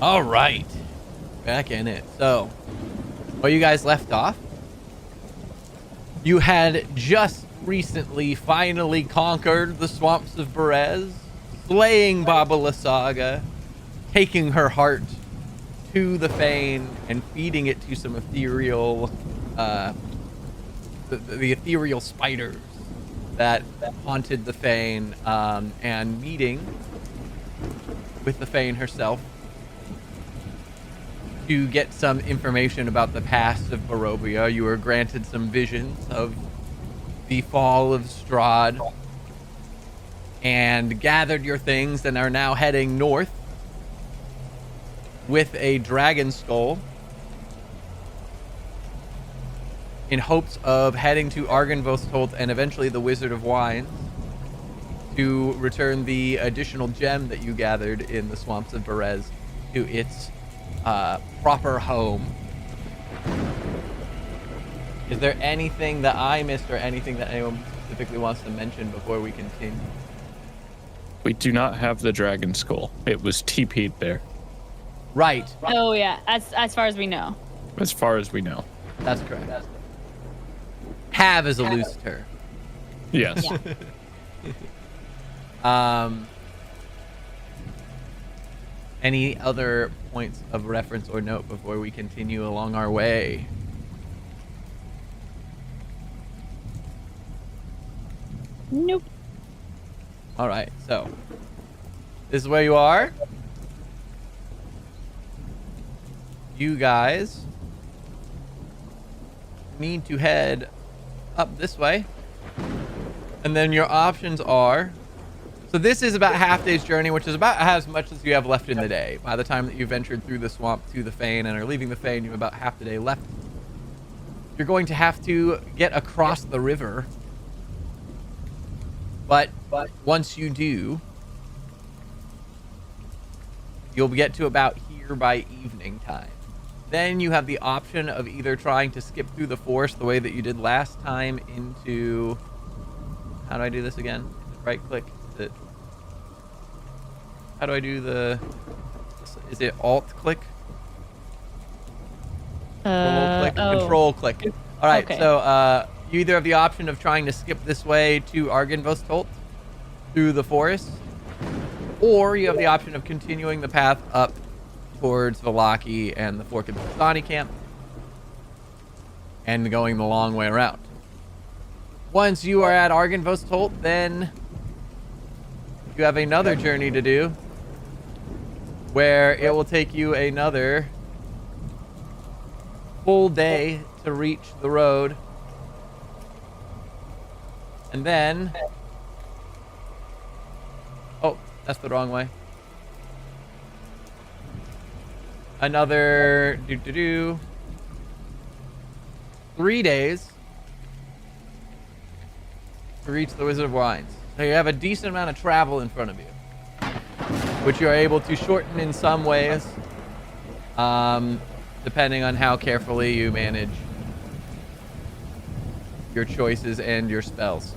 All right, back in it. So, where you guys left off, you had just recently finally conquered the swamps of Berez, slaying Baba Lysaga, taking her heart to the Fane and feeding it to some ethereal, the ethereal spiders that haunted the Fane, and meeting with the Fane herself to get some information about the past of Barovia. You were granted some visions of the fall of Strahd and gathered your things and are now heading north with a dragon skull in hopes of heading to Argynvostholt and eventually the Wizard of Wines to return the additional gem that you gathered in the swamps of Berez to its proper home. Is there anything that I missed or anything that anyone specifically wants to mention before we continue? We do not have the dragon skull. It was TP'd there. Right. Oh yeah, as far as we know. As far as we know. That's correct. Have is a loose term. Yes. Yeah. Any other points of reference or note before we continue along our way? Nope. All right, so this is where you are. You guys need to head up this way, and then your options are, so this is about half day's journey, which is about as much as you have left in the day. By the time that you ventured through the swamp to the Fane and are leaving the Fane, you have about half the day left. You're going to have to get across the river, but once you do, you'll get to about here by evening time. Then you have the option of either trying to skip through the forest the way that you did last time into, how do I do this again? Right click. How do I do the, is it alt click? Control click. All right, okay. So you either have the option of trying to skip this way to Argynvostholt through the forest, or you have the option of continuing the path up towards Vallaki and the Fork of the Pisani camp and going the long way around. Once you are at Argynvostholt, then you have another journey to do where it will take you another full day to reach the road. And then, oh, that's the wrong way. Another 3 days to reach the Wizard of Wines. So you have a decent amount of travel in front of you, which you are able to shorten in some ways, depending on how carefully you manage your choices and your spells.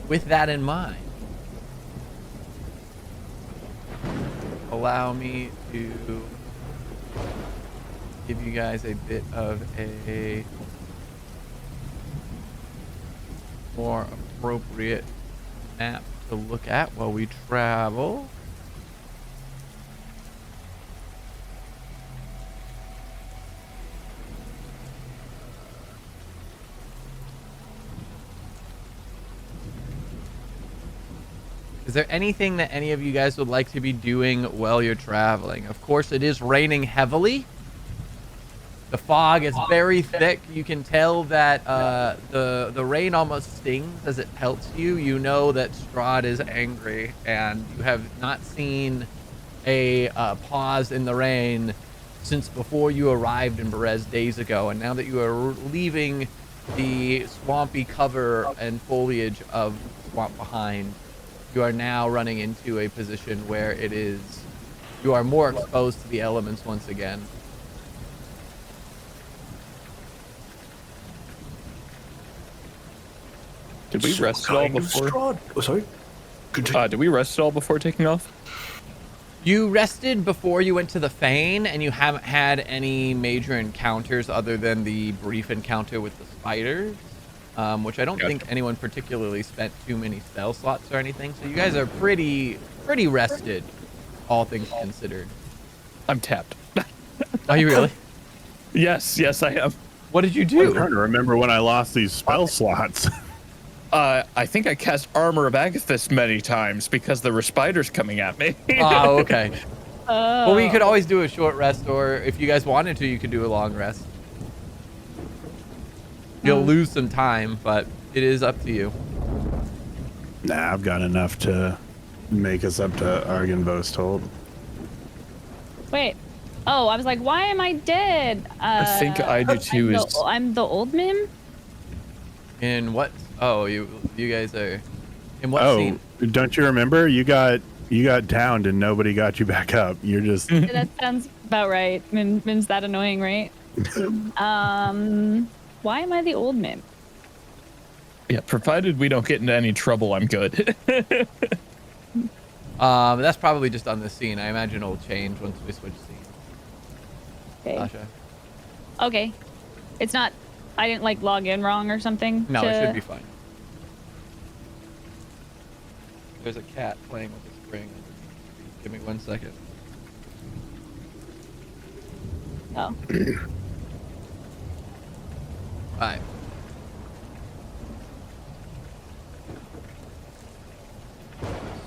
With that in mind, allow me to give you guys a bit of a more appropriate map to look at while we travel. Is there anything that any of you guys would like to be doing while you're traveling? Of course, it is raining heavily. The fog is very thick. You can tell that the rain almost stings as it pelts you. You know that Strahd is angry, and you have not seen a pause in the rain since before you arrived in Berez days ago. And now that you are leaving the swampy cover and foliage of swamp behind, you are now running into a position where you are more exposed to the elements once again. Did we rest at all before? Oh, sorry. Did we rest at all before taking off? You rested before you went to the Fane, and you haven't had any major encounters other than the brief encounter with the spiders, which I don't think anyone particularly spent too many spell slots or anything. So you guys are pretty rested, all things considered. I'm tapped. Are you really? Yes, I am. What did you I'm do? trying to remember when I lost these spell slots. I think I cast Armor of Agathis many times because there were spiders coming at me. Oh, okay. Oh. Well, we could always do a short rest, or if you guys wanted to, you could do a long rest. You'll lose some time, but it is up to you. Nah, I've got enough to make us up to Argynvostholt. Wait. Oh, I was like, why am I dead? I think I do too. I'm the old mim? In what? Oh, you guys are. In what scene? Don't you remember? You got downed and nobody got you back up. You're just. Yeah, that sounds about right. Mim's that annoying, right? Why am I the old mim? Yeah, provided we don't get into any trouble, I'm good. That's probably just on this scene. I imagine it'll change once we switch scenes. Okay. Sasha. Okay. It's not. I didn't like log in wrong or something. No, it should be fine. There's a cat playing with a spring. Give me 1 second. Oh. Alright.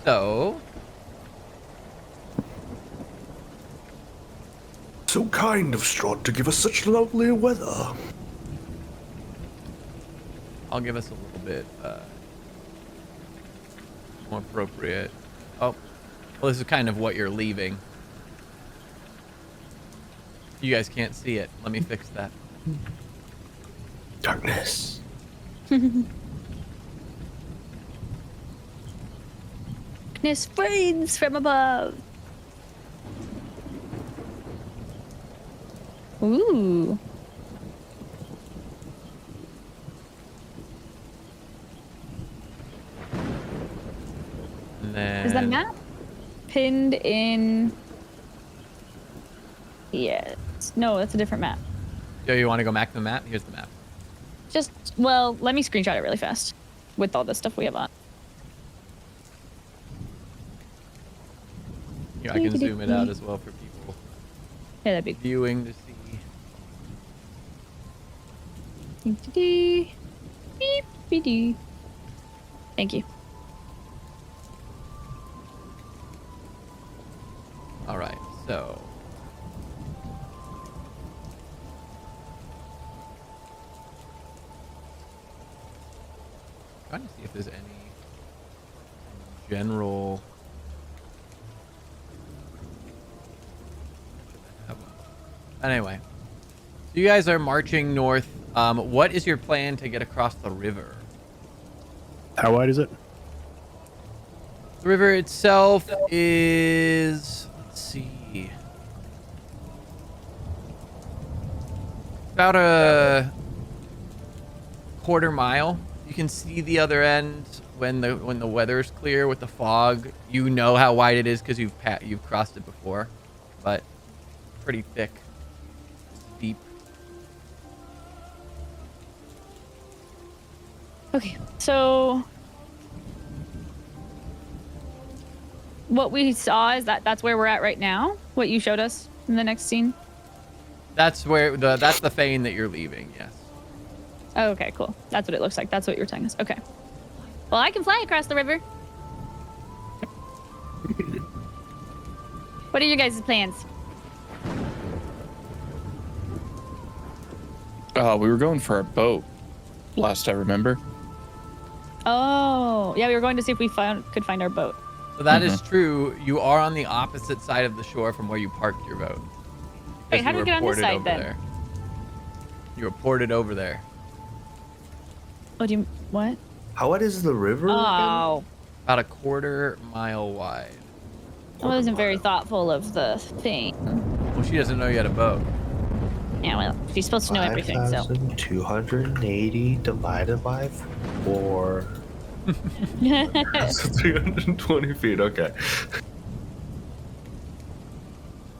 So. So kind of Strahd to give us such lovely weather. I'll give us a little bit more appropriate. Oh, well, this is kind of what you're leaving. You guys can't see it. Let me fix that. Darkness. Darkness reigns from above. Ooh. And then... Is the map pinned in? Yes. No, that's a different map. Yo, you want to go back to the map? Here's the map. Just, well, let me screenshot it really fast with all the stuff we have on. Here, I can zoom it out as well for people Yeah, that'd be viewing to see. Beep, beep, beep. Thank you. All right, so. Trying to see if there's any general. Anyway, so you guys are marching north. What is your plan to get across the river? How wide is it? The river itself is, let's see, about a quarter mile. You can see the other end when the weather's clear with the fog. You know how wide it is because you've crossed it before, but pretty thick, deep. Okay, so what we saw is that's where we're at right now. What you showed us in the next scene. That's where that's the Fane that you're leaving. Yes. Oh, okay, cool. That's what it looks like. That's what you were telling us. Okay. Well, I can fly across the river. What are your guys' plans? We were going for a boat, last I remember. Oh, yeah, we were going to see if we could find our boat. So that is true. You are on the opposite side of the shore from where you parked your boat. Wait, how do we get on this side then? There. You were ported over there. Oh, what? How wide is the river? Oh, About a quarter mile wide. I wasn't very thoughtful of the thing. Well, she doesn't know you had a boat. Yeah, well, she's supposed to know everything, so. 5,280 divided by 4. 320 feet, okay.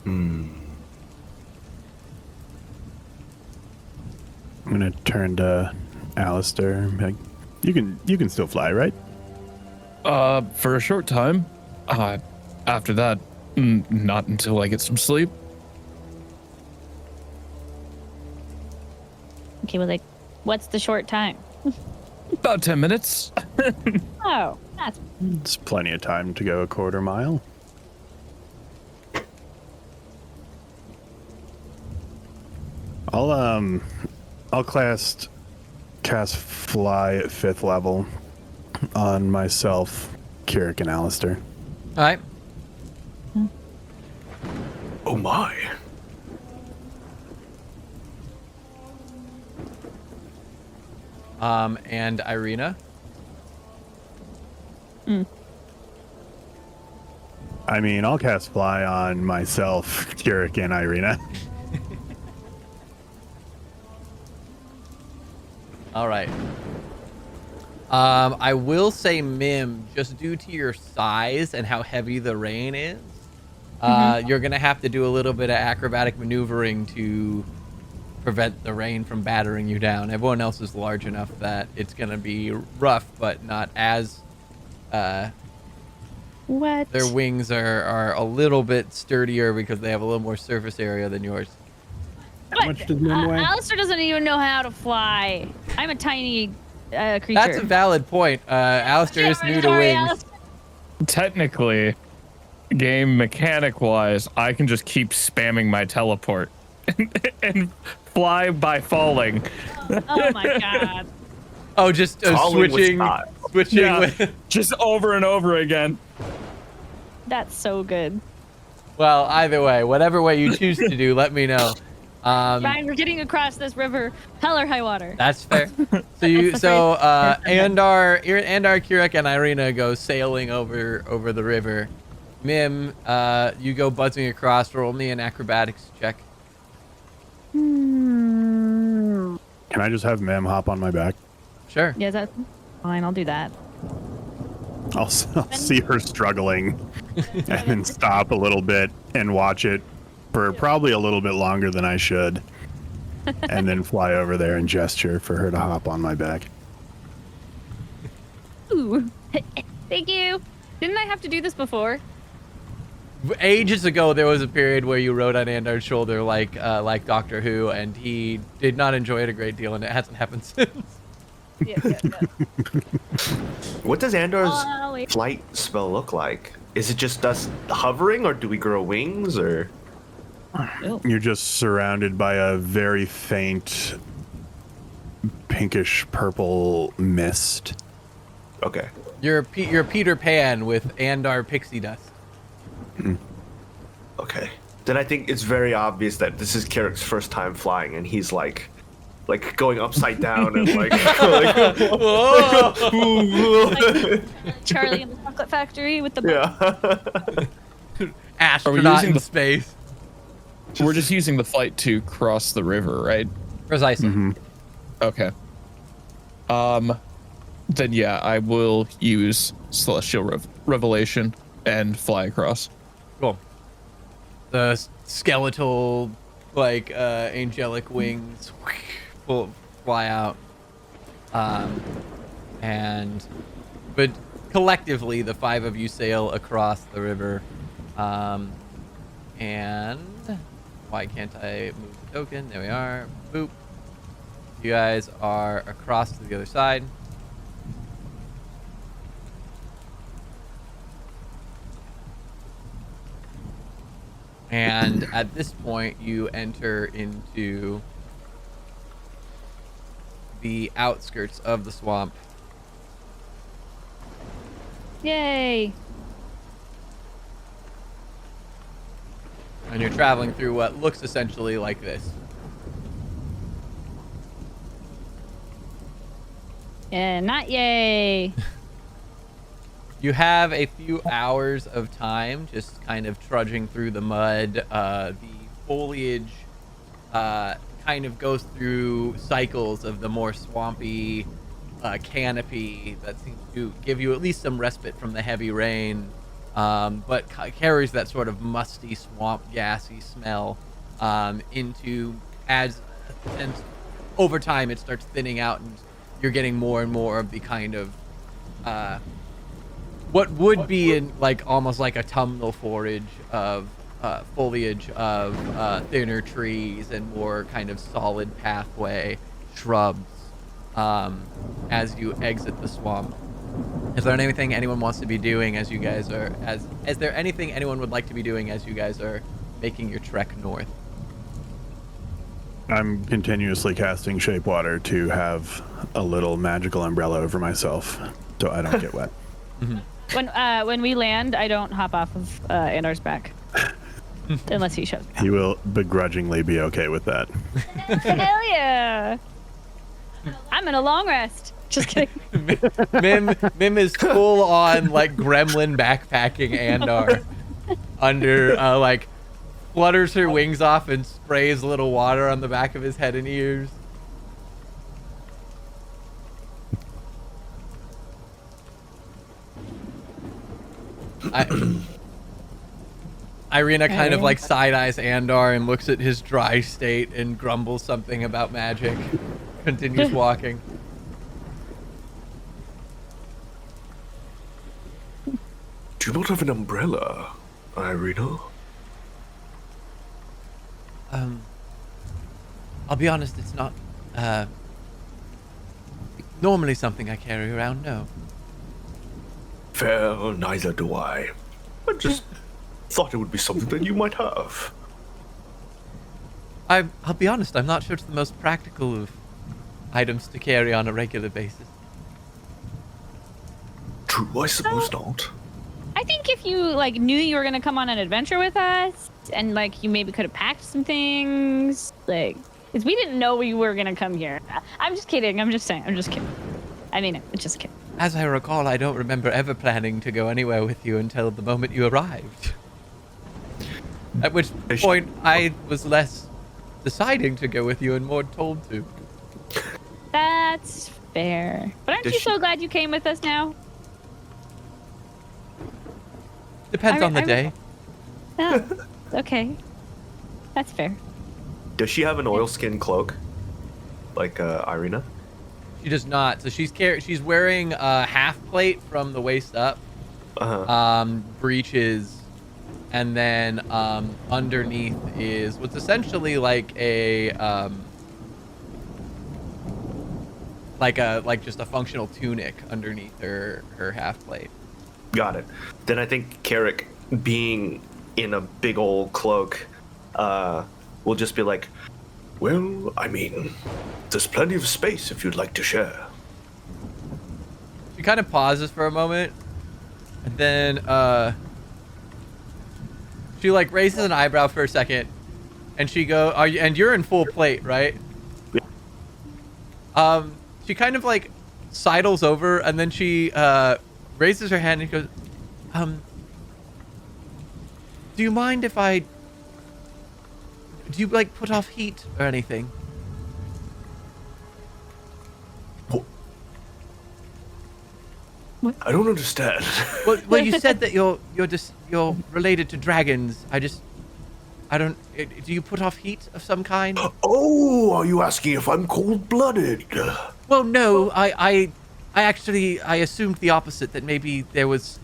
I'm gonna turn to Alistair. Like, you can still fly, right? For a short time. After that, not until I get some sleep. Okay, well, like, what's the short time? About 10 minutes. Oh, that's It's plenty of time to go a quarter mile. I'll cast fly at 5th level on myself, Kirik, and Alistair. All right. Oh my. And Irina. I mean, I'll cast fly on myself, Kirik, and Irina. All right. I will say, Mim, just due to your size and how heavy the rain is, you're gonna have to do a little bit of acrobatic maneuvering to prevent the rain from battering you down. Everyone else is large enough that it's gonna be rough, but not as. what? Their wings are a little bit sturdier because they have a little more surface area than yours. How much does Mim weigh? Alistair doesn't even know how to fly. I'm a tiny creature. That's a valid point. Alistair is new to Sorry, wings. Alistair. Technically, game mechanic wise, I can just keep spamming my teleport and fly by falling. Oh my god. Oh, just Falling with switching style. Yeah, with. just over and over again. That's so good. Well, either way, whatever way you choose to do, let me know. Ryan, we're getting across this river, hell or high water. That's fair. So you, That's the phrase. Andar, Kirik, and Irina go sailing over the river. Mim, you go buzzing across. Roll me an acrobatics check. Can I just have Mim hop on my back? Sure. Yeah, that's fine. I'll do that. I'll see her struggling and then stop a little bit and watch it for probably a little bit longer than I should. And then fly over there and gesture for her to hop on my back. Ooh. Thank you. Didn't I have to do this before? Ages ago, there was a period where you rode on Andar's shoulder like Doctor Who, and he did not enjoy it a great deal, and it hasn't happened since. Yeah. What does Andar's Oh, wait. flight spell look like? Is it just us hovering, or do we grow wings, or? You're just surrounded by a very faint pinkish purple mist. Okay. You're Peter Pan with Andar pixie dust. Okay. Then I think it's very obvious that this is Kirik's first time flying, and he's like going upside down and like Charlie in the chocolate factory with the yeah. Astronaut using in the- space. We're just using the flight to cross the river, right? Precisely. Okay. Then yeah, I will use Celestial Revelation and fly across. Cool. The skeletal, angelic wings fly out. But collectively, the five of you sail across the river. And why can't I move the token? There we are. Boop. You guys are across to the other side. And at this point, you enter into the outskirts of the swamp. Yay. And you're traveling through what looks essentially like this. Yeah, not yay. You have a few hours of time just kind of trudging through the mud. The foliage kind of goes through cycles of the more swampy canopy that seems to give you at least some respite from the heavy rain. but carries that sort of musty, swamp, gassy smell into and over time it starts thinning out, and you're getting more and more of the kind of what would be in like almost like autumnal forage of foliage of thinner trees and more kind of solid pathway shrubs as you exit the swamp. Is there anything anyone wants to be doing as you guys are is there anything anyone would like to be doing as you guys are making your trek north? I'm continuously casting Shape Water to have a little magical umbrella over myself so I don't get wet. When we land, I don't hop off of Andar's back. Unless he shows. He will begrudgingly be okay with that. Hell yeah! I'm in a long rest. Just kidding. Mim is full on like gremlin backpacking Andar under like flutters her wings off and sprays a little water on the back of his head and ears. Irina kind of like side-eyes Andar and looks at his dry state and grumbles something about magic. Continues walking. Do you not have an umbrella, Irina? I'll be honest, it's not normally something I carry around, no. Fair, neither do I. I just thought it would be something that you might have. I'll be honest, I'm not sure it's the most practical of items to carry on a regular basis. True, I suppose not. I think if you like knew you were gonna come on an adventure with us, and like you maybe could have packed some things, like, because we didn't know you were gonna come here. I'm just kidding. I'm just saying. I'm just kidding. I mean, I'm just kidding. As I recall, I don't remember ever planning to go anywhere with you until the moment you arrived. At which point I was less deciding to go with you and more told to. That's fair. But aren't you so glad you came with us now? Depends on the day. Oh, okay. That's fair. Does she have an oilskin cloak? Like Irina? She does not. So she's wearing a half plate from the waist up, breeches, and then underneath is what's essentially like a just a functional tunic underneath her half plate. Got it. Then I think Carrick, being in a big old cloak, will just be like, well, I mean, there's plenty of space if you'd like to share. She kind of pauses for a moment, and then she like raises an eyebrow for a second, and she and you're in full plate, right? Yeah. She kind of like sidles over, and then she raises her hand and goes, do you mind if do you like put off heat or anything? What? I don't understand. Well, you said that you're related to dragons. I don't. Do you put off heat of some kind? Oh, are you asking if I'm cold-blooded? Well, no. I assumed the opposite. That maybe there was.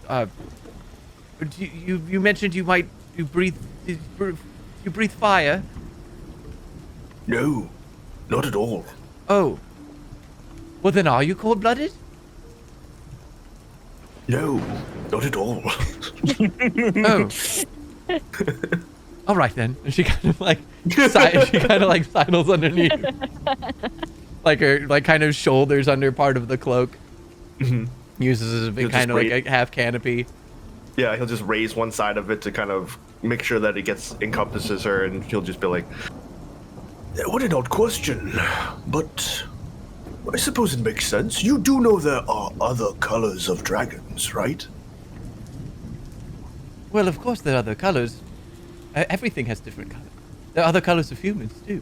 You mentioned you breathe fire. No, not at all. Oh. Well, then are you cold-blooded? No, not at all. Oh. All right then. And she kind of like sidles underneath, like her kind of shoulders under part of the cloak. Mm-hmm. Uses as a big kind of like a half canopy. Yeah, he'll just raise one side of it to kind of make sure that it encompasses her, and he'll just be like, what an odd question, but I suppose it makes sense. You do know there are other colors of dragons, right? Well, of course there are other colors. Everything has different colors. There are other colors of humans too.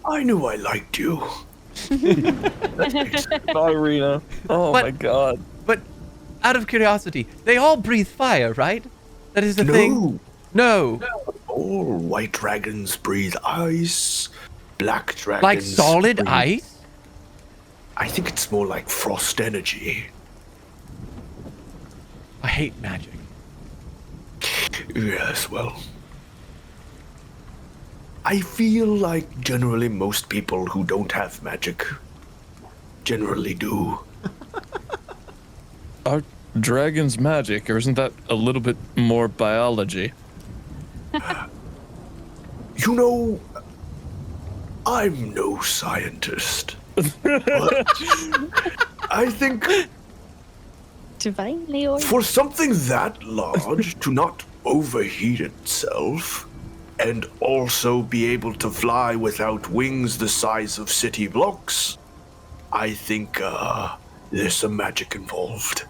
I knew I liked you. Irina. Oh But- my god. But out of curiosity, they all breathe fire, right? That is the thing. No. All white dragons breathe ice. Black dragons. Like solid breathe- ice? I think it's more like frost energy. I hate magic. Yes, well. I feel like generally most people who don't have magic generally do. Are dragons magic, or isn't that a little bit more biology? You know, I'm no scientist. But I think Divinely or for something that large to not overheat itself and also be able to fly without wings the size of city blocks, I think there's some magic involved.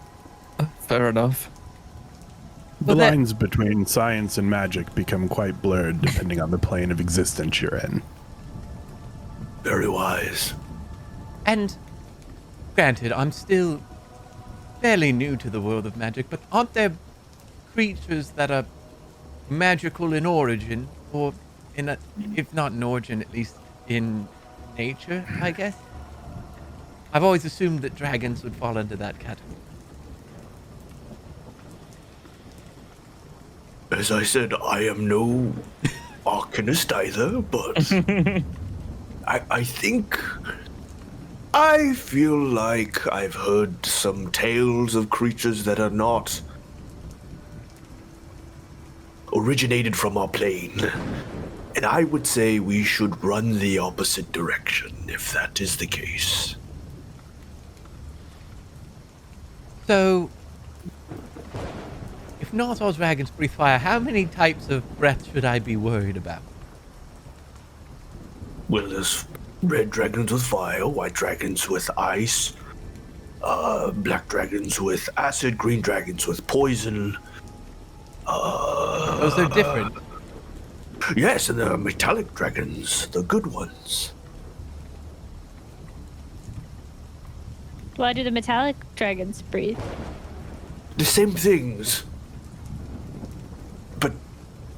Fair enough. The Well, that- lines between science and magic become quite blurred depending on the plane of existence you're in. Very wise. And granted, I'm still fairly new to the world of magic, but aren't there creatures that are magical in origin, or in a, if not in origin, at least in nature, I guess? I've always assumed that dragons would fall into that category. As I said, I am no arcanist either, but I think I feel like I've heard some tales of creatures that are not originated from our plane. And I would say we should run the opposite direction if that is the case. So, if not all dragons breathe fire, how many types of breath should I be worried about? Well, there's red dragons with fire, white dragons with ice, black dragons with acid, green dragons with poison. Those are different. Yes, and there are metallic dragons, the good ones. why do the metallic dragons breathe? The same things, but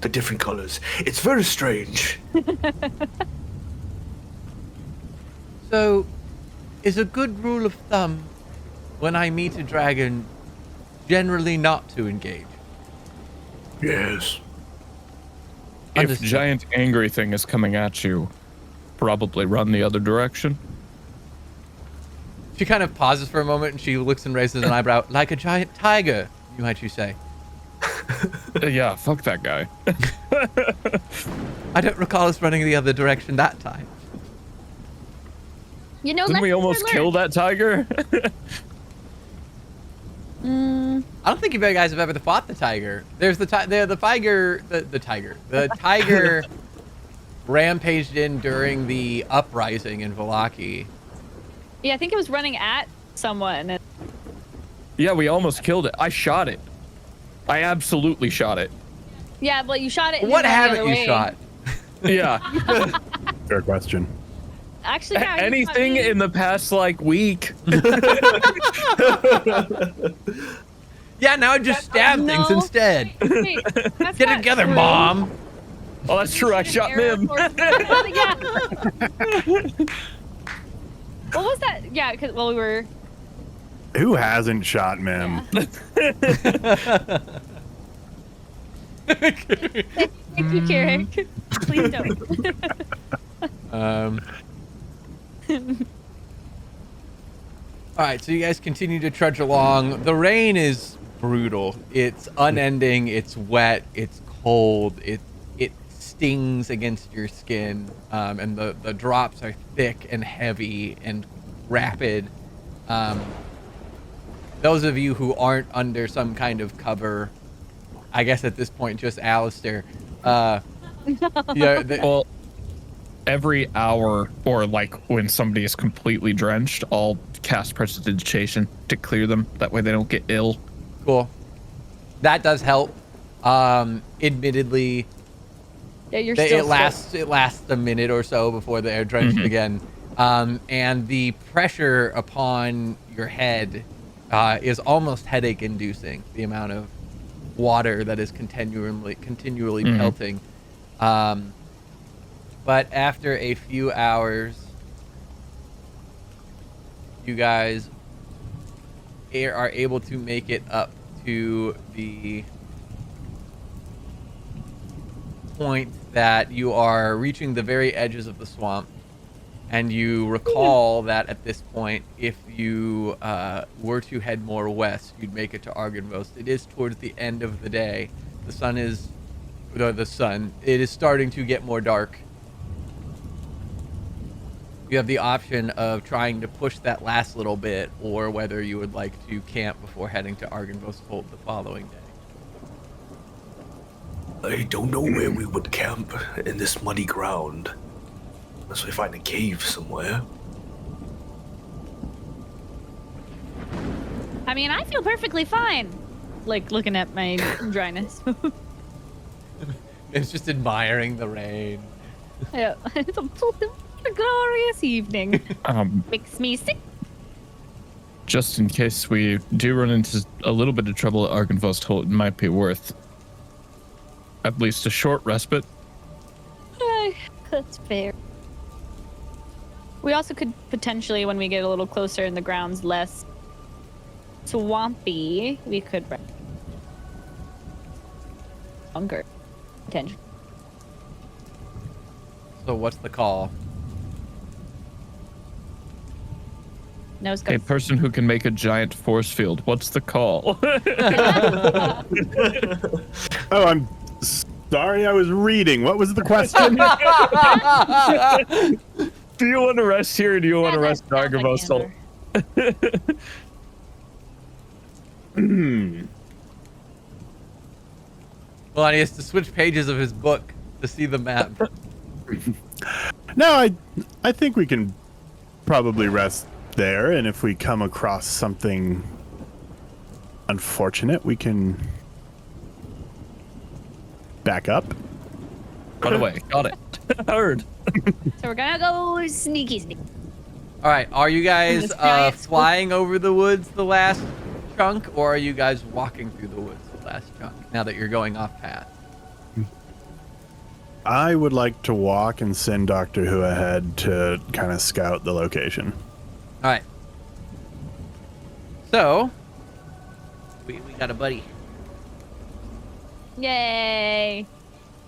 the different colors. It's very strange. So, is a good rule of thumb when I meet a dragon generally not to engage? Yes. If Understood. giant angry thing is coming at you, probably run the other direction. She kind of pauses for a moment and she looks and raises an eyebrow. Like a giant tiger, might you say? Yeah, fuck that guy. I don't recall us running the other direction that time. You know, Didn't we lessons almost are kill learned. that tiger? Mm, I don't think you guys have ever fought the tiger. There's the tiger. The tiger rampaged in during the uprising in Vallaki. yeah, I think it was running at someone. And Yeah, we almost killed it. I shot it. I absolutely shot it. yeah, but you shot it. And What it ran the haven't other you way. shot? Yeah. Fair question. Actually, yeah, you shot Anything me. in the past like week. Yeah, now I just stab things No. instead. Wait, that's Get not together, true. Mom. Oh, that's true. I shot Arrow Mim. towards the- yeah. What was that? Yeah, because we were. Who hasn't shot Mim? Thank you, Carrick. Please don't. All right, so you guys continue to trudge along. The rain is brutal. It's unending. It's wet. It's cold. It stings against your skin, and the drops are thick and heavy and rapid. Those of you who aren't under some kind of cover, I guess at this point just Alistair. Yeah, Well, every hour or like when somebody is completely drenched, I'll cast prestidigitation to clear them. That way they don't get ill. cool. That does help. Admittedly, Yeah, you're still. it lasts a minute or so before they are drenched again. And the pressure upon your head is almost headache-inducing. The amount of water that is continually pelting. But after a few hours, you guys are able to make it up to the point that you are reaching the very edges of the swamp. And you recall that at this point, if you were to head more west, you'd make it to Argynvost. It is towards the end of the day. It is starting to get more dark. You have the option of trying to push that last little bit, or whether you would like to camp before heading to Argynvostholt the following day. I don't know where we would camp in this muddy ground. Unless we find a cave somewhere. I mean, I feel perfectly fine. Like, looking at my dryness. It's just admiring the rain. Yeah, it's a glorious evening. Makes me sick. Just in case we do run into a little bit of trouble at Argynvostholt, it might be worth at least a short respite. That's fair. We also could potentially, when we get a little closer and the ground's less swampy, we could longer. Potentially. So what's the call? Nose A goes. person who can make a giant force field. What's the call? Oh, I'm sorry, I was reading. What was the question? Do you want to rest here, or do you want to rest in Argynvostholt? Well, and he has to switch pages of his book to see the map. No, I think we can probably rest there, and if we come across something unfortunate, we can back up. By the way, got it. Heard. So we're gonna go sneaky. All right, are you guys This giant flying over the woods the last chunk, or are you guys walking through the woods the last chunk, now that you're going off path? I would like to walk and send Doctor Who ahead to kind of scout the location. All right. So, we got a buddy. Yay!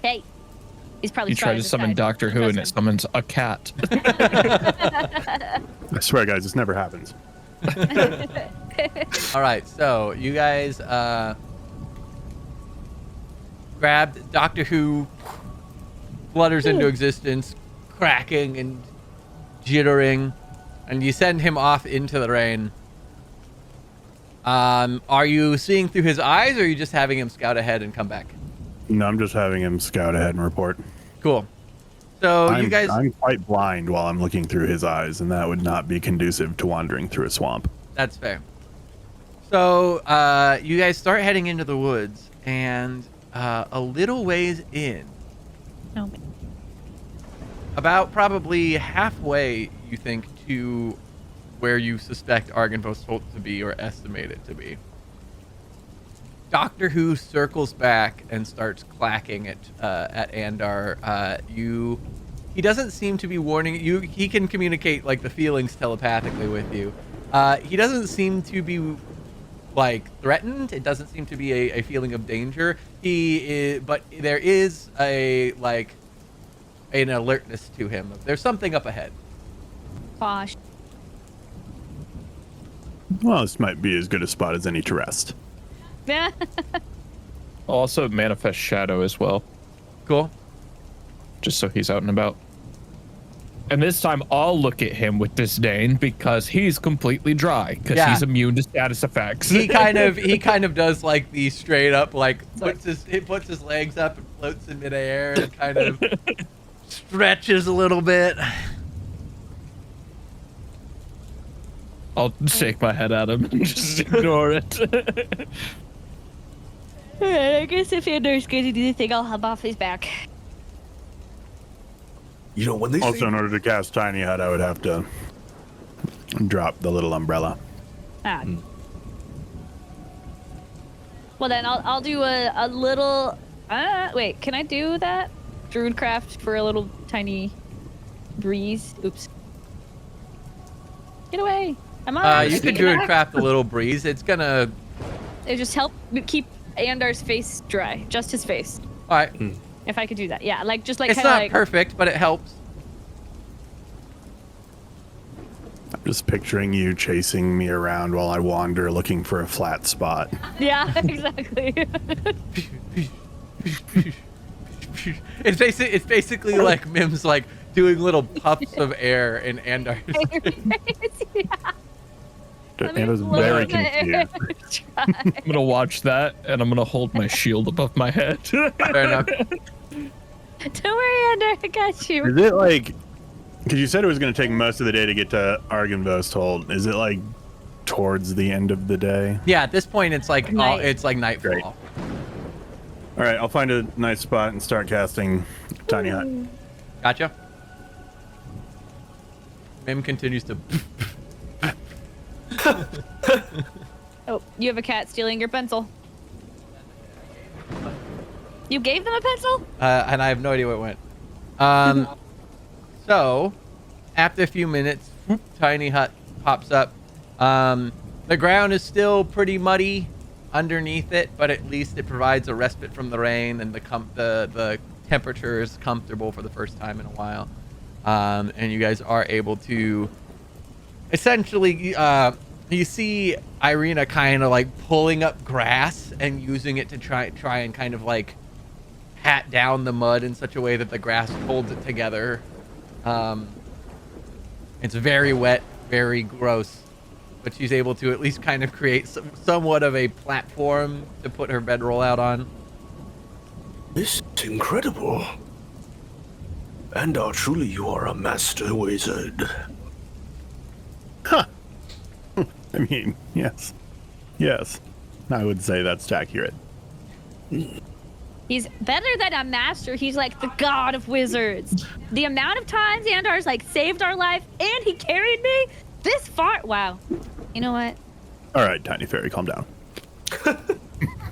Hey, he's probably You try to summon Doctor Who, and it summons a cat. I swear, guys, this never happens. All right, so you guys grabbed Doctor Who, flutters into existence, cracking and jittering, and you send him off into the rain. Are you seeing through his eyes, or are you just having him scout ahead and come back? No, I'm just having him scout ahead and report. Cool. So you guys... I'm quite blind while I'm looking through his eyes, and that would not be conducive to wandering through a swamp. That's fair. So you guys start heading into the woods, and a little ways in, No. about probably halfway, you think, to where you suspect Argynvostholt to be, or estimate it to be, Doctor Who circles back and starts clacking at Andar. He doesn't seem to be warning you. He can communicate like the feelings telepathically with you. He doesn't seem to be like threatened. It doesn't seem to be a feeling of danger. But there is an alertness to him. There's something up ahead. Gosh. Well, this might be as good a spot as any to rest. Also, manifest shadow as well, Cool. just so he's out and about. And this time, I'll look at him with disdain because he's completely dry, because Yeah. he's immune to status effects. He kind of does like the straight up, like puts his legs up and floats in midair and kind of stretches a little bit. I'll shake my head at him and just ignore it. Alright, I guess if Andor's going to do the thing, I'll hop off his back. You know, when they Also, say in order to cast Tiny Hut, I would have to drop the little umbrella. Ah, Well, then I'll do a little. Wait, can I do that? Druidcraft for a little tiny breeze. Oops. Get away! I'm on. You could druidcraft a little breeze. It's gonna. It just help keep Andar's face dry, just his face. All right. If I could do that, yeah, like just like It's kind of not like. perfect, but it helps. I'm just picturing you chasing me around while I wander looking for a flat spot. Yeah, exactly. It's basically like Mim's like doing little puffs of air in Andar's. Yeah. Anna's very confused. I'm gonna watch that, and I'm gonna hold my shield above my head. Fair enough. Don't worry, Andar, I got you. Is it like, because you said it was going to take most of the day to get to Argynvostholt, is it like towards the end of the day? Yeah, at this point it's like Night. it's like nightfall. Great. All right, I'll find a nice spot and start casting Tiny Hut. Gotcha. Mim continues to. Oh, you have a cat stealing your pencil. You gave them a pencil? And I have no idea where it went. So, after a few minutes, Tiny Hut pops up. The ground is still pretty muddy underneath it, but at least it provides a respite from the rain, and the temperature is comfortable for the first time in a while. And you guys are able to essentially, you see Irina kind of like pulling up grass and using it to try and kind of like pat down the mud in such a way that the grass holds it together. It's very wet, very gross, but she's able to at least kind of create somewhat of a platform to put her bedroll out on. This is incredible. Andar, truly you are a master wizard. Huh. I mean, yes. Yes. I would say that's accurate. He's better than a master. He's like the god of wizards. The amount of times Andar's like saved our life and he carried me this far. Wow. You know what? All right, Tiny Fairy, calm down.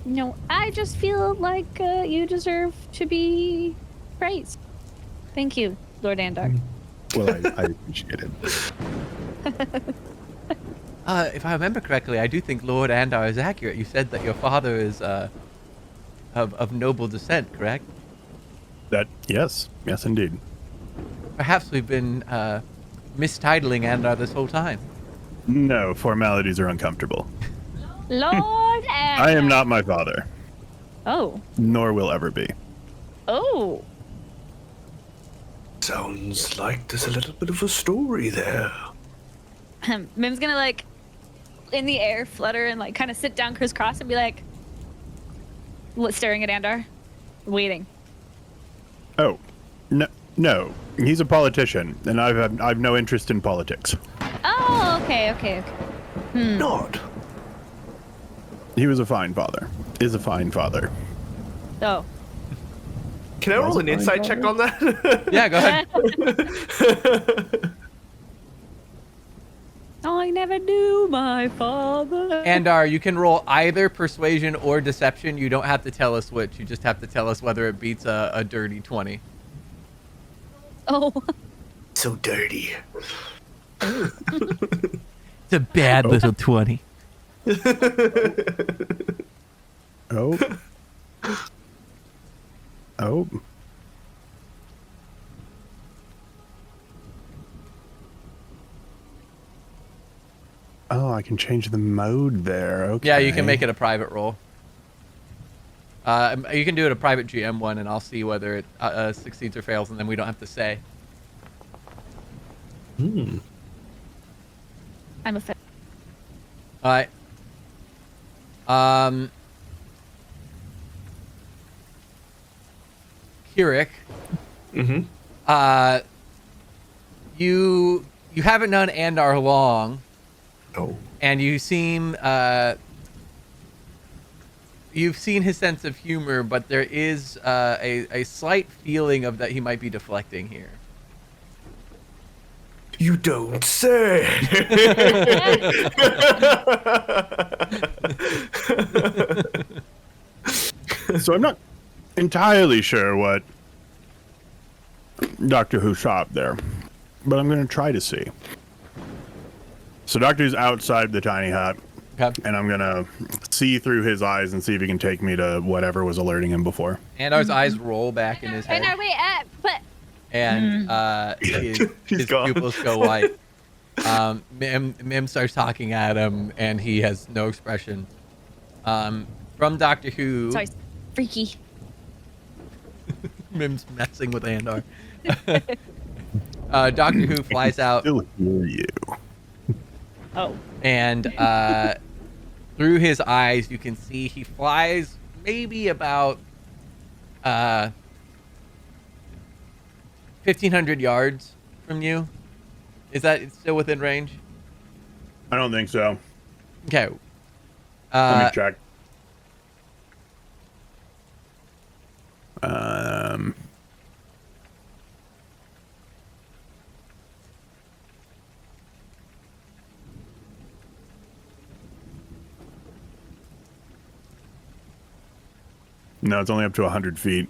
No, I just feel like you deserve to be praised. Thank you, Lord Andar. Well, I appreciate it. If I remember correctly, I do think Lord Andar is accurate. You said that your father is of noble descent, correct? Yes, indeed. Perhaps we've been mistitling Andar this whole time. No, formalities are uncomfortable. Lord Andar. I am not my father, Oh. nor will ever be. Oh. Sounds like there's a little bit of a story there. Mim's gonna like in the air flutter and like kind of sit down crisscross and be like staring at Andar, waiting. Oh, no, he's a politician, and I've no interest in politics. Oh, okay. Not. He was a fine father. Is a fine father. Oh. Can I roll an insight check on that? Yeah, go ahead. I never knew my father. Andar, you can roll either persuasion or deception. You don't have to tell us which. You just have to tell us whether it beats a dirty 20. Oh. So dirty. It's a bad little 20. Oh. Oh. Oh, I can change the mode there. Okay. Yeah, you can make it a private roll. You can do it a private GM one, and I'll see whether it succeeds or fails, and then we don't have to say. I'm a fan. All right. Kirik. Mm-hmm. You haven't known Andar long, Oh. and you seem you've seen his sense of humor, but there is a slight feeling of that he might be deflecting here. You don't say. So I'm not entirely sure what Doctor Who shot there, but I'm going to try to see. So Doctor Who's outside the tiny hut, Okay. and I'm going to see through his eyes and see if he can take me to whatever was alerting him before. Andar's eyes roll back in his head. And are we at? But And his gone. pupils go white. Mim starts talking at him, and he has no expression. From Doctor Who, sorry, freaky. Mim's messing with Andar. Doctor Who flies out, Still hear you. Oh. and through his eyes, you can see he flies maybe about 1,500 yards from you. Is that still within range? I don't think so. Okay. Let me check. No, it's only up to 100 feet.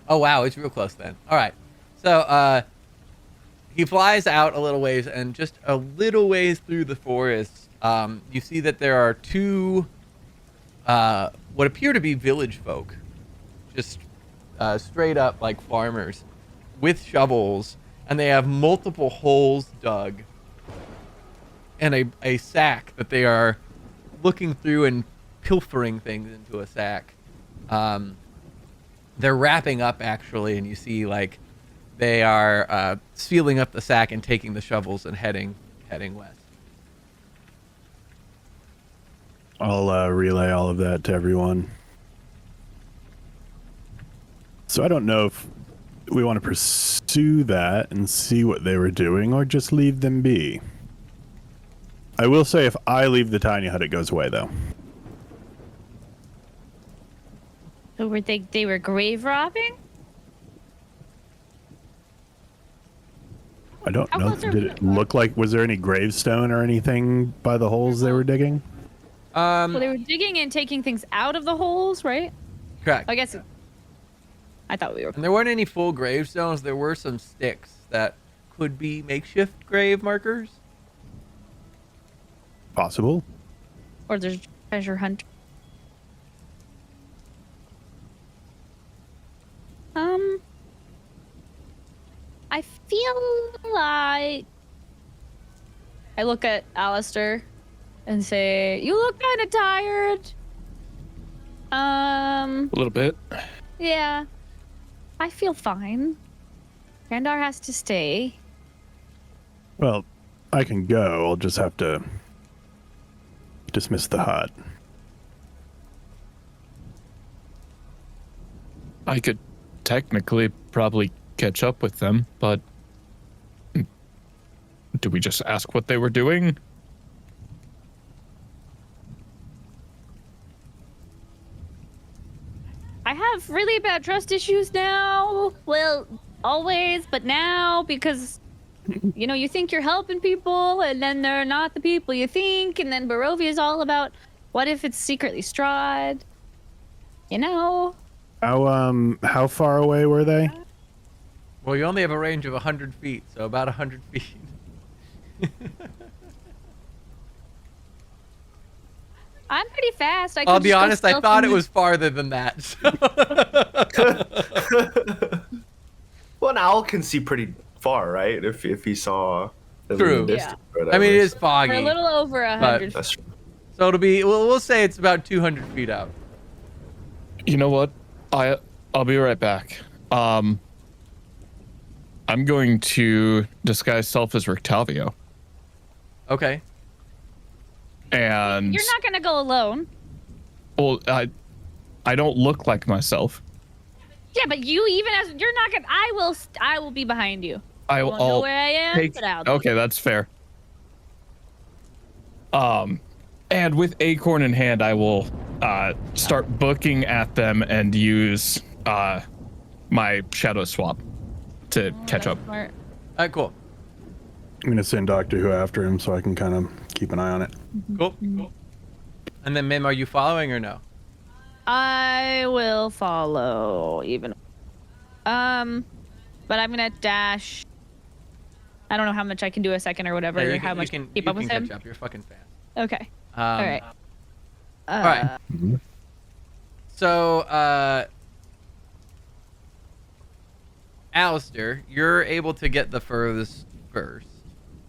Oh wow, it's real close then. All right, so he flies out a little ways, and just a little ways through the forest, you see that there are two what appear to be village folk, just straight up like farmers, with shovels, and they have multiple holes dug, and a sack that they are looking through and pilfering things into a sack. They're wrapping up actually, and you see like they are sealing up the sack and taking the shovels and heading west. I'll relay all of that to everyone. So I don't know if we want to pursue that and see what they were doing, or just leave them be. I will say if I leave the tiny hut, it goes away, though. So were they were grave robbing? I don't How know. close are Did it look like, was there any gravestone or anything by the holes they were digging? Well, they were digging and taking things out of the holes, right? Correct. I guess. I thought we were. And there weren't any full gravestones. There were some sticks that could be makeshift grave markers. Possible. Or there's treasure hunt. I feel like I look at Alistair and say, "You look kind of tired." A little bit. Yeah. I feel fine. Randar has to stay. Well, I can go. I'll just have to dismiss the hut. I could technically probably catch up with them, but do we just ask what they were doing? I have really bad trust issues now. Well, always, but now because, you know, you think you're helping people and then they're not the people you think. And then Barovia is all about what if it's secretly Strahd? You know? How far away were they? Well, you only have a range of 100 feet, so about 100 feet. I'm pretty fast. I'll be honest, I thought it was farther than that. Well, an owl can see pretty far, right? If he saw them in the True. distance or I whatever, mean, it is so- foggy. We're a little over 100. That's true. So it'll be, we'll say it's about 200 feet out. You know what? I'll be right back. I'm going to disguise self as Rictavio. Okay. And You're not gonna go alone. well, I don't look like myself. Yeah, but you even as you're not gonna. I will be behind you. I won't know I'll where I am, take, but I'll. okay, that's fair. And with Acorn in hand, I will start booking at them and use my shadow swap to catch up. Smart. All right, cool. I'm going to send Doctor Who after him so I can kind of keep an eye on it. Cool. And then Mim, are you following or no? I will follow even. But I'm gonna dash. I don't know how much I can do a second or whatever. Yeah, how much you can keep up with him? catch up. You're fucking fast. Okay. All right. All right. So, Alistair, you're able to get the furthest first.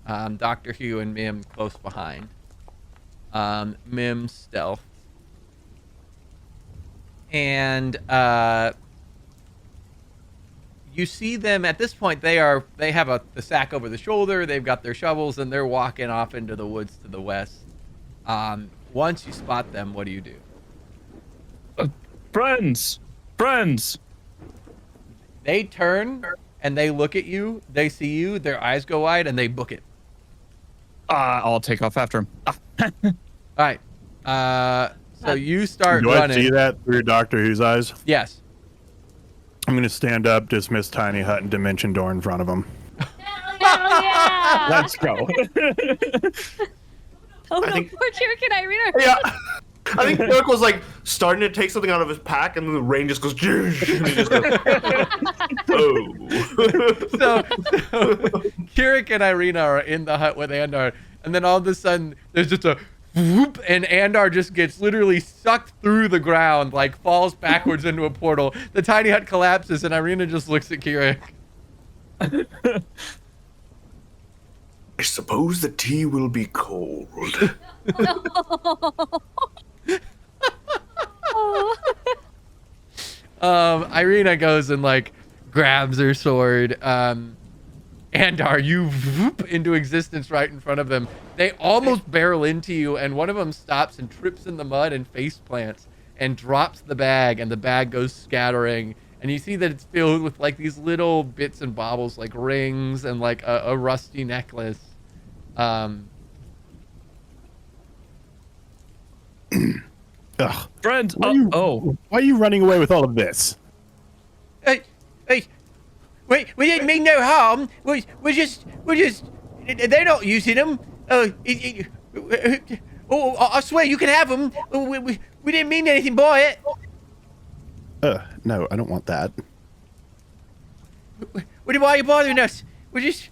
Dr. Hugh and Mim close behind. Mim stealth. And you see them at this point. They have the sack over the shoulder. They've got their shovels, and they're walking off into the woods to the west. Once you spot them, what do you do? Friends! They turn and they look at you. They see you. Their eyes go wide, and they book it. I'll take off after him. All right. So you start Do running. I see that through Doctor Who's eyes? Yes. I'm going to stand up, dismiss Tiny Hut and Dimension Door in front of him. Hell yeah! Let's go. Oh no, think- poor Kirk and Irina. Yeah. I think Dirk was like starting to take something out of his pack, and then the rain just goes. And he just goes oh. So Kirik and Irina are in the hut with Andar, and then all of a sudden there's just a whoop, and Andar just gets literally sucked through the ground, like falls backwards into a portal. The tiny hut collapses, and Irina just looks at Kirik. I suppose the tea will be cold. Irina goes and like grabs her sword. Andar, you whoop into existence right in front of them. They almost barrel into you, and one of them stops and trips in the mud and face plants and drops the bag, and the bag goes scattering. And you see that it's filled with like these little bits and baubles, like rings and like a rusty necklace. Ugh. Friend, Why are you running away with all of this? Hey, we didn't mean no harm. We're just, they're not using them. I swear you can have them. We didn't mean anything by it. No, I don't want that. Why are you bothering us? We're just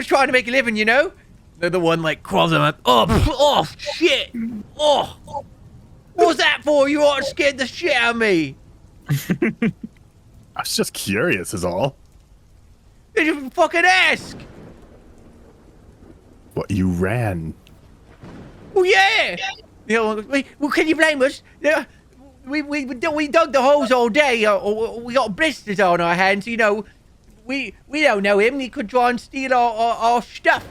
trying to make a living, you know? They're the one like crawls them up. Oh, shit. Oh, what was that for? You all scared the shit out of me. I was just curious is all. Did you fucking ask? What, you ran? Well, yeah. You know, well, can you blame us? Yeah. We dug the holes all day. We got blisters on our hands. You know, we don't know him. He could try and steal our stuff.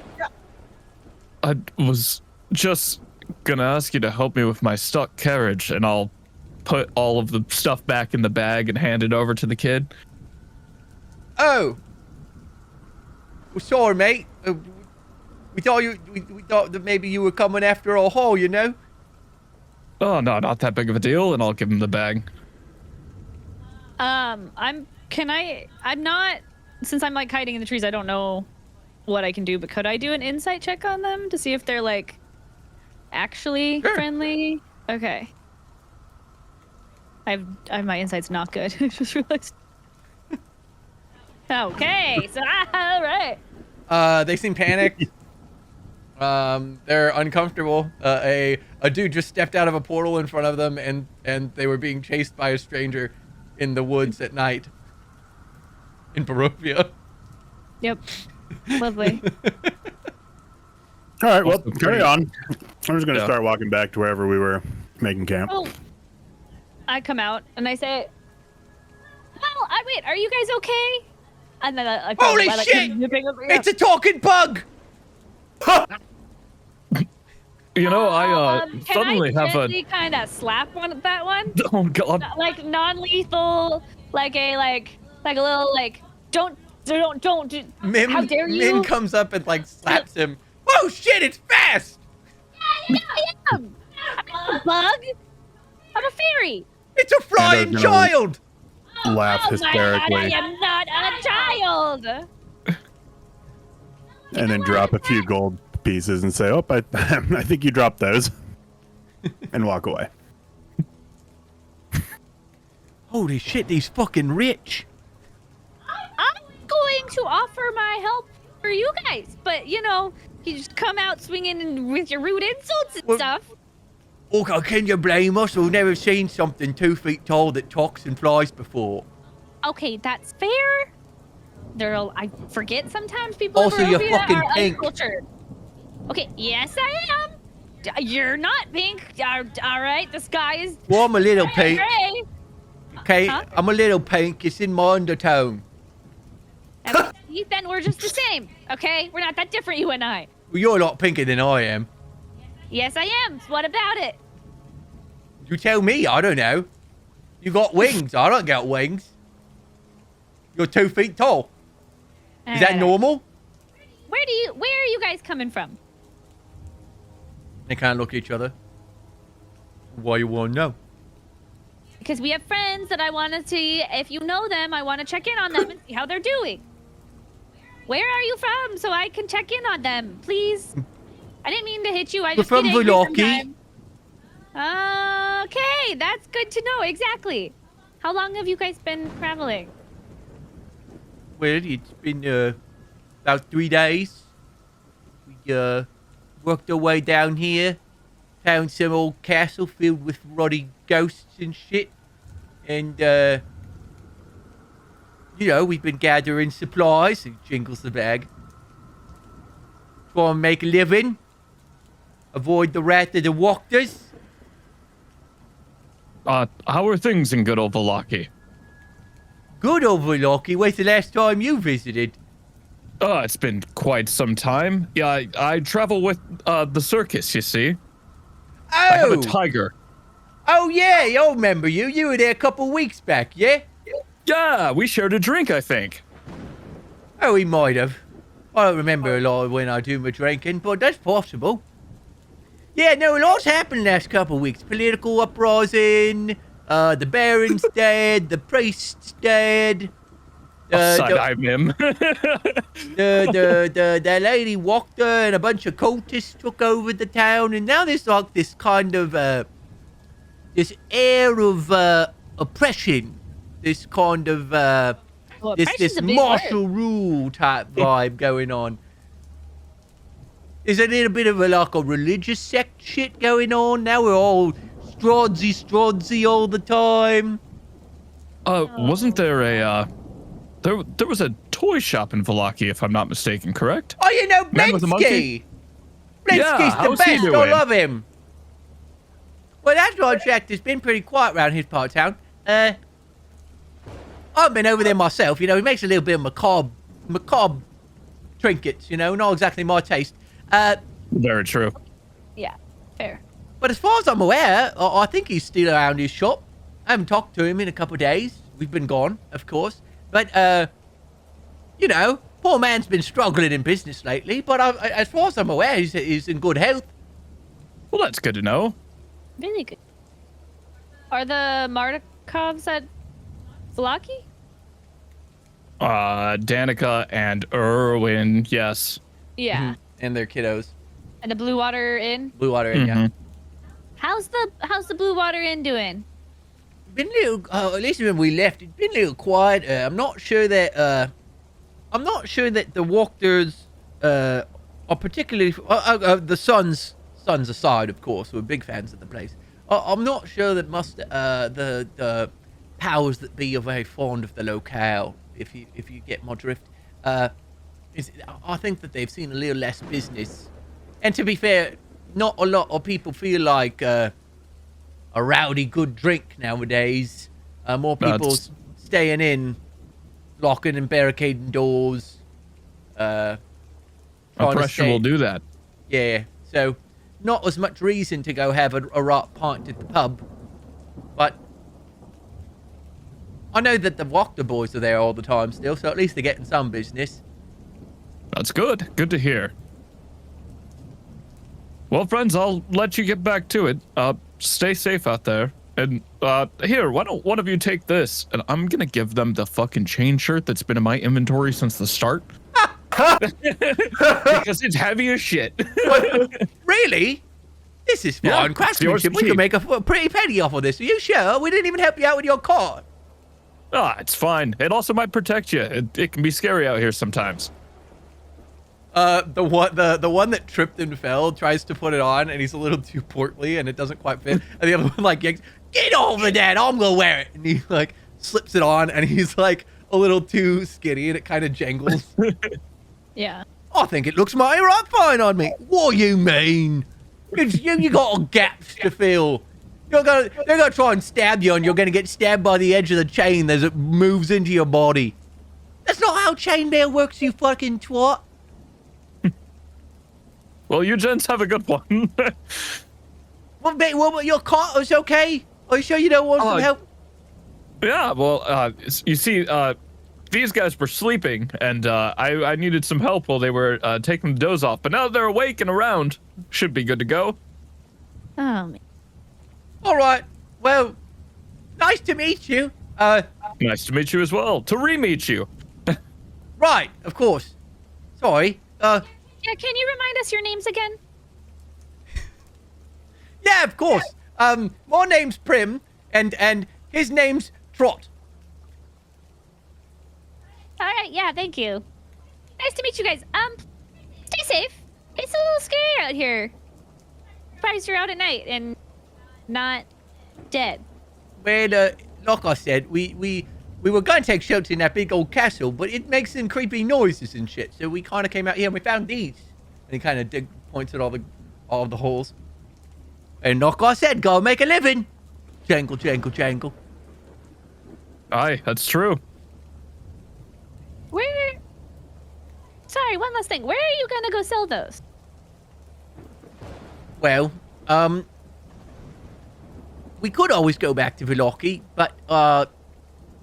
I was just gonna ask you to help me with my stuck carriage, and I'll put all of the stuff back in the bag and hand it over to the kid. Oh. Well, sorry, mate. We thought that maybe you were coming after our haul, you know? Oh, no, not that big of a deal, and I'll give him the bag. I'm not, since I'm like hiding in the trees, I don't know what I can do, but could I do an insight check on them to see if they're like actually friendly? Okay. My insight's not good. I just realized. Okay, so all right. They seem panicked. They're uncomfortable. A dude just stepped out of a portal in front of them, and they were being chased by a stranger in the woods at night in Barovia. Yep. Lovely. All right, well, Also carry pretty- on. I'm just going to Yeah. start walking back to wherever we were making camp. Oh, I come out and I say, "Well, wait, are you guys okay?" And then I Holy shit! It's a talking bug! You know, I Can suddenly I have a... gently kind of slap that one, Oh, God. like non-lethal, like a little like don't. Mim, How dare you? Min comes up and like slaps him. Oh shit! It's fast. Yeah, I am. I'm not a bug. I'm a fairy. It's a flying gonna- child. Laugh Oh my god, I hysterically, am not a child. and then drop a few gold pieces and say, "Oh, I think you dropped those," and walk away. Holy shit, he's fucking rich. I'm going to offer my help for you guys, but you just come out swinging with your rude insults and stuff. Okay, can you blame us? We've never seen something 2 feet tall that talks and flies before. Okay, that's fair. I forget sometimes people Also, in you're Barovia fucking are pink. uncultured. Okay, yes I am. You're not pink. All right, the sky is Well, I'm a little pink. gray. Okay, Huh? I'm a little pink. It's in my undertone. See, then we're just the same. Okay, we're not that different, you and I. Well, you're a lot pinker than I am. Yes, I am. So what about it? You tell me. I don't know. You got wings. I don't got wings. You're 2 feet tall. Is that normal? Where are you guys coming from? They kind of look at each other. Why you want to know? Because we have friends that I want to see. If you know them, I want to check in on them and see how they're doing. Where are you from so I can check in on them, please? I didn't mean to hit you. I We're just from get angry Voloki. sometimes. Okay, that's good to know. Exactly. How long have you guys been traveling? Well, it's been about 3 days. We worked our way down here, found some old castle filled with ruddy ghosts and shit, and we've been gathering supplies. He jingles the bag. Try and make a living. Avoid the wrath of the walkers. How are things in good old Voloki? Good over lucky. When's the last time you visited? It's been quite some time. Yeah, I travel with the circus, you see. I have a tiger. Oh, yeah, I remember you. You were there a couple weeks back, yeah? Yeah, we shared a drink, I think. Oh, he might have. I don't remember a lot when I do my drinking, but that's possible. Yeah, no, a lot's happened last couple weeks. Political uprising, the Baron's dead, the priest's dead. Side-eye him. The lady walked her and a bunch of cultists took over the town, and now there's like this kind of, this air of, oppression. This kind of, this martial rule type vibe going on. There's a little bit of a religious sect shit going on. Now we're all Strahd all the time. Wasn't there a, there was a toy shop in Voloki, if I'm not mistaken, correct? Oh, you know, Man with the monkey? Blinsky's Yeah, the how's he best. I doing? love him. Well, that's what I checked. It's been pretty quiet around his part of town. I've been over there myself. He makes a little bit of macabre trinkets, not exactly my taste. Very true. Yeah, fair. But as far as I'm aware, I think he's still around his shop. I haven't talked to him in a couple of days. We've been gone, of course. But, poor man's been struggling in business lately. But as far as I'm aware, he's in good health. Well, that's good to know. Really good. Are the Mardikovs at Voloki? Danica and Erwin, yes. Yeah. And their kiddos. And the Blue Water Inn? Blue Water Inn, yeah. How's the Blue Water Inn doing? Been a little, at least when we left, it's been a little quiet. I'm not sure that the walkers are particularly, the sons aside, of course, we're big fans of the place. I'm not sure that the powers that be are very fond of the locale, if you get my drift. I think that they've seen a little less business. And to be fair, not a lot of people feel like a rowdy good drink nowadays. More people staying in, locking and barricading doors. Oppression will do that. Yeah, so not as much reason to go have a right pint at the pub. But I know that the Wachter boys are there all the time still, so at least they're getting some business. That's good. Good to hear. Well, friends, I'll let you get back to it. Stay safe out there. And here, why don't one of you take this? And I'm gonna give them the fucking chain shirt that's been in my inventory since the start. Because it's heavy as shit. Really? This is fine craftsmanship. We can make a pretty penny off of this. Are you sure? We didn't even help you out with your car. It's fine. It also might protect you. It can be scary out here sometimes. The one that tripped and fell tries to put it on, and he's a little too portly, and it doesn't quite fit. And the other one like yanks, "Get over that! I'm gonna wear it." And he like slips it on, and he's like a little too skinny, and it kind of jangles. Yeah. I think it looks mighty right fine on me. What you mean? You got gaps to fill. They're gonna try and stab you, and you're gonna get stabbed by the edge of the chain as it moves into your body. That's not how chainmail works, you fucking twat. Well, you gents have a good one. Well, your cart is okay? Are you sure you don't want some help? Yeah, well, you see, these guys were sleeping, and I needed some help while they were taking the doze off. But now they're awake and around. Should be good to go. Oh, man. All right. Well, nice to meet you. Nice to meet you as well. To re-meet you. Right, of course. Sorry. Yeah, can you remind us your names again? Yeah, of course. My name's Prim, and his name's Trot. All right, yeah, thank you. Nice to meet you guys. Stay safe. It's a little scary out here. Surprised you're out at night and not dead. Well, like I said, we were going to take shelter in that big old castle, but it makes some creepy noises and shit. So we kind of came out here and we found these. And he kind of points at all the holes. And like I said, go make a living. Jangle, jangle, jangle. Aye, that's true. Sorry, one last thing. Where are you gonna go sell those? Well, we could always go back to Valoki, but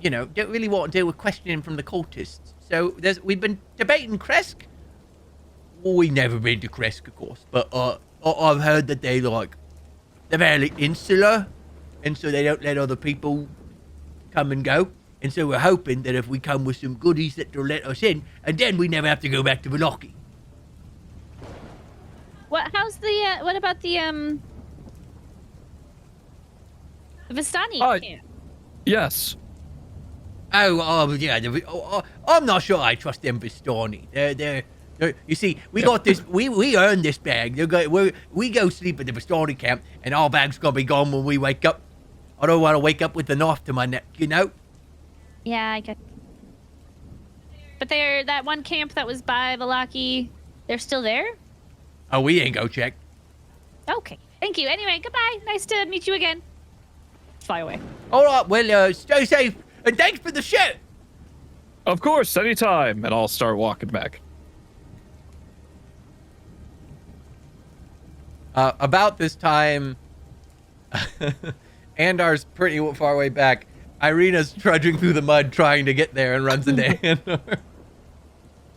you know, don't really want to deal with questioning from the cultists. So we've been debating Kresk. Well, we've never been to Kresk, of course, but I've heard that they're fairly insular, and so they don't let other people come and go. And so we're hoping that if we come with some goodies that they'll let us in, and then we never have to go back to Valoki. What about the Vistani camp? Yes. Yeah. I'm not sure I trust them Vistani. They're you see, we got this. We earned this bag. We go sleep at the Vistani camp, and our bag's gonna be gone when we wake up. I don't want to wake up with a knife to my neck, you know. Yeah, I get. But they're that one camp that was by Valoki. They're still there? Oh, we ain't go check. Okay. Thank you. Anyway, goodbye. Nice to meet you again. Fly away. All right. Well, stay safe, and thanks for the shit. Of course, anytime. And I'll start walking back. About this time, Andar's pretty far way back. Irina's trudging through the mud trying to get there and runs into Andar.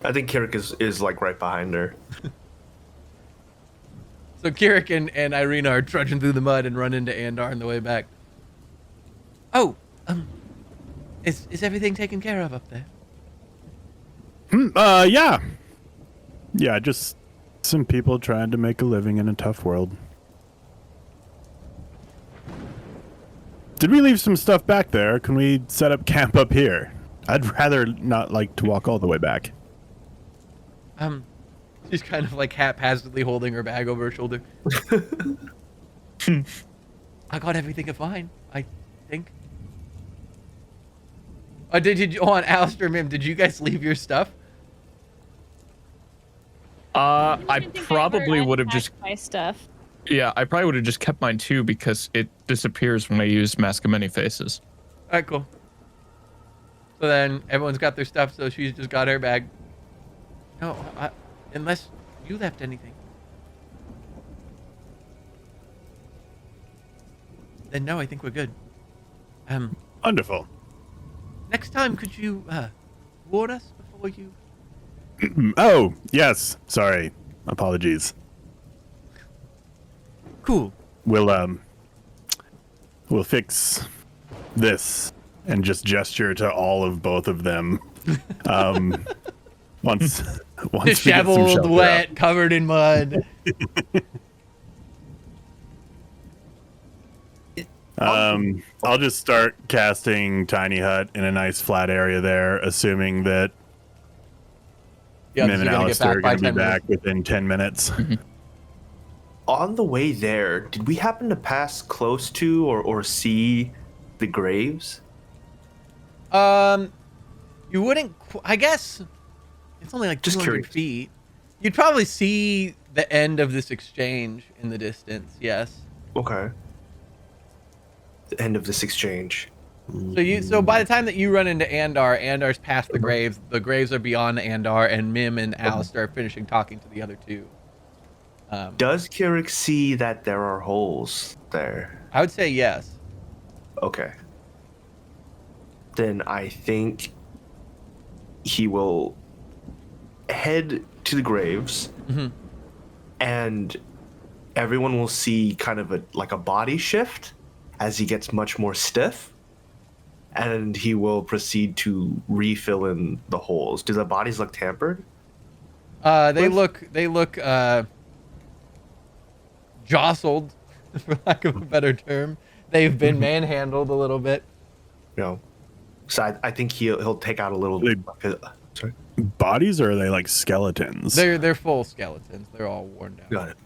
I think Kirik is like right behind her. So Kirik and Irina are trudging through the mud and run into Andar on the way back. Oh, is everything taken care of up there? Yeah. Yeah, just some people trying to make a living in a tough world. Did we leave some stuff back there? Can we set up camp up here? I'd rather not like to walk all the way back. She's kind of like haphazardly holding her bag over her shoulder. I got everything fine, I think. Did you on Alistair and Mim, did you guys leave your stuff? I probably would have just my stuff. Yeah, I probably would have just kept mine too because it disappears when I use Mask of Many Faces. All right, cool. So then everyone's got their stuff, so she's just got her bag. No, unless you left anything. Then no, I think we're good. Wonderful. Next time, could you warn us before you? Oh, yes. Sorry. Apologies. Cool. We'll fix this and just gesture to all of both of them. Once we get some Disheveled, shelter wet, up. covered in mud. I'll just start casting Tiny Hut in a nice flat area there, assuming that The others Mim and are gonna get Alistair are back by going to be 10 minutes. back within 10 minutes. On the way there, did we happen to pass close to or see the graves? You wouldn't. I guess it's only like Just 200 curious. feet. You'd probably see the end of this exchange in the distance. Yes. Okay. The end of this exchange. So by the time that you run into Andar's past the graves. The graves are beyond Andar, and Mim and Alistair are finishing talking to the other two. Does Kirik see that there are holes there? I would say yes. Okay. Then I think he will head to the graves, and everyone will see kind of a body shift as he gets much more stiff, and he will proceed to refill in the holes. Do the bodies look tampered? They look jostled, for lack of a better term. They've been manhandled a little bit. No. So I think he'll take out a little. Sorry. Bodies, or are they like skeletons? They're full skeletons. They're all worn down. Got it.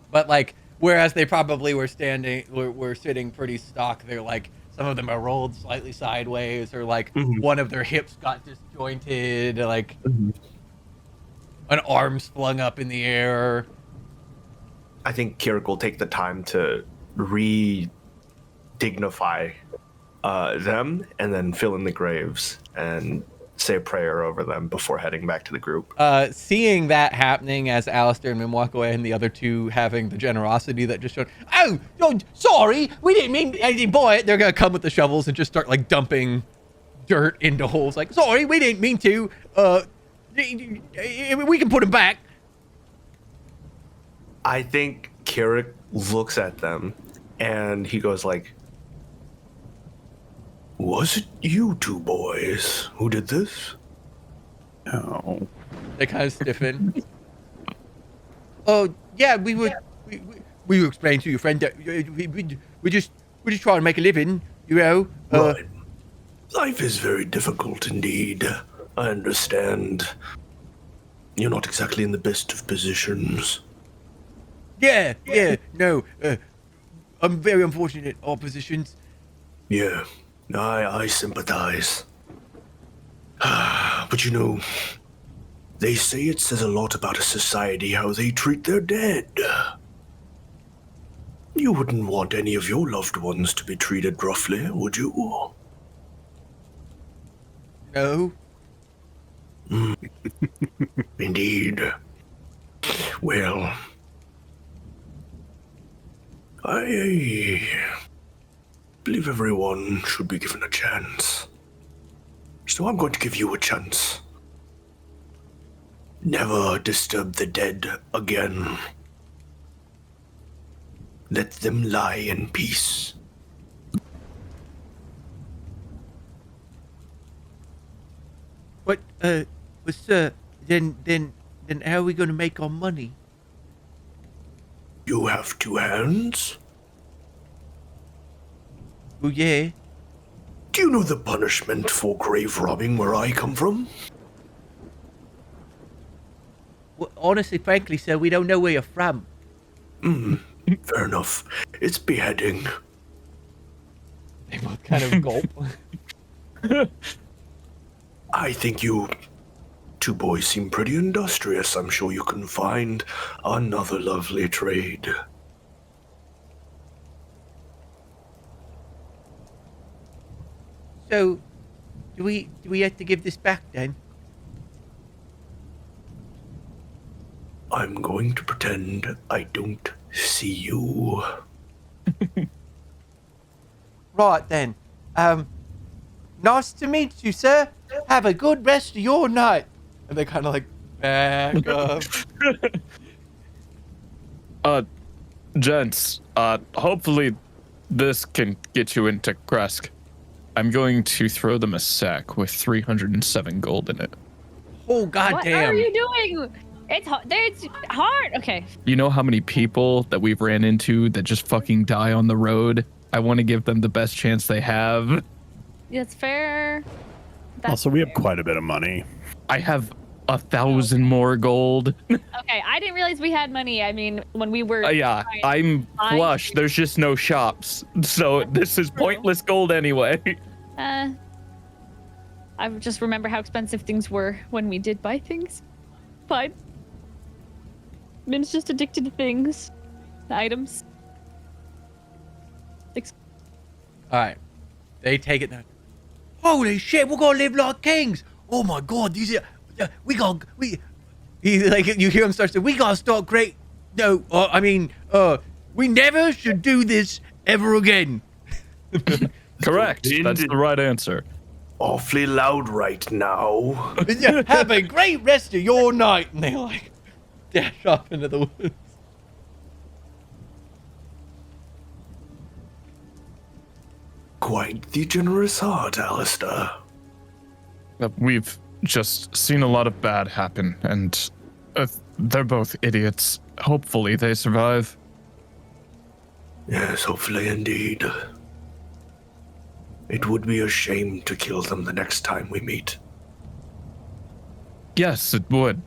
But like, whereas they probably were sitting pretty stock, they're like, some of them are rolled slightly sideways, or like one of their hips got disjointed, like an arm's flung up in the air. I think Kirik will take the time to re-dignify them, and then fill in the graves and say a prayer over them before heading back to the group. Seeing that happening as Alistair and Mim walk away, and the other two having the generosity that just showed, oh, sorry, we didn't mean anything by it. They're gonna come with the shovels and just start like dumping dirt into holes. Like, sorry, we didn't mean to. We can put them back. I think Kirik looks at them and he goes like, "Was it you two boys who did this?" No. They kind of stiffen. Oh yeah, we would explain to your friend that we just trying to make a living, you know. Right. Life is very difficult indeed. I understand. You're not exactly in the best of positions. Yeah, no. I'm very unfortunate. Our positions. Yeah, I sympathize. But you know, they say it says a lot about a society how they treat their dead. You wouldn't want any of your loved ones to be treated roughly, would you? No. Indeed. Well, I believe everyone should be given a chance. So I'm going to give you a chance. Never disturb the dead again. Let them lie in peace. But sir, then how are we going to make our money? You have two hands? Oh yeah. Do you know the punishment for grave robbing where I come from? Well, honestly, frankly, sir, we don't know where you're from. Fair enough. It's beheading. They both kind of gulp. I think you two boys seem pretty industrious. I'm sure you can find another lovely trade. So, do we have to give this back then? I'm going to pretend I don't see you. Right then. Nice to meet you, sir. Have a good rest of your night. And they kind of like back up. Gents, hopefully this can get you into Kresk. I'm going to throw them a sack with 307 gold in it. Oh goddamn! What are you doing? It's hard. It's hard. Okay. You know how many people that we've ran into that just fucking die on the road? I want to give them the best chance they have. That's fair. That's Also, we have quite a bit of money. I have 1,000 more gold. Okay, I didn't realize we had money. I mean, when we were. Yeah, I'm flush. There's just no shops. So this is pointless gold anyway. I just remember how expensive things were when we did buy things. Fine. Min's just addicted to things. Items. All right. They take it now. Holy shit, we're gonna live like kings. Oh my god, these are, you hear him start saying, we gotta start great. No, we never should do this ever again. Correct. That's the right answer. Awfully loud right now. Yeah, have a great rest of your night. And they like dash off into the woods. Quite the generous heart, Alistair. We've just seen a lot of bad happen, and they're both idiots. Hopefully they survive. Yes, hopefully indeed. It would be a shame to kill them the next time we meet. Yes, it would.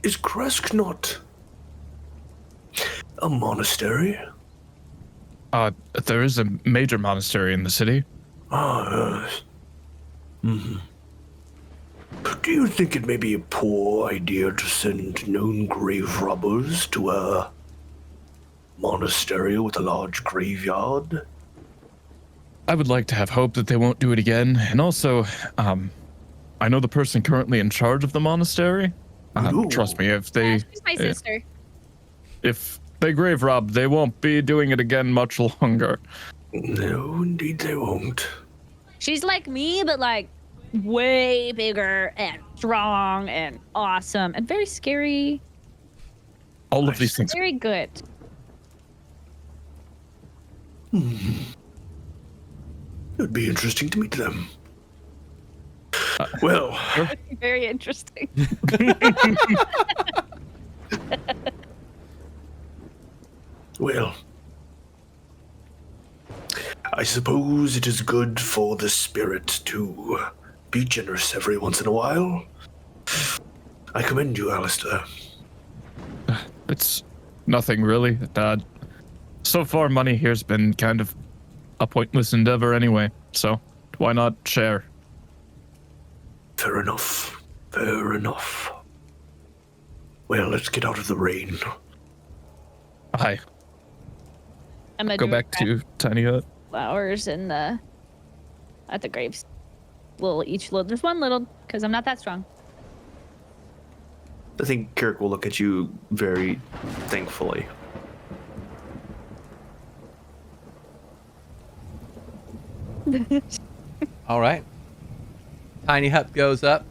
Is Kresk not a monastery? There is a major monastery in the city. Ah, yes. Do you think it may be a poor idea to send known grave robbers to a monastery with a large graveyard? I would like to have hope that they won't do it again. And also, I know the person currently in charge of the monastery. Trust me, if they... She's my sister. If they grave rob, they won't be doing it again much longer. No, indeed they won't. She's like me, but like way bigger and strong and awesome and very scary. All of these things. Very good. It would be interesting to meet them. Well, Very interesting. well, I suppose it is good for the spirit to be generous every once in a while. I commend you, Alistair. It's nothing really. So far, money here's been kind of a pointless endeavor anyway. So why not share? Fair enough. Fair enough. Well, let's get out of the rain. Hi. I'm gonna Go do back to Tiny Hut. flowers in the at the graves. There's one little because I'm not that strong. I think Kirk will look at you very thankfully. All right. Tiny hut goes up.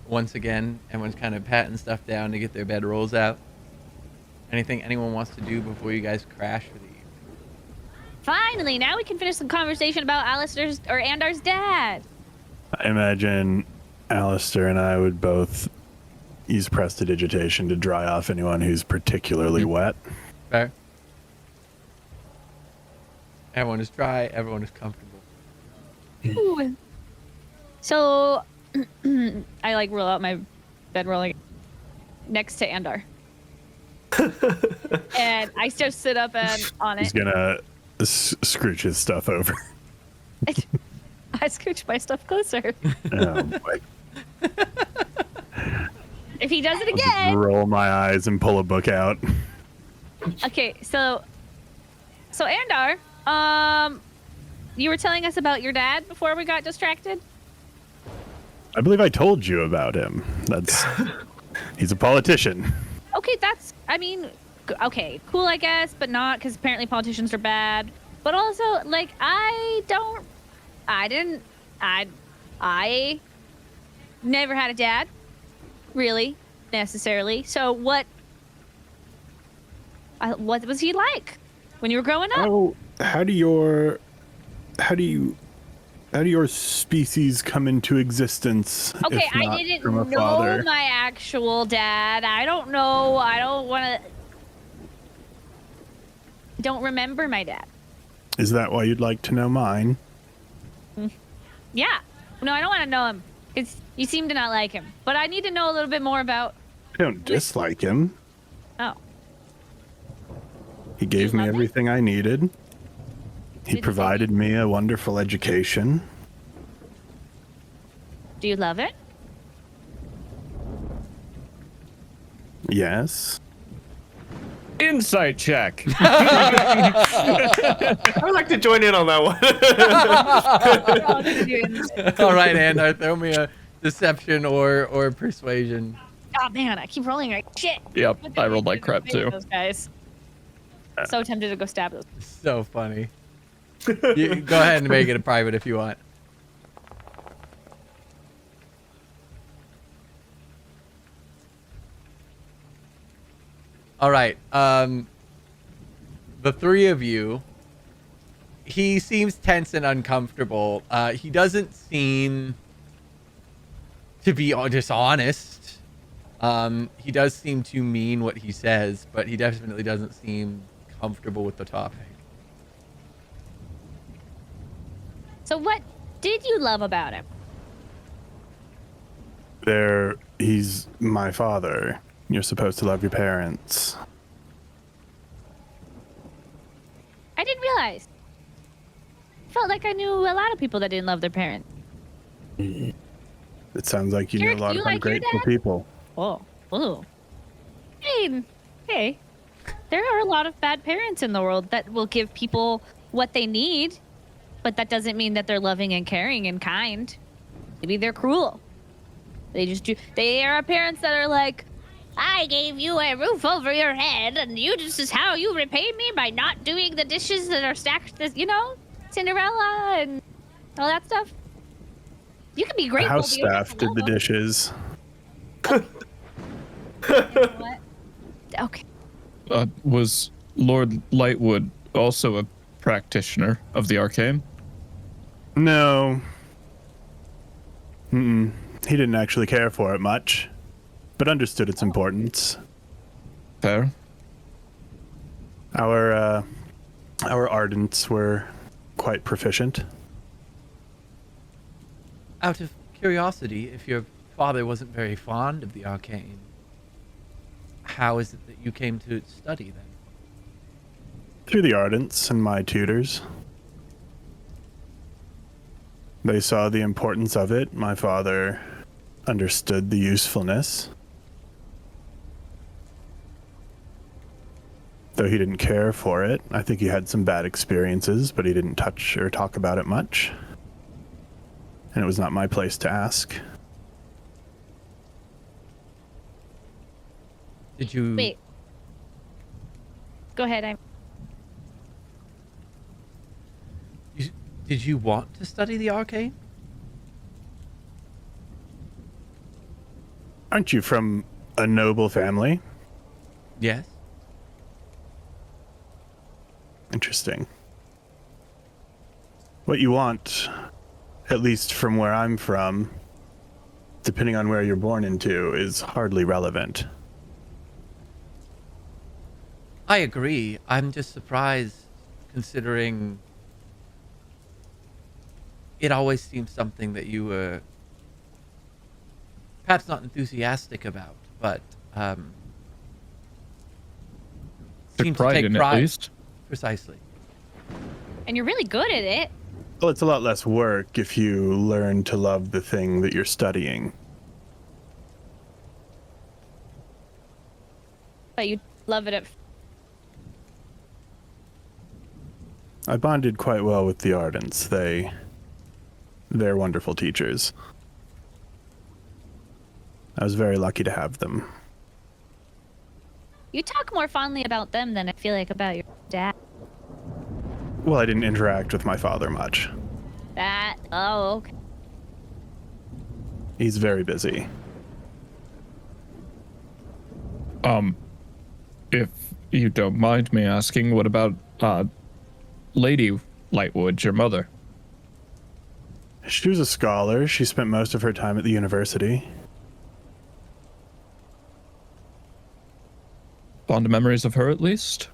Once again, everyone's kind of patting stuff down to get their bedrolls out. Anything anyone wants to do before you guys crash for the evening? Finally, now we can finish the conversation about Alistair's or Andar's dad. I imagine Alistair and I would both use prestidigitation to dry off anyone who's particularly wet. Fair. Everyone is dry. Everyone is comfortable. Ooh. So, I like roll out my bedroll like, next to Andar. And I just sit up and on it. He's gonna scrooch his stuff over. I scooch my stuff closer. Oh boy. If he does it I'll just again. roll my eyes and pull a book out. Okay, so Andar, you were telling us about your dad before we got distracted? I believe I told you about him. He's a politician. Okay, okay, cool, I guess, but not because apparently politicians are bad. But also, like, I never had a dad, really, necessarily. So what was he like when you were growing up? How do you How do your species come into existence? Okay, if not I didn't from a know father? my actual dad. I don't know. I don't want to. Don't remember my dad. Is that why you'd like to know mine? Yeah. No, I don't want to know him. You seem to not like him. But I need to know a little bit more about. I don't dislike him. Oh. He gave me love it? everything I needed. He Did provided me a wonderful education. Do you love it? Yes. Insight check. I would like to join in on that one. All right, Andar, throw me a deception or persuasion. Oh man, I keep rolling like shit. Yep, What I did rolled do like to crap face too. Those guys. So tempted to go stab those. So funny. You, go ahead and make it a private if you want. All right. The three of you. He seems tense and uncomfortable. He doesn't seem to be dishonest. He does seem to mean what he says, but he definitely doesn't seem comfortable with the topic. So what did you love about him? He's my father. You're supposed to love your parents. I didn't realize. Felt like I knew a lot of people that didn't love their parents. It sounds like you know a Jarek, lot you of like your ungrateful dad? people. Oh. I mean, hey, there are a lot of bad parents in the world that will give people what they need, but that doesn't mean that they're loving and caring and kind. Maybe they're cruel. They just do. They are parents that are like, I gave you a roof over your head, and this is how you repay me by not doing the dishes that are stacked, Cinderella and all that stuff. You can be The grateful. house but you don't have staff to did the love them. dishes. You know what? Okay. Was Lord Lightwood also a practitioner of the arcane? No. He didn't actually care for it much, but understood its importance. Fair. Our ardents were quite proficient. Out of curiosity, if your father wasn't very fond of the arcane, how is it that you came to study then? Through the ardents and my tutors. They saw the importance of it. My father understood the usefulness. Though he didn't care for it. I think he had some bad experiences, but he didn't touch or talk about it much. And it was not my place to ask. Did you... Wait. Go ahead. Did you want to study the arcane? Aren't you from a noble family? Yes. Interesting. What you want, at least from where I'm from, depending on where you're born into, is hardly relevant. I agree. I'm just surprised considering it always seems something that you were perhaps not enthusiastic about, but seem to take in pride. at least. Precisely. And you're really good at it. Well, it's a lot less work if you learn to love the thing that you're studying. But you love it at I bonded quite well with the Ardents. They're wonderful teachers. I was very lucky to have them. You talk more fondly about them than I feel like about your dad. Well, I didn't interact with my father much. Oh, okay. He's very busy. If you don't mind me asking, what about Lady Lightwood, your mother? She was a scholar. She spent most of her time at the university. Fond memories of her, at least.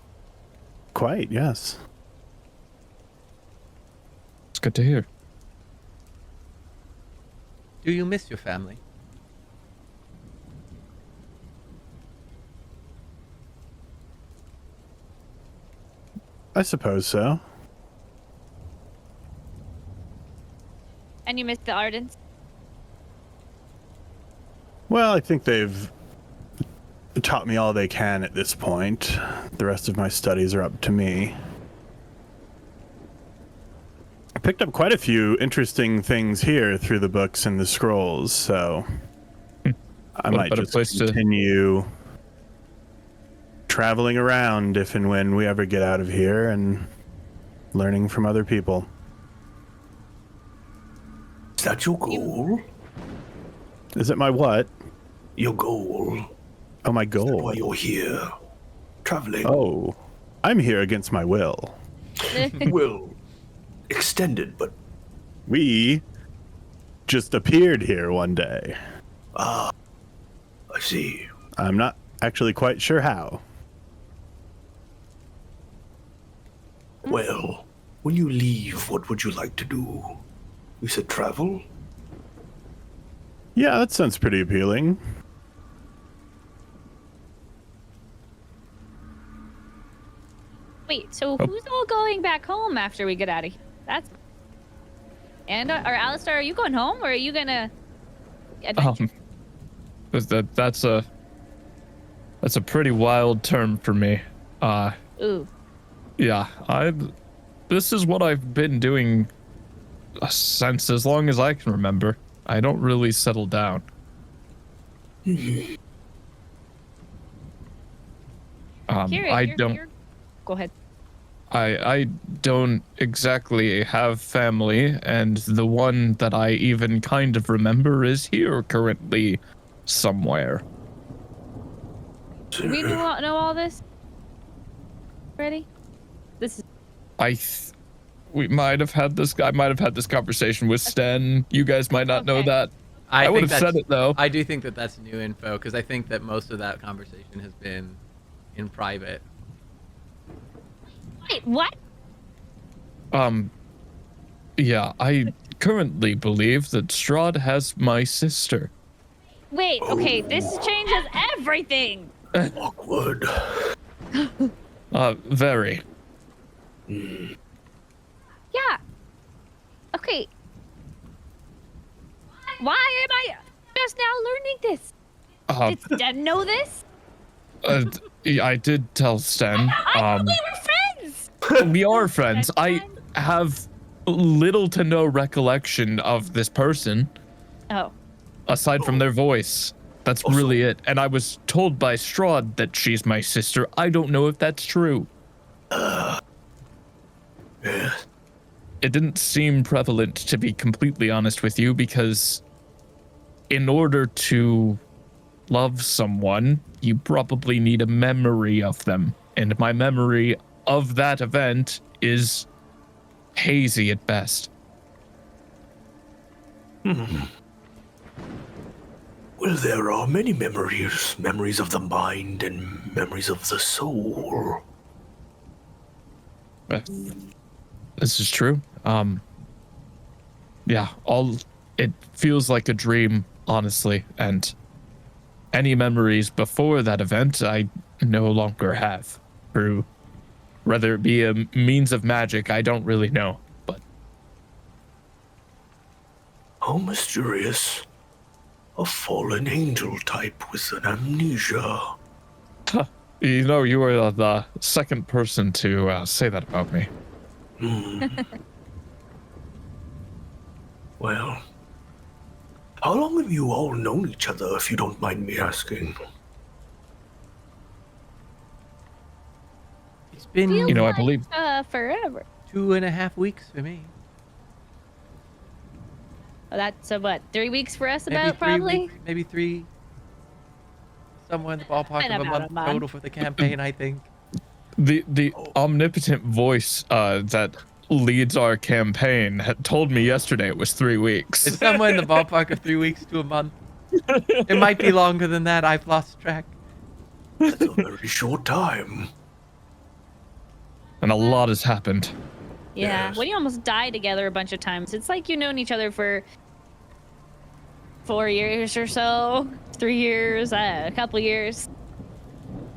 Quite, yes. It's good to hear. Do you miss your family? I suppose so. And you missed the Ardens? Well, I think they've taught me all they can at this point. The rest of my studies are up to me. I picked up quite a few interesting things here through the books and the scrolls, so I might just continue traveling around if and when we ever get out of here and learning from other people. Is that your goal? Is it my what? Your goal. Oh, my Is that goal. why you're here? Traveling. Oh, I'm here against my will. Will. Extended, but... We just appeared here one day. I see. I'm not actually quite sure how. Well, when you leave, what would you like to do? You said travel? Yeah, that sounds pretty appealing. Wait, so who's all going back home after we get out of here? That's... And, or Alistair, are you going home, or are you gonna... adventure? That's a pretty wild term for me. Ooh. Yeah, this is what I've been doing since as long as I can remember. I don't really settle down. Here, Go ahead. I don't exactly have family, and the one that I even kind of remember is here currently somewhere. Do we know all this? Ready? This is... We might have had this. I might have had this conversation with Sten. You guys might not know Okay. that. I would have said it though. I do think that that's new info because I think that most of that conversation has been in private. Wait, what? Yeah, I currently believe that Strahd has my sister. Wait, okay, this changes everything! Awkward. Very. Yeah. Okay. Why am I just now learning this? Did Sten know this? I did tell Sten. I thought we were friends! We are friends. I have little to no recollection of this person. Oh. Aside from their voice. That's really it. And I was told by Strahd that she's my sister. I don't know if that's true. Yeah. It didn't seem prevalent, to be completely honest with you, because in order to love someone, you probably need a memory of them. And my memory of that event is hazy at best. Well, there are many memories. Memories of the mind and memories of the soul. This is true. Yeah, it feels like a dream, honestly, and any memories before that event I no longer have. Through whether it be a means of magic, I don't really know, but How mysterious. A fallen angel type with an amnesia. you know, you are the second person to say that about me. Well, how long have you all known each other, if you don't mind me asking? It's been Feels You know, I like, believe- forever. 2.5 weeks for me. Oh, that's what, 3 weeks for us Maybe about, 3 probably? weeks, maybe 3. Somewhere in the ballpark Been of a about month total for the campaign, I think. The omnipotent voice that leads our campaign had told me yesterday it was 3 weeks. It's somewhere in the ballpark of 3 weeks to a month. It might be longer than that. I've lost track. That's a very short time. And a lot has happened. Yeah, Yes. when you almost die together a bunch of times, it's like you've known each other for 4 years or so, 3 years, a couple years.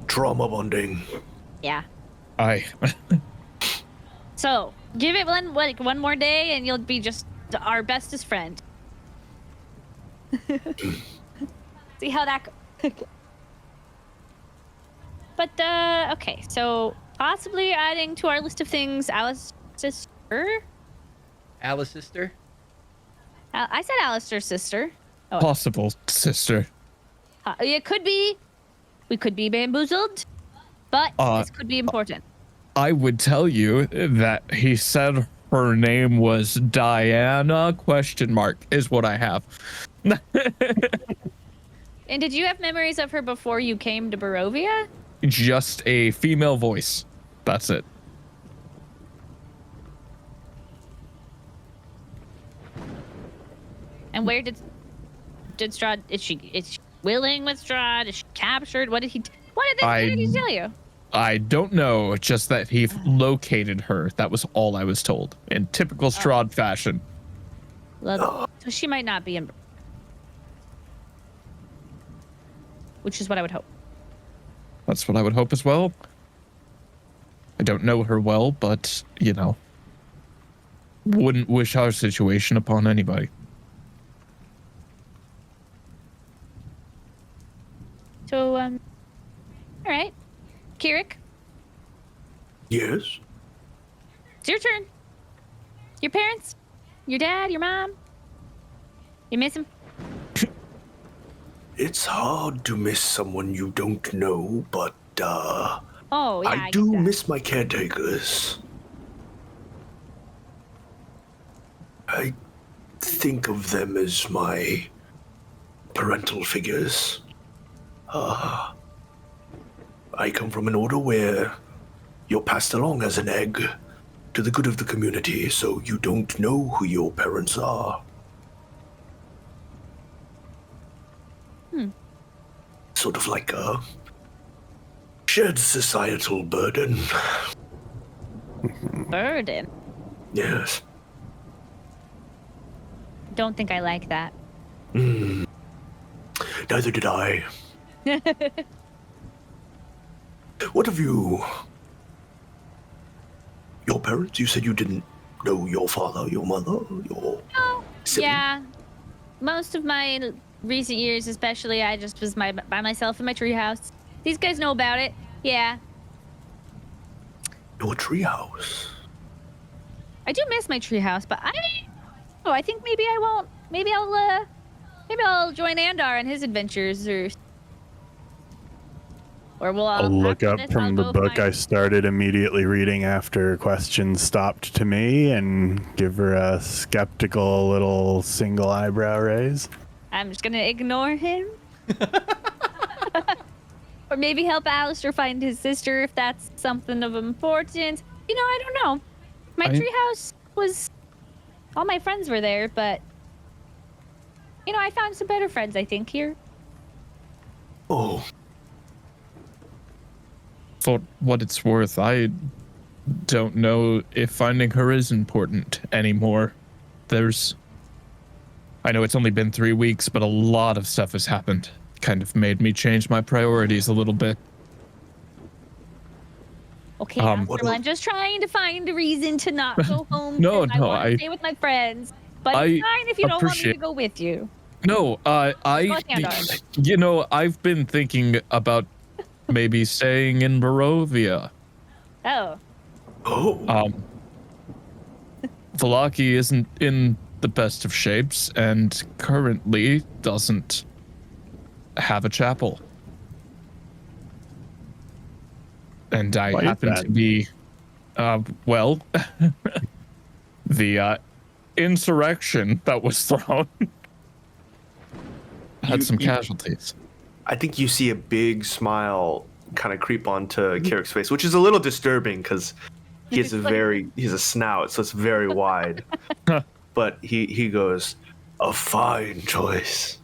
Trauma bonding. Yeah. Aye. So give it one more day, and you'll be just our bestest friend. See how that goes. But okay, so possibly adding to our list of things, Alice's sister. Alice sister? I said Alistair's sister. Oh, Possible sister. it could be. We could be bamboozled, but this could be important. I would tell you that he said her name was Diana ? Is what I have. And did you have memories of her before you came to Barovia? Just a female voice. That's it. And where did Strahd? Is she willing with Strahd? Is she captured? What did he tell you? I don't know, just that he located her. That was all I was told. In typical Strahd fashion. So she might not be in. Which is what I would hope. That's what I would hope as well. I don't know her well, but, you know, wouldn't wish our situation upon anybody. So, all right. Kirik, Yes? it's your turn. Your parents, your dad, your mom. You miss him? It's hard to miss someone you don't know, but, Oh, yeah. I do get that. miss my caretakers. I think of them as my parental figures. I come from an order where you're passed along as an egg to the good of the community, so you don't know who your parents are. Sort of like a shared societal burden. Burden. Yes. Don't think I like that. Neither did I. What have you... Your parents? You said you didn't know your father, your mother, your sibling? Yeah. Most of my recent years, especially, I just was by myself in my treehouse. These guys know about it. Yeah. Your treehouse. I do miss my treehouse, but I think maybe I won't. Maybe I'll join Andar in his adventures, or we'll. I'll look after up this, from I'll the go book find- I started immediately reading after questions stopped to me and give her a skeptical little single eyebrow raise. I'm just gonna ignore him. Or maybe help Alistair find his sister if that's something of importance. You know, I don't know. My treehouse was... All my friends were there, but... You know, I found some better friends, I think, here. Oh, For what it's worth, I don't know if finding her is important anymore. I know it's only been 3 weeks, but a lot of stuff has happened. Kind of made me change my priorities a little bit. Okay, What Alistair, well, I'm just trying to find a reason to not go home. No, because I no, want to stay with my friends. But it's fine if you don't want me to go with you. No, you know, I've been thinking about maybe staying in Barovia. Oh. Velaki isn't in the best of shapes and currently doesn't have a chapel. And I Why is happen that? to be, the insurrection that was thrown had some casualties. I think you see a big smile kind of creep onto Kirik's face, which is a little disturbing because he has a snout, so it's very wide. But he goes, a fine choice.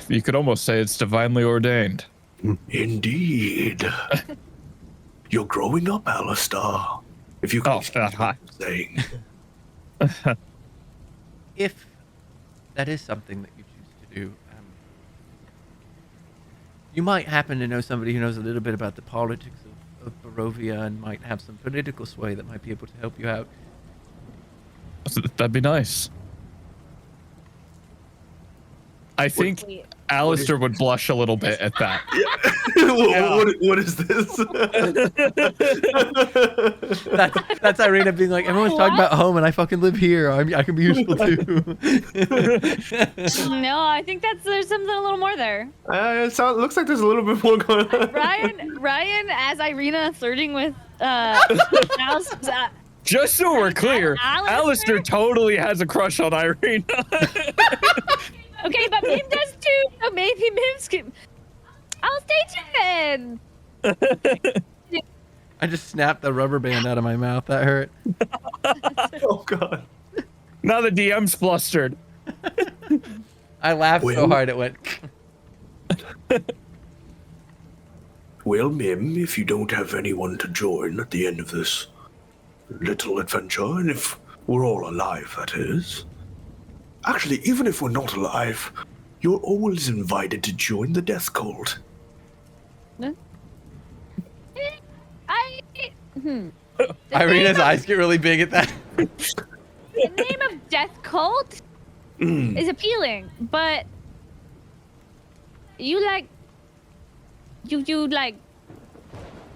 You could almost say it's divinely ordained. Indeed. You're growing up, Alistair. If you can hi. saying. If that is something that you choose to do, you might happen to know somebody who knows a little bit about the politics of Barovia and might have some political sway that might be able to help you out. That'd be nice. I think Alistair would blush a little bit at that. What is this? That's Irina being like, everyone's talking about home and I fucking live here. I can be useful too. No, I think there's something a little more there. Looks like there's a little bit more going on. Ryan, as Irina flirting with Alistair. Just so we're clear, Alistair totally has a crush on Irina. Okay, but Mim does too, so maybe Mim's can... I'll stay tuned. I just snapped the rubber band out of my mouth. That hurt. Oh, God. Now the DM's flustered. I laughed so hard it went... Well, Mim, if you don't have anyone to join at the end of this little adventure, and if we're all alive, that is. Actually, even if we're not alive, you're always invited to join the Death Cult. Irina's eyes get really big at that. The name of Death Cult is appealing, but you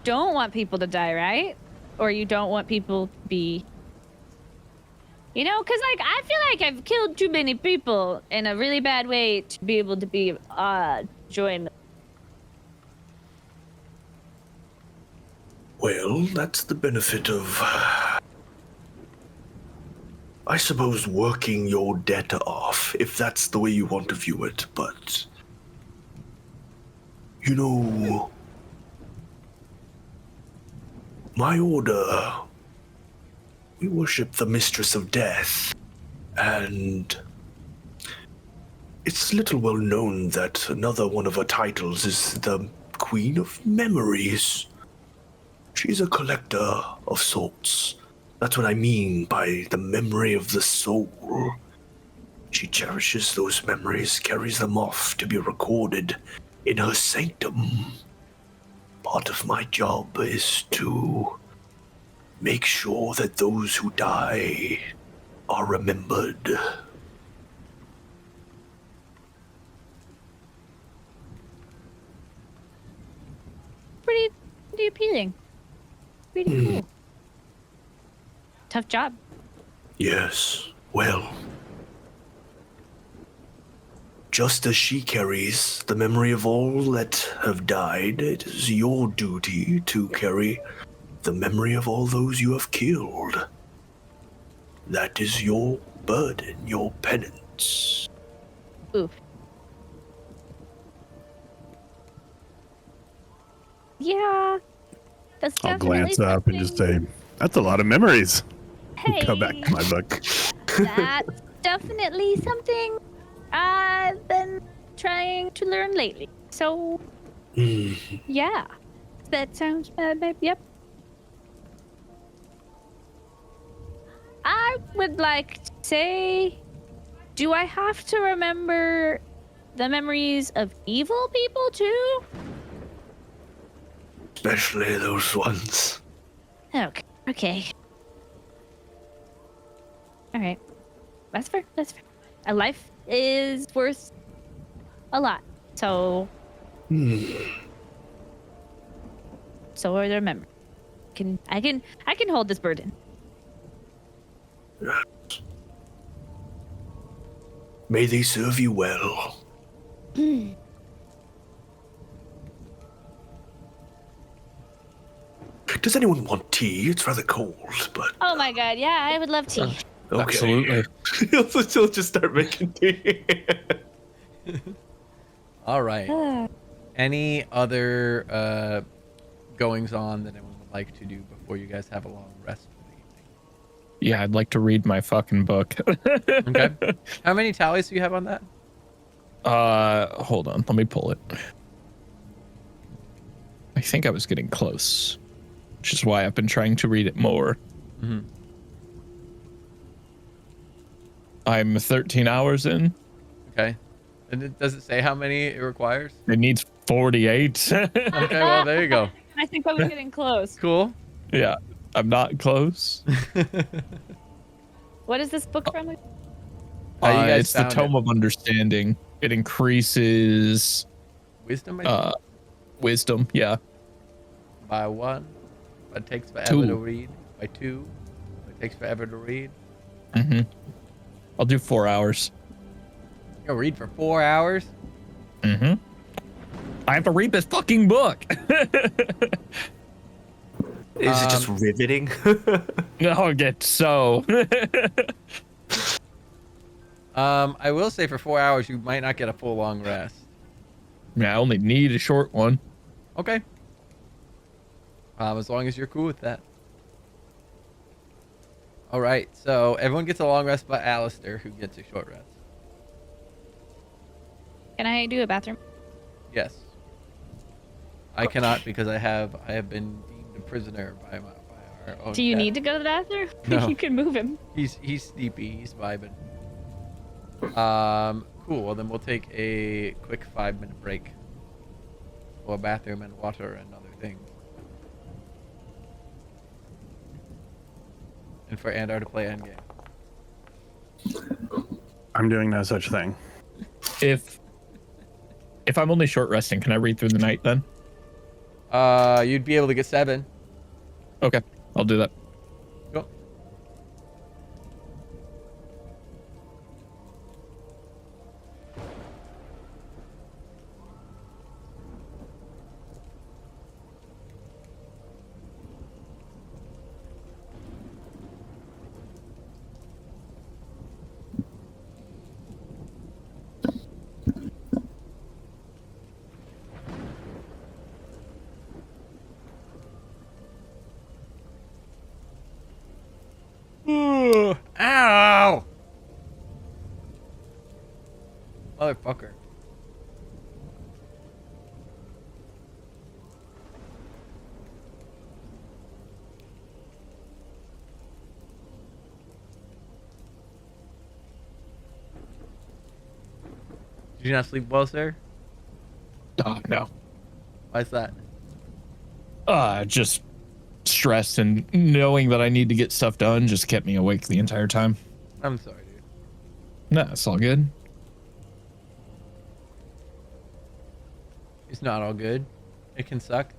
don't want people to die, right? Or you don't want people to be, because I feel like I've killed too many people in a really bad way to be able to be joined. Well, that's the benefit of, I suppose, working your debt off, if that's the way you want to view it, but, my order, we worship the Mistress of Death, and it's little well known that another one of her titles is the Queen of Memories. She's a collector of sorts. That's what I mean by the memory of the soul. She cherishes those memories, carries them off to be recorded in her sanctum. Part of my job is to make sure that those who die are remembered. Pretty appealing. Pretty cool. Tough job. Yes, well, just as she carries the memory of all that have died, it is your duty to carry the memory of all those you have killed. That is your burden, your penance. Oof. Yeah. That's I'll definitely glance up and just say, that's a lot of memories. Hey, Come back to my book. that's definitely something I've been trying to learn lately. So, yeah. That sounds yep. I would like to say, do I have to remember the memories of evil people too? Especially those ones. Okay. All right. That's fair. A life is worth a lot. So. So are their memories. I can hold this burden. May they serve you well. Does anyone want tea? It's rather cold, but... Oh my god, yeah, I would love tea. Okay. Absolutely. He'll just start making tea. All right. Any other goings on that anyone would like to do before you guys have a long rest for the evening? Yeah, I'd like to read my fucking book. Okay. How many tallies do you have on that? Hold on, let me pull it. I think I was getting close, which is why I've been trying to read it more. Mm-hmm. I'm 13 hours in. Okay. And does it say how many it requires? It needs 48. Okay, well, there you go. I think I was getting close. Cool. Yeah, I'm not close. What is this book from? You guys It's the found Tome of Understanding. It increases Wisdom, I think? wisdom. Yeah. By 1. It takes forever 2. to read. By 2. It takes forever to read. Mm-hmm. I'll do 4 hours. You're gonna read for 4 hours? Mm-hmm. I have to read this fucking book. Is it just riveting? No, I get so. I will say for 4 hours you might not get a full long rest. Yeah, I only need a short one. Okay. As long as you're cool with that. All right, so everyone gets a long rest but Alistair, who gets a short rest. Can I do a bathroom? Yes. I cannot because I have been deemed a prisoner by our own Do you cat. need to go to the bathroom? No. You can move him. He's sleepy. He's vibing. Cool. Well, then we'll take a quick 5-minute break for bathroom and water and other things. And for Andar to play endgame. I'm doing no such thing. If I'm only short resting, can I read through the night then? You'd be able to get 7. Okay, I'll do that. Cool. Ow! Motherfucker. Did you not sleep well, sir? Oh, no. Why's that? Just stressed and knowing that I need to get stuff done just kept me awake the entire time. I'm sorry, dude. Nah, it's all good. It's not all good. It can suck.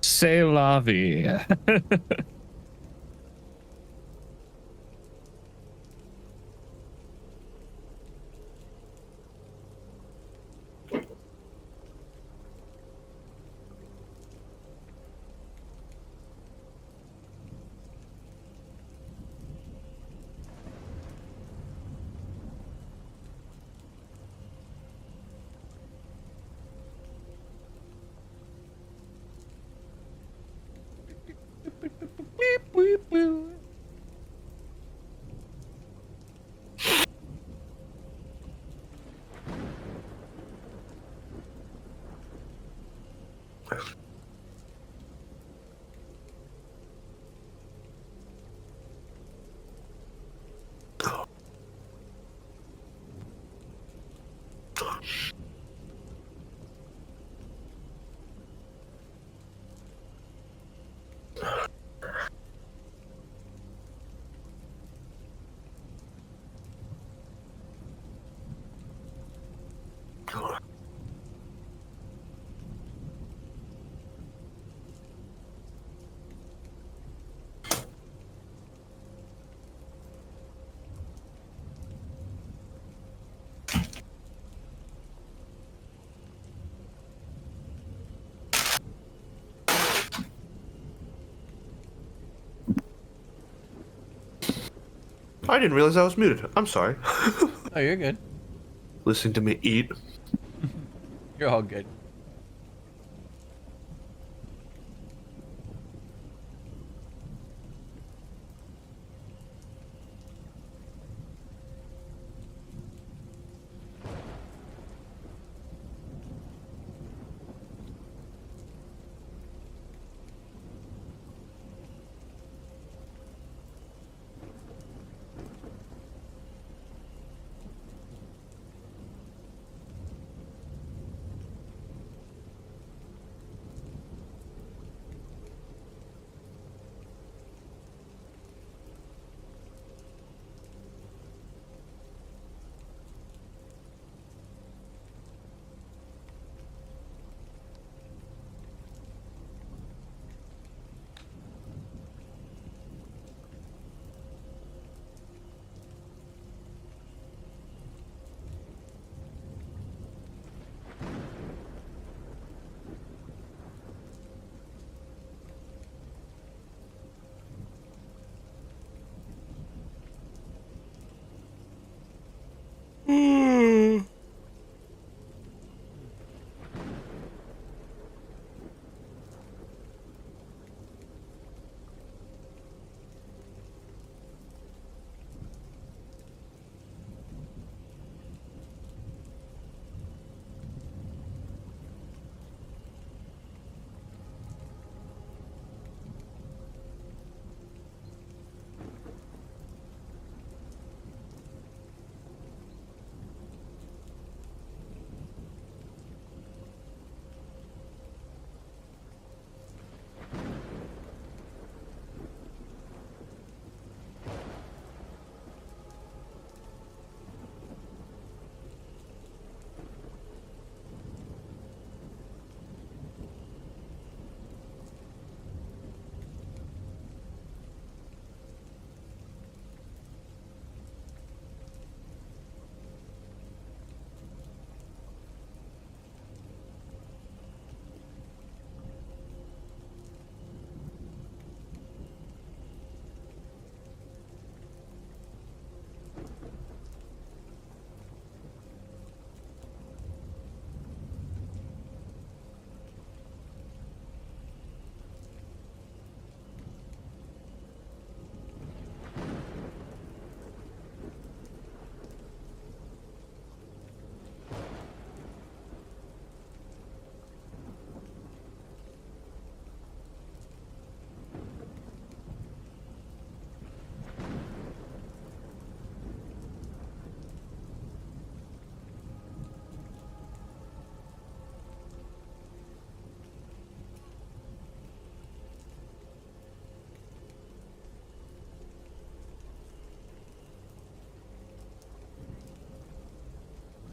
C'est la vie. Beep, boop, boo. I didn't realize I was muted. I'm sorry. Oh, you're good. Listening to me eat. You're all good.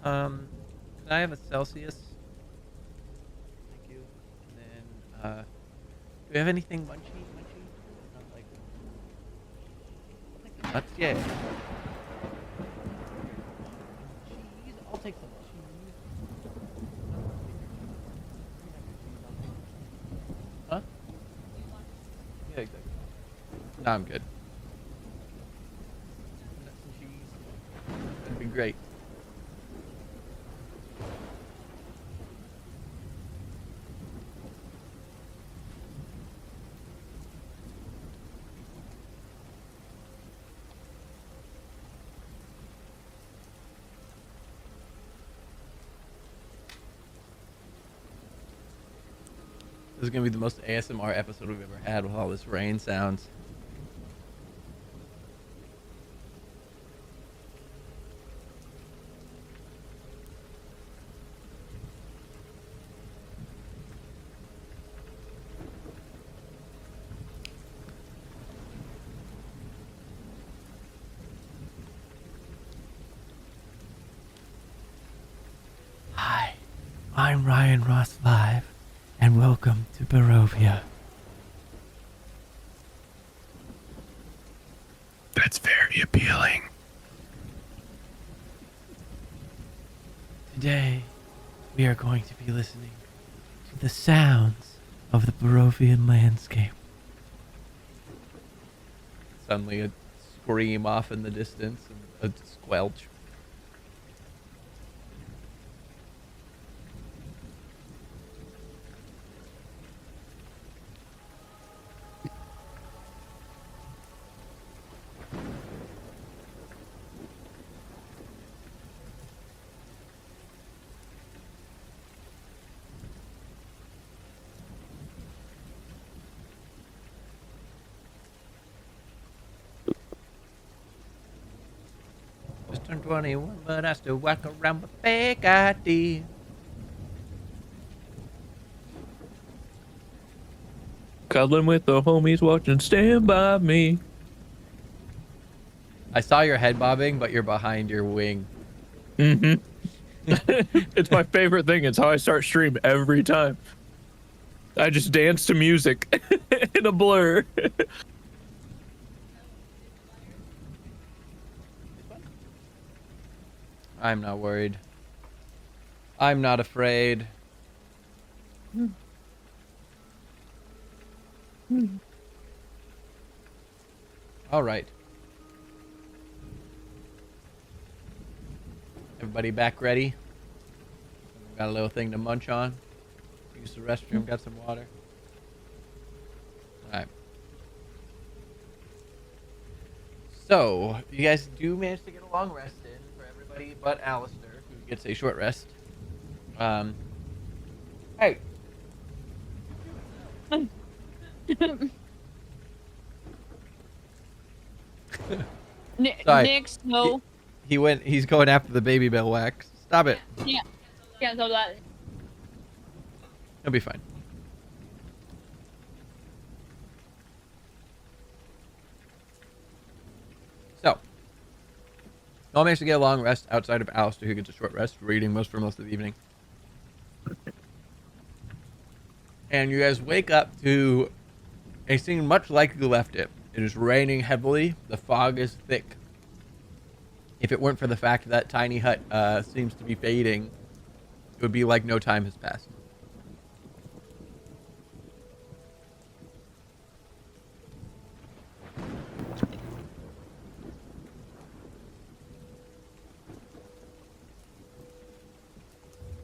Can I have a Celsius? Thank you. And then, do we have anything munchy? Not like nuts, yeah. Cheese. I'll take some cheese. Huh? Yeah, exactly. No, I'm good. Nuts and cheese. That'd be great. This is gonna be the most ASMR episode we've ever had with all this rain sounds. Hi, I'm Ryan Ross Live, and welcome to Barovia. That's very appealing. Today, we are going to be listening to the sounds of the Barovian landscape. Suddenly a scream off in the distance, and a squelch. Just turned 21, but I still walk around with fake ID. Cuddling with the homies, watching Stand By Me. I saw your head bobbing, but you're behind your wing. Mm-hmm. It's my favorite thing. It's how I start stream every time. I just dance to music in a blur. I'm not worried. I'm not afraid. All right. Everybody back ready? Got a little thing to munch on. Use the restroom, got some water. Alright. So, you guys do manage to get a long rest in for everybody but Alistair, who gets a short rest. Hey! Sorry. Nick's no. He's going after the baby bell wax. Stop it. Yeah. Yeah, so that. He'll be fine. So, y'all managed to get a long rest outside of Alistair, who gets a short rest, reading for most of the evening. And you guys wake up to a scene much like you left it. It is raining heavily. The fog is thick. If it weren't for the fact that tiny hut seems to be fading, it would be like no time has passed.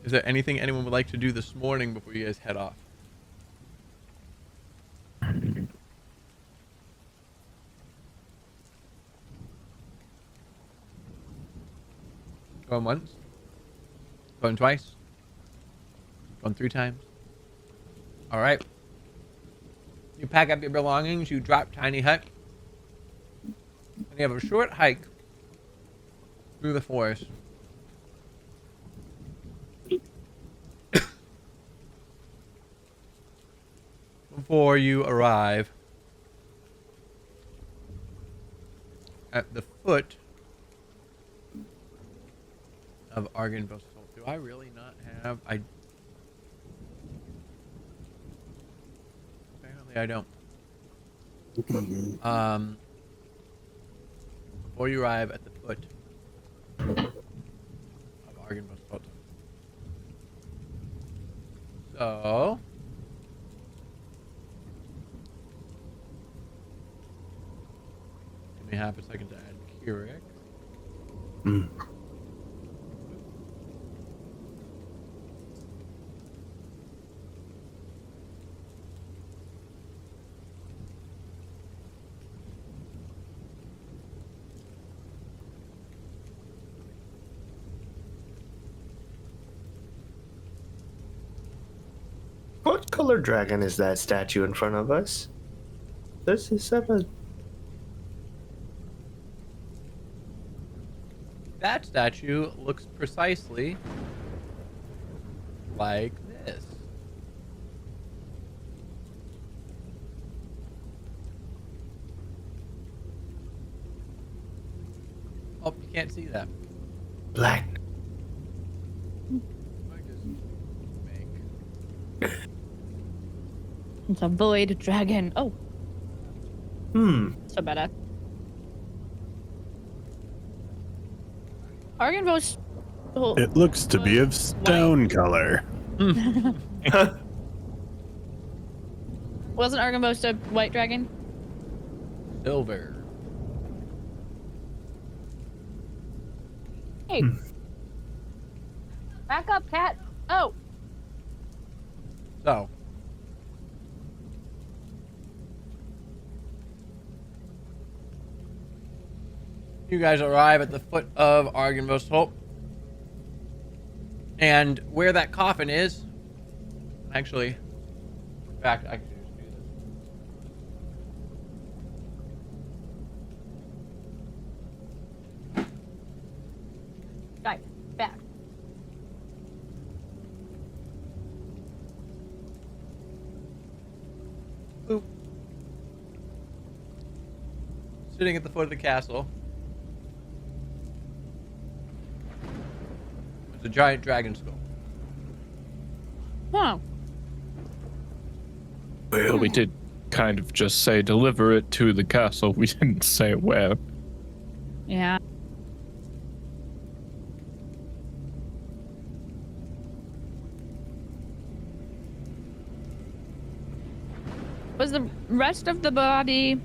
Is there anything anyone would like to do this morning before you guys head off? Going once? Going twice? Going 3 times? Alright. You pack up your belongings, you drop Tiny Hut, and you have a short hike through the forest. Before you arrive at the foot of Argynvostholt. Do I really not have? Apparently I don't. Before you arrive at the foot of Argynvostholt. So give me half a second to add Keurig. What color dragon is that statue in front of us? Is that a... That statue looks precisely like this. Oh, you can't see that. black? It's a void dragon. Oh, so better. Argynvost. Oh, It looks to be of stone color. wasn't Argynvost a white dragon? Silver. Hey. Back up, cat. Oh. So. You guys arrive at the foot of Argynvostholt. And where that coffin is, actually, in fact, I can just do this. Right. Back. Boop. Sitting at the foot of the castle. It's a giant dragon skull. Huh. Well, we did kind of just say deliver it to the castle. We didn't say where. Yeah. Was the rest of the body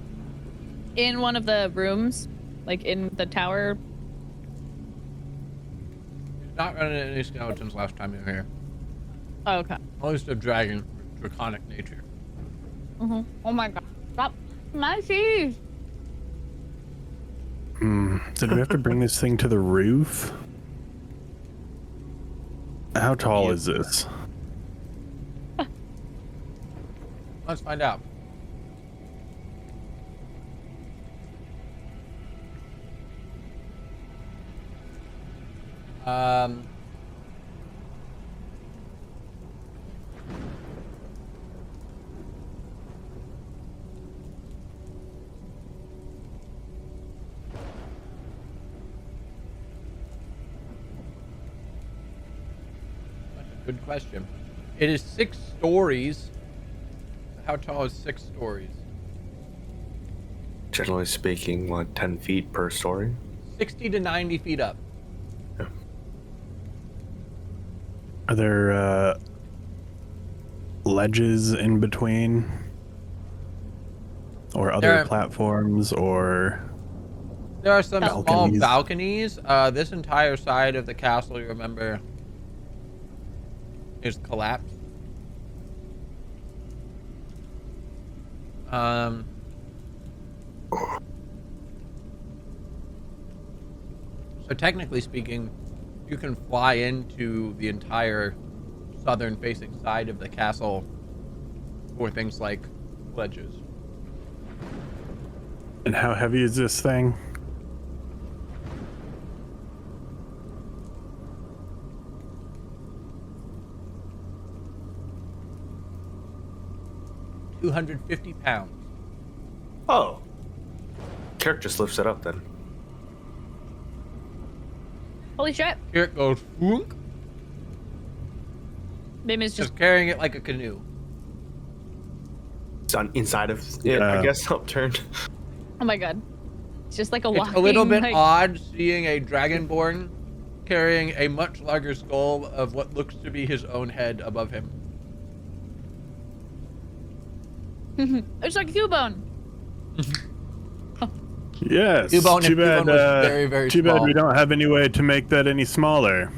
in one of the rooms? Like in the tower? Not running into any skeletons last time you were here. Oh, okay. Most of dragon, draconic nature. Mm-hmm. Oh my god. Stop. My cheese. Did we have to bring this thing to the roof? How tall is this? Let's find out. That's a good question. It is 6 stories. How tall is 6 stories? Generally speaking, what, 10 feet per story? 60 to 90 feet up. Are there ledges in between? Or other platforms, or... There are some small balconies? balconies. This entire side of the castle, you remember, is collapsed. So technically speaking, you can fly into the entire southern facing side of the castle for things like ledges. And how heavy is this thing? £250. Oh. Carrick just lifts it up then. Holy shit. Here it goes. Whoonk. Mimi's just Just carrying it like a canoe. It's on inside of it, I guess, upturned. oh my god. It's just like a It's walking. a little bit like, odd seeing a dragonborn carrying a much larger skull of what looks to be his own head above him. It's like Cubone. Yes. Cubone Too bad. was very, very too small. bad we don't have any way to make that any smaller.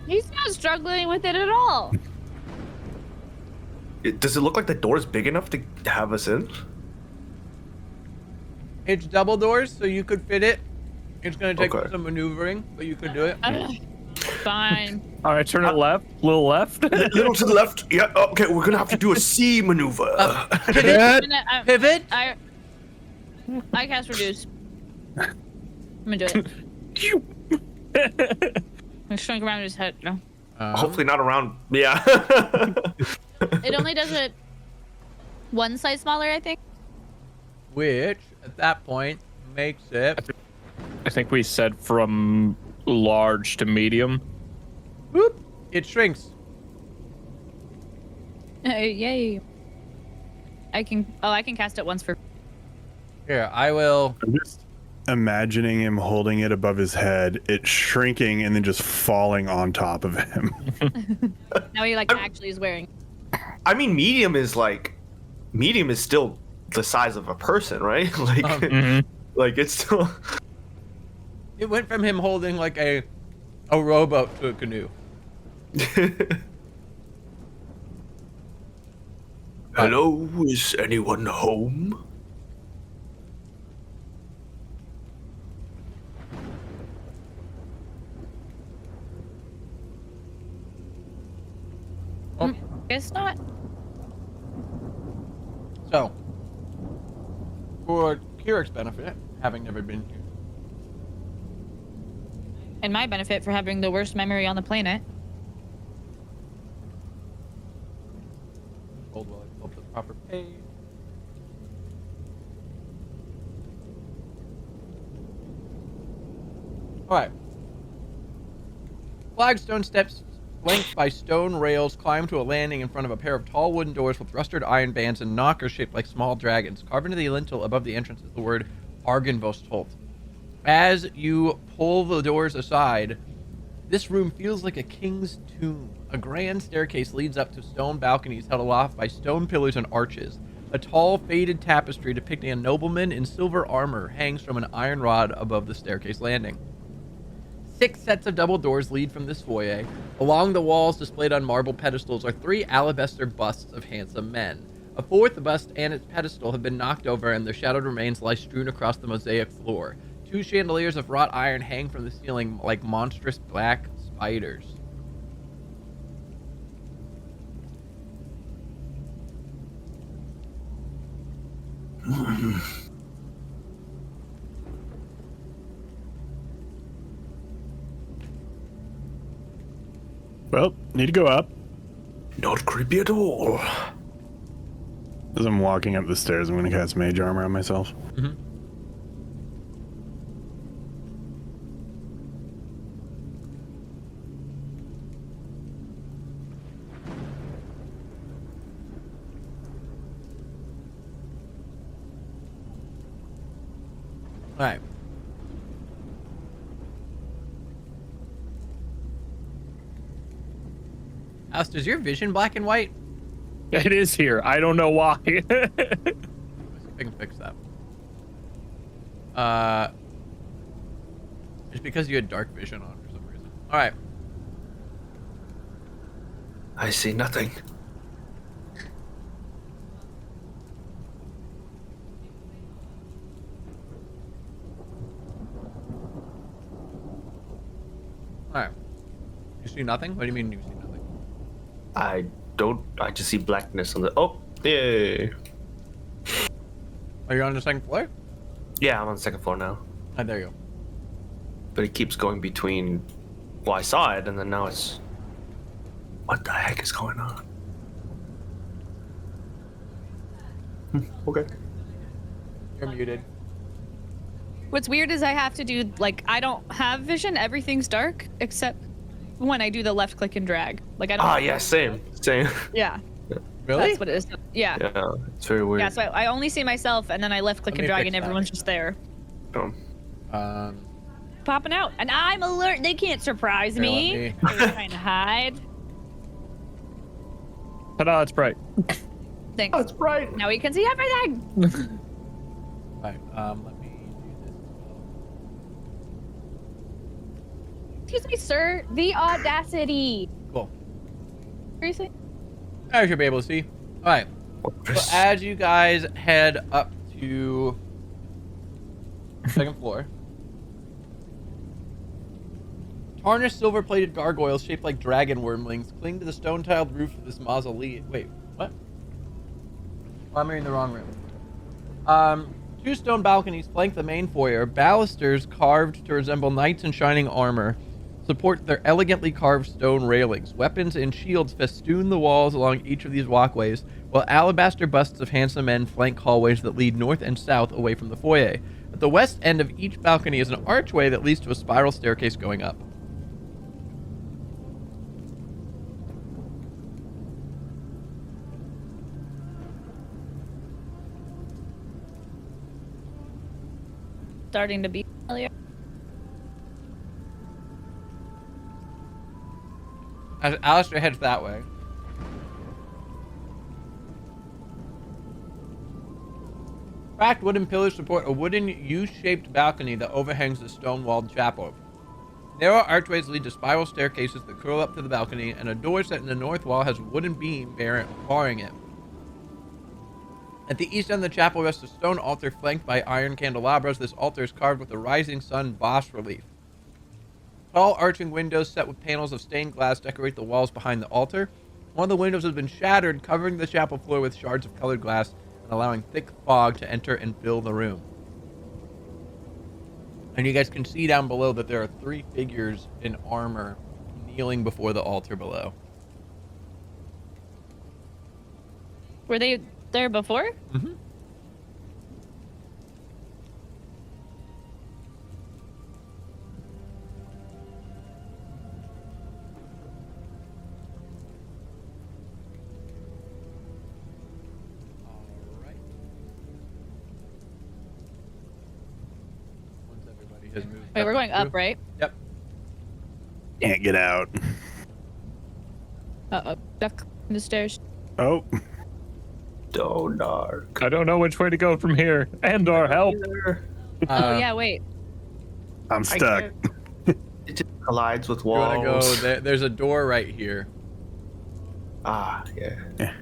He's not struggling with it at all. Does it look like the door is big enough to have us in? It's double doors, so you could fit it. It's gonna take Okay. some maneuvering, but you could do it. Fine. All right, turn it left, little left. Little to the left. Yeah. Okay, we're gonna have to do a C maneuver. Pivot. Pivot. I cast reduce. I'm gonna do it. I'm shrink around his head. No. Hopefully not around. Yeah. It only does it one size smaller, I think. Which, at that point, makes it. I think we said from large to medium. Whoop! It shrinks. Yay. I can cast it once for. Here, I will. I'm just imagining him holding it above his head, it shrinking and then just falling on top of him. Now he like actually is wearing. I mean, medium is still the size of a person, right? Like, like it's still. It went from him holding like a rowboat to a canoe. Hello, is anyone home? Guess not. So, for Kirik's benefit, having never been here, And my benefit for having the worst memory on the planet. hold while I pull up the proper page. Alright. Flagstone steps flanked by stone rails climb to a landing in front of a pair of tall wooden doors with rusted iron bands and knockers shaped like small dragons. Carved into the lintel above the entrance is the word Argynvostholt. As you pull the doors aside, this room feels like a king's tomb. A grand staircase leads up to stone balconies held aloft by stone pillars and arches. A tall, faded tapestry depicting a nobleman in silver armor hangs from an iron rod above the staircase landing. 6 sets of double doors lead from this foyer. Along the walls, displayed on marble pedestals, are 3 alabaster busts of handsome men. A 4th bust and its pedestal have been knocked over, and their shadowed remains lie strewn across the mosaic floor. 2 chandeliers of wrought iron hang from the ceiling like monstrous black spiders. Well, need to go up. Not creepy at all. As I'm walking up the stairs, I'm going to cast mage armor on myself. Mm-hmm. All right. Alice, is your vision black and white? It is here. I don't know why. Let's see if I can fix that. It's because you had dark vision on for some reason. All right. I see nothing. All right. You see nothing? What do you mean you see nothing? I don't. I just see blackness on the. Oh, yeah. Are you on the second floor? Yeah, I'm on the second floor now. Oh, there you go. But it keeps going between. Well, I saw it, and then now it's. What the heck is going on? Okay. You're muted. What's weird is I have to do, like, I don't have vision. Everything's dark except when I do the left click and drag. Like, I don't. Ah, yeah, same. Yeah. Really? That's what it is. Yeah. Yeah, it's very weird. Yeah, so I only see myself, and then I left click Let and me drag, fix and that. everyone's just there. Oh. Popping out. And I'm alert. They can't surprise Here, me. let They're trying to hide. Ta-da, it's bright. Thanks. Oh, it's bright. Now we can see everything. Alright, let me do this. Excuse me, sir. The audacity. Cool. Seriously? I should be able to see. Alright. So as you guys head up to second floor, tarnished silver-plated gargoyles shaped like dragon wormlings cling to the stone-tiled roof of this mausoleum. Wait, what? Oh, I'm in the wrong room. Two stone balconies flank the main foyer. Balusters carved to resemble knights in shining armor support their elegantly carved stone railings. Weapons and shields festoon the walls along each of these walkways, while alabaster busts of handsome men flank hallways that lead north and south away from the foyer. At the west end of each balcony is an archway that leads to a spiral staircase going up. Starting to be familiar. As Alistair heads that way, cracked wooden pillars support a wooden U-shaped balcony that overhangs the stone-walled chapel. Narrow archways lead to spiral staircases that curl up to the balcony, and a door set in the north wall has a wooden beam barring it. At the east end of the chapel rests a stone altar flanked by iron candelabras. This altar is carved with a rising sun bas relief. Tall arching windows set with panels of stained glass decorate the walls behind the altar. One of the windows has been shattered, covering the chapel floor with shards of colored glass and allowing thick fog to enter and fill the room. And you guys can see down below that there are three figures in armor kneeling before the altar below. Were they there before? Mm-hmm. Alright. Once everybody has moved. Wait, we're going through. up, right? Yep. Can't get out. Uh-oh. Duck in the stairs. Oh, So dark. I don't know which way to go from here. And our help. Oh, yeah, wait. I'm stuck. It just collides with You want walls. to go? There's a door right here. Ah, yeah.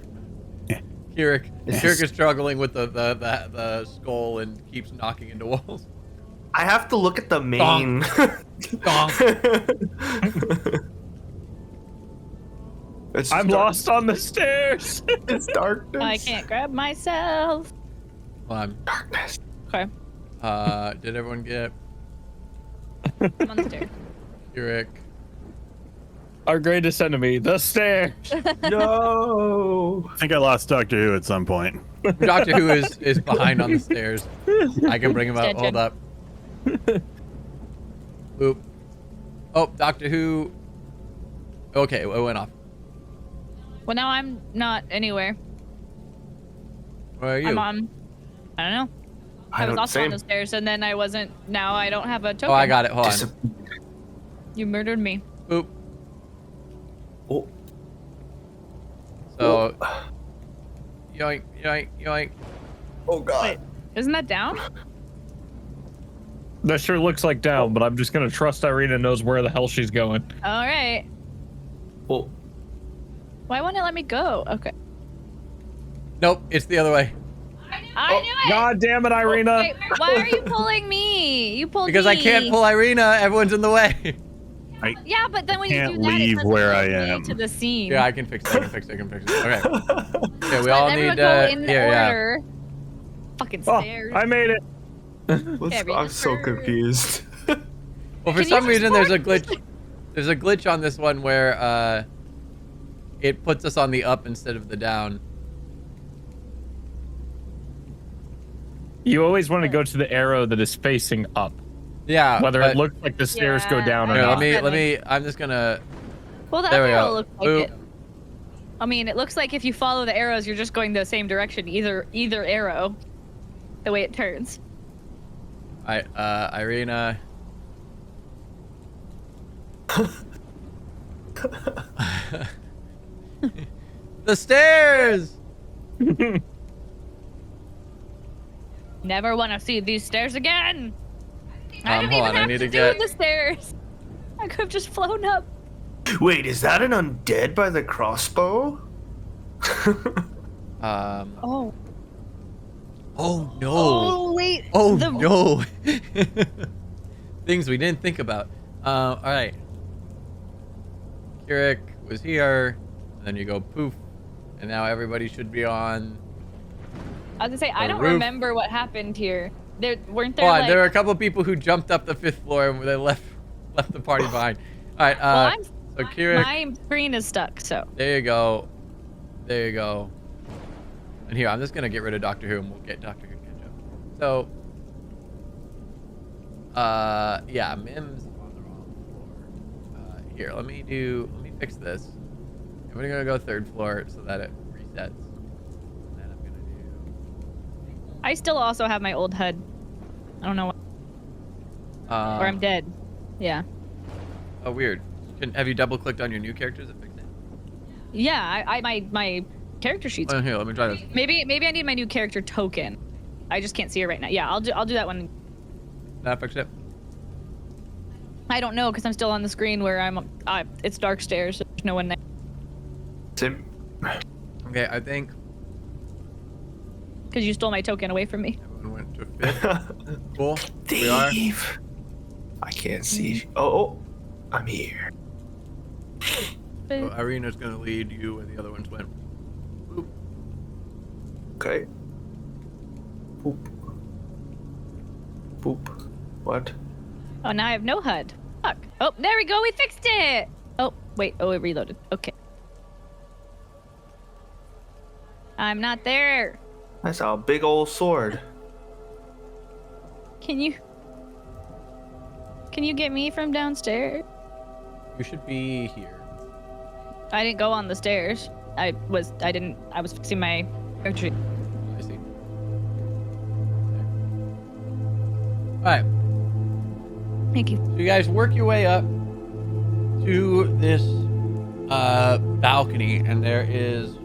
Kirik Yes. is struggling with the skull and keeps knocking into walls. I have to look at the main. It's I'm dark. lost on the stairs. It's darkness. I can't grab myself. Hold on. Darkness. Okay. Did everyone get I'm on the stairs. Kirik? Our greatest enemy, the stairs. No. I think I lost Doctor Who at some point. Doctor Who is behind on the stairs. I can bring him up. Hold up. Boop. Oh, Doctor Who. Okay, it went off. Well, now I'm not anywhere. Where are you? I'm on. I don't know. I was don't also on same. the stairs, and then I wasn't. Now I don't have a token. Oh, I got it. Hold on. Dis- You murdered me. Boop. Oh. So. Yoink, yoink, yoink. Oh god. Wait, isn't that down? That sure looks like down, but I'm just gonna trust Irina knows where the hell she's going. All right. Oh. Why won't it let me go? Okay. Nope, it's the other way. I knew it. God damn it, Irina! Wait, why are you pulling me? You pulled Because me. I can't pull Irina. Everyone's in the way. Yeah, but then when you Can't do that, leave it doesn't where lead I me am. to the scene. Yeah, I can fix it. I can fix it. I can fix it. Okay. Okay, we Let all everyone need go in here, yeah. order. Fucking Oh, stairs. I made it. I'm so confused. Well, for Can you some reason, there's a just glitch. There's a glitch on this one where it puts us on the up instead of the down. You always want to go to the arrow that is facing up, Yeah. whether it looks like the stairs go down or Here, not. let me. I'm just gonna. Well, the There we other arrow go. looks like Boop. it. I mean, it looks like if you follow the arrows, you're just going the same direction. Either arrow, the way it turns. All right, Irina. The stairs. Never want to see these stairs again. I didn't Hold even on, I have need to to do get- the stairs. I could have just flown up. Wait, is that an undead by the crossbow? Oh. Oh no. Oh wait. Oh the- no. Things we didn't think about. All right. Kirik was here, and then you go poof, and now everybody should be on. I was gonna say I the don't roof. remember what happened here. There weren't there Hold on, like. there were a couple of people who jumped up the 5th floor and they left the party behind. All right. Well, So Kirik, my screen is stuck, so. there you go. There you go. And here, I'm just gonna get rid of Doctor Who, and we'll get Doctor Who catch up. So, yeah, Mim's on the wrong floor. Here, let me fix this. And we're gonna go 3rd floor so that it resets. And then I'm gonna do. I still also have my old HUD. I don't know why. Or I'm dead. Yeah. Oh, weird. Have you double clicked on your new characters to fix it? Yeah, my character sheets. Oh, here, let me try this. Maybe I need my new character token. I just can't see it right now. Yeah, I'll do that one. That fix it? I don't know because I'm still on the screen where it's dark stairs. So there's no one there. Tim. Okay, I think Because you stole my token away from me. everyone went to 5th. Cool. We are. Thief. I can't see. Oh, I'm here. So Irina's gonna lead you, and the other ones went. Boop. Okay. Boop. Boop. What? Oh, now I have no HUD. Fuck. Oh, there we go. We fixed it. Oh, wait. Oh, it reloaded. Okay. I'm not there. That's a big old sword. Can you get me from downstairs? You should be here. I didn't go on the stairs. I was fixing my character sheet. I see. Alright, Thank you. so you guys work your way up to this balcony, and there is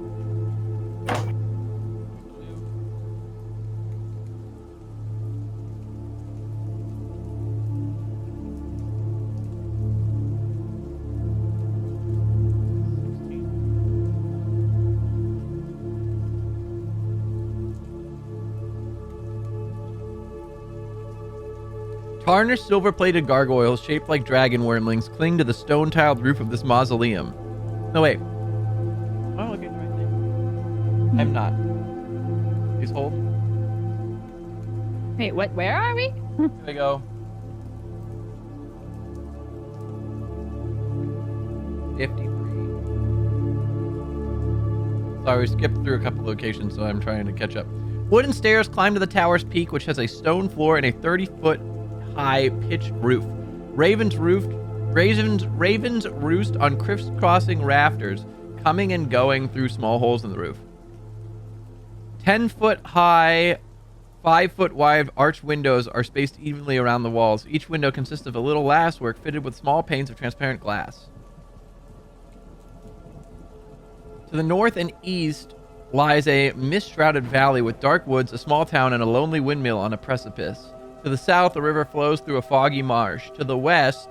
tarnished silver-plated gargoyles shaped like dragon wormlings cling to the stone-tiled roof of this mausoleum. No, wait. Am I looking at the right thing? I'm not. Please hold. Wait, what? Where are we? Here we go. 53. Sorry, we skipped through a couple locations, so I'm trying to catch up. Wooden stairs climb to the tower's peak, which has a stone floor and a 30-foot high pitched roof. Ravens roost on crisscrossing rafters, coming and going through small holes in the roof. 10-foot high, 5-foot wide arched windows are spaced evenly around the walls. Each window consists of a little latticework fitted with small panes of transparent glass. To the north and east lies a mist-shrouded valley with dark woods, a small town, and a lonely windmill on a precipice. To the south, the river flows through a foggy marsh. To the west,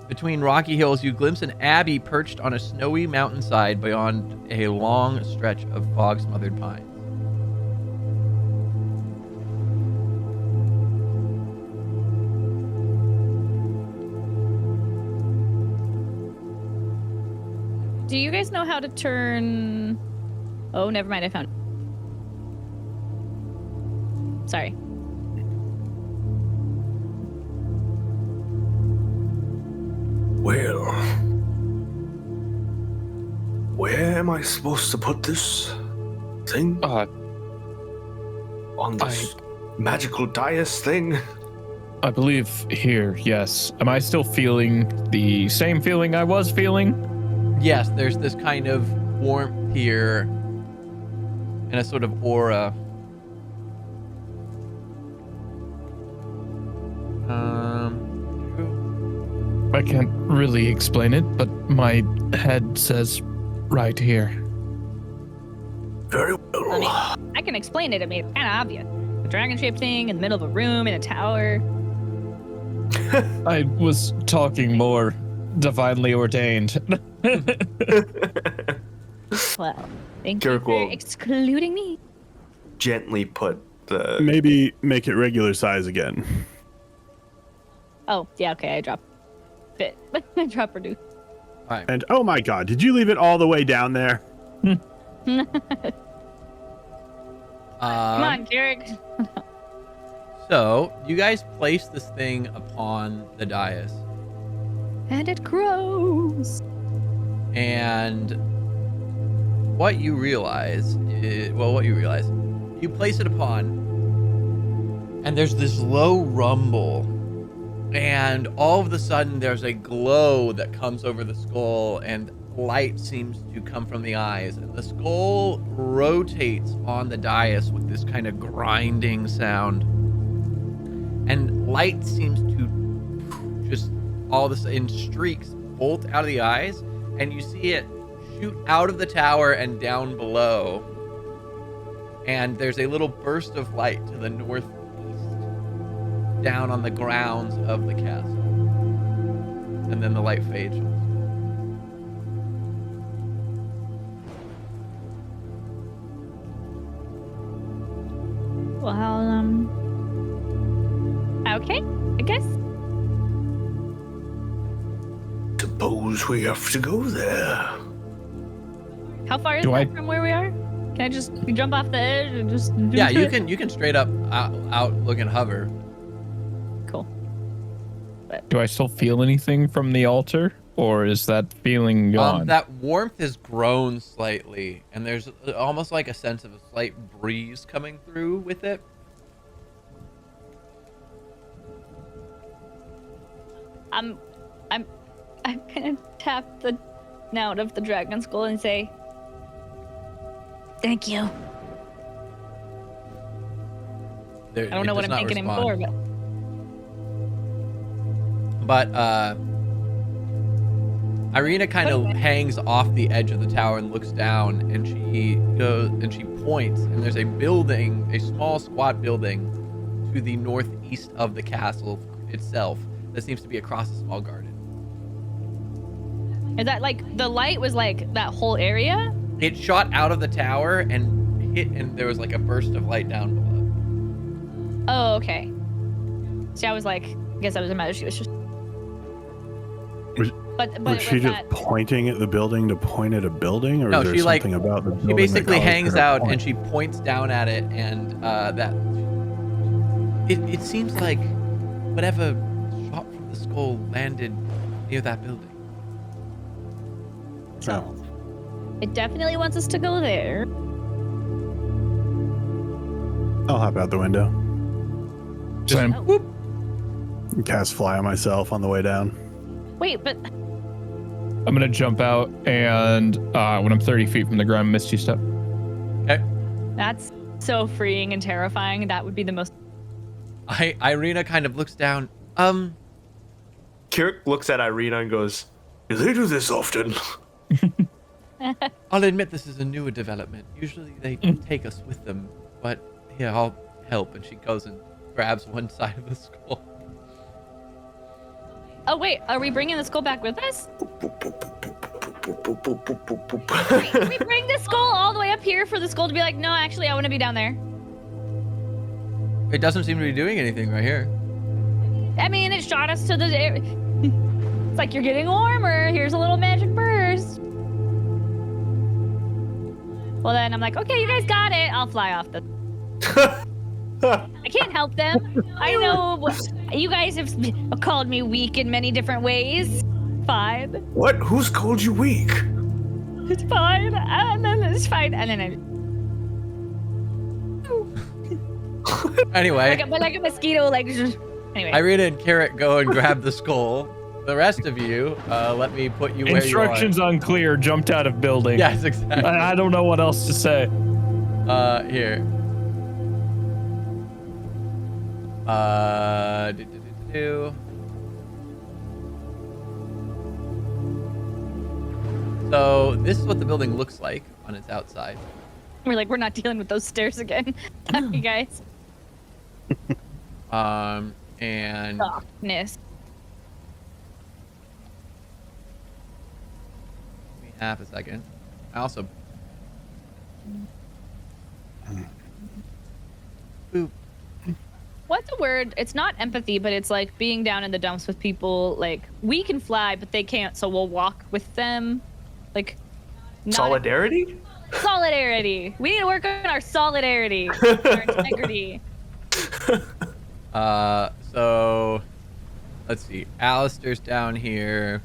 between rocky hills, you glimpse an abbey perched on a snowy mountainside beyond a long stretch of fog-smothered pines. Do you guys know how to turn? Oh, never mind. I found it. Sorry. Well, where am I supposed to put this thing? On this magical dais thing? I believe here, yes. Am I still feeling the same feeling I was feeling? Yes, there's this kind of warmth here and a sort of aura. I can't really explain it, but my head says right here. Very I well. mean, I can explain it. I mean, it's kind of obvious. A dragon-shaped thing in the middle of a room in a tower. I was talking more divinely ordained. Well, thank Kirk you for will- excluding me. Gently put the. Maybe make it regular size again. Oh, yeah, okay, I dropped it. I dropped reduce. All right. And oh my god, did you leave it all the way down there? Come on, Carrick. So, you guys place this thing upon the dais, And it grows. and what you realize you place it upon, and there's this low rumble, and all of a sudden there's a glow that comes over the skull, and light seems to come from the eyes, and the skull rotates on the dais with this kind of grinding sound. And light seems to just all this in streaks bolt out of the eyes, and you see it shoot out of the tower and down below. And there's a little burst of light to the northeast, down on the grounds of the castle. And then the light fades from the skull. Well, okay, I guess. Suppose we have to go there. How far is Do that I- from where we are? Can I just jump off the edge and just do Yeah, you it? can straight up out look and hover. Cool. Do I still feel anything from the altar, or is that feeling gone? That warmth has grown slightly, and there's almost like a sense of a slight breeze coming through with it. I'm gonna tap the snout of the dragon skull and say, "Thank you." There, I don't know it what does I'm not thanking respond. him for, but But Irina kind of hangs off the edge of the tower and looks down, and she goes and she points, and there's a building, a small squat building to the northeast of the castle itself that seems to be across a small garden. is that like the light was like that whole area? It shot out of the tower and hit, and there was like a burst of light down below. Oh, okay. See, I was like, I guess I was imagining she was just. Was- But Was she with just that, pointing at the building to point at a building, or No, is there she, like- something about the building She basically that caused hangs her to out point? and she points down at it, and that it seems like whatever shot from the skull landed near that building. Oh. it definitely wants us to go there. I'll hop out the window Same. Oh, and cast fly on myself on the way down. wait, but I'm gonna jump out, and when I'm 30 feet from the ground, Misty Step. Okay. that's so freeing and terrifying. That would be the most. Irina kind of looks down. Kirk looks at Irina and goes, "Do they do this often?" I'll admit this is a newer development. Usually they take us with them, but here, I'll help. And she goes and grabs one side of the skull. Oh wait, are we bringing the skull back with us? Can we bring the skull all the way up here for the skull to be like, no, actually, I want to be down there? It doesn't seem to be doing anything right here. I mean, it shot us to the. It's like you're getting warmer. Here's a little magic burst. Well, then I'm like, okay, you guys got it. I'll fly off the. I can't help them. I know you guys have called me weak in many different ways. Fine. What? Who's called you weak? It's fine. And then it's fine. And then Anyway, but like a mosquito, like. Anyway. Irina and Carrot go and grab the skull. The rest of you, let me put you where Instructions you are. unclear. Jumped out of building. Yes, exactly. I don't know what else to say. Here. So this is what the building looks like on its outside. We're not dealing with those stairs again. Sorry, guys. And Darkness. give me half a second. I also. Boop. What's the word? It's not empathy, but it's like being down in the dumps with people. Like, we can fly, but they can't, so we'll walk with them. Like, Solidarity? Solidarity. We need to work on our solidarity, our integrity. So let's see. Alistair's down here.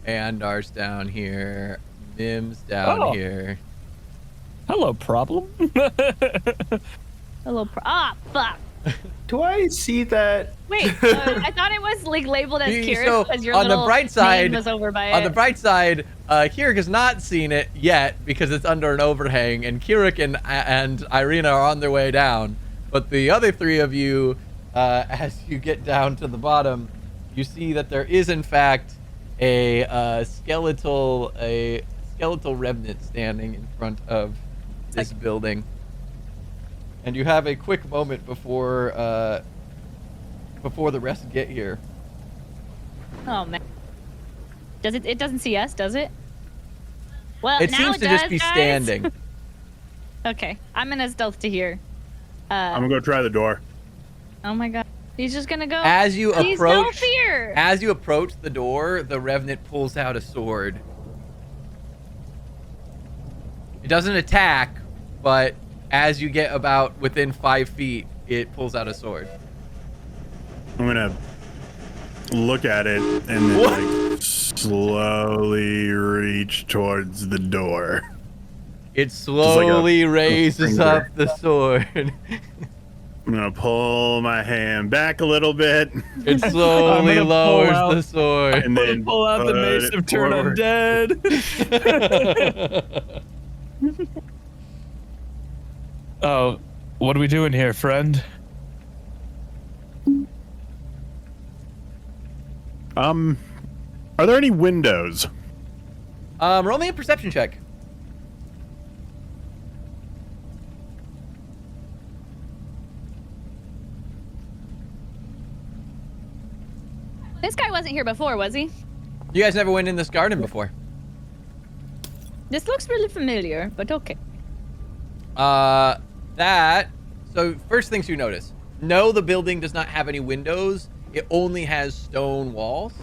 Andar's down here. Mim's down here. Hello, problem. Fuck. Do I see that? Wait, I thought it was like labeled as Keurig because your on the little bright side, name was over by on it. the bright side, Keurig has not seen it yet because it's under an overhang, and Keurig and Irina are on their way down. But the other three of you, as you get down to the bottom, you see that there is in fact a skeletal remnant standing in front of this building. And you have a quick moment before the rest get here. Oh man. Does it? It doesn't see us, does it? Well, It now seems it to does, just be guys. standing. Okay, I'm gonna stealth to here. I'm gonna go try the door. Oh my god, he's just gonna go. As you He's no approach, fear. as you approach the door, the revenant pulls out a sword. It doesn't attack, but as you get about within 5 feet, it pulls out a sword. I'm gonna look at it and then like slowly reach towards the door. It slowly raises finger. up the sword. I'm gonna pull my hand back a little bit It I'm slowly gonna pull lowers out- the sword. and then Pull out the put mace it of turn forward. undead. Oh, what are we doing here, friend? Are there any windows? Roll me a perception check. This guy wasn't here before, was he? You guys never went in this garden before. This looks really familiar, but okay. So first things you notice. No, the building does not have any windows. It only has stone walls.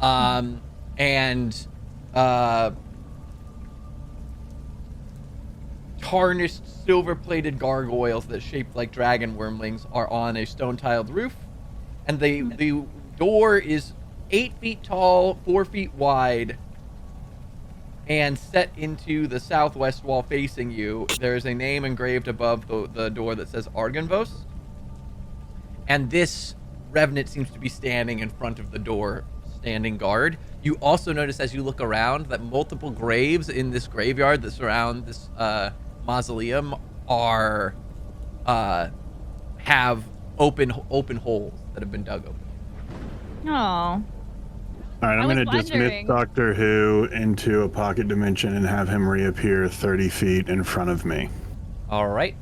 And tarnished silver-plated gargoyles that shaped like dragon wormlings are on a stone-tiled roof. And the door is 8 feet tall, 4 feet wide, and set into the southwest wall facing you. There's a name engraved above the door that says Argynvost. And this revenant seems to be standing in front of the door, standing guard. You also notice as you look around that multiple graves in this graveyard that surround this mausoleum are have open holes that have been dug open. Oh. All right, I I'm was going to dismiss wondering. Doctor Who into a pocket dimension and have him reappear 30 feet in front of me, All right,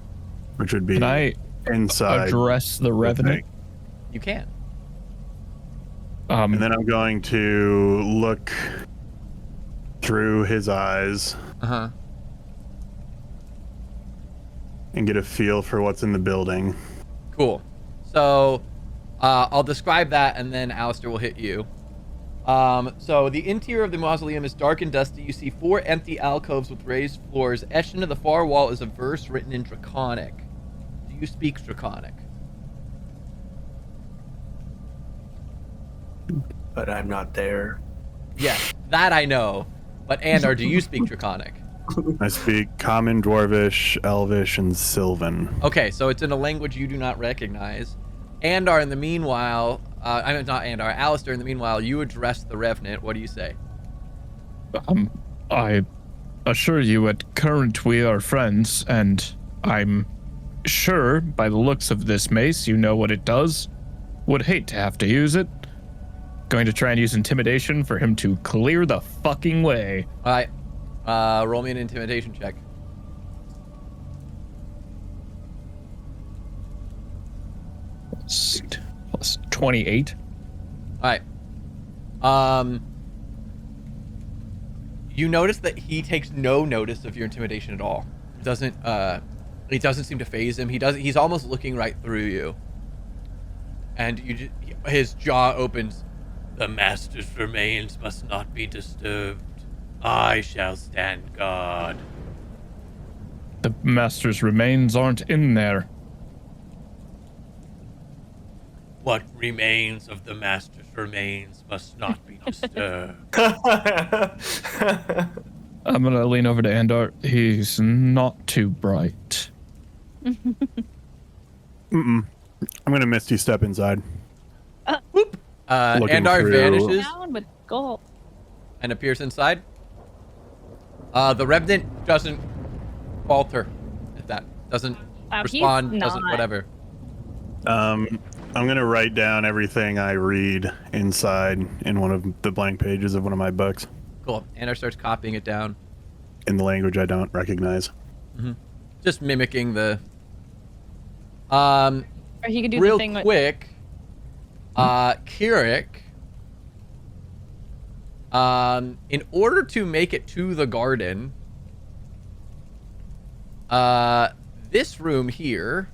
which would be Can I inside. address the revenant? you can. And then I'm going to look through his eyes Uh-huh. and get a feel for what's in the building. Cool. So I'll describe that and then Alistair will hit you. So the interior of the mausoleum is dark and dusty. You see 4 empty alcoves with raised floors. Etched into the far wall is a verse written in Draconic. Do you speak Draconic? But I'm not there. Yes, that I know. But Andar, do you speak Draconic? I speak Common, Dwarvish, Elvish, and Sylvan. Okay, so it's in a language you do not recognize. Andar, in the meanwhile, I mean, not Andar, Alistair, in the meanwhile, you address the Revenant. What do you say? I assure you at current we are friends, and I'm sure by the looks of this mace you know what it does. Would hate to have to use it. Going to try and use intimidation for him to clear the fucking way. All right, roll me an intimidation check. Plus 28. All right. You notice that he takes no notice of your intimidation at all. It doesn't seem to faze him. He's almost looking right through you. And his jaw opens. The master's remains must not be disturbed. I shall stand guard. The master's remains aren't in there. What remains of the master's remains must not be disturbed. I'm gonna lean over to Andar. He's not too bright. I'm gonna Misty step inside. Whoop. Looking Andar through. vanishes Down with gold. and appears inside. The Revenant doesn't falter at that. Doesn't Wow, he's respond, doesn't not. whatever. I'm gonna write down everything I read inside in one of the blank pages of one of my books Cool. Andar starts copying it down. in the language I don't recognize. Just mimicking the... Or he could do real the thing with quick, Kirik, in order to make it to the garden, this room here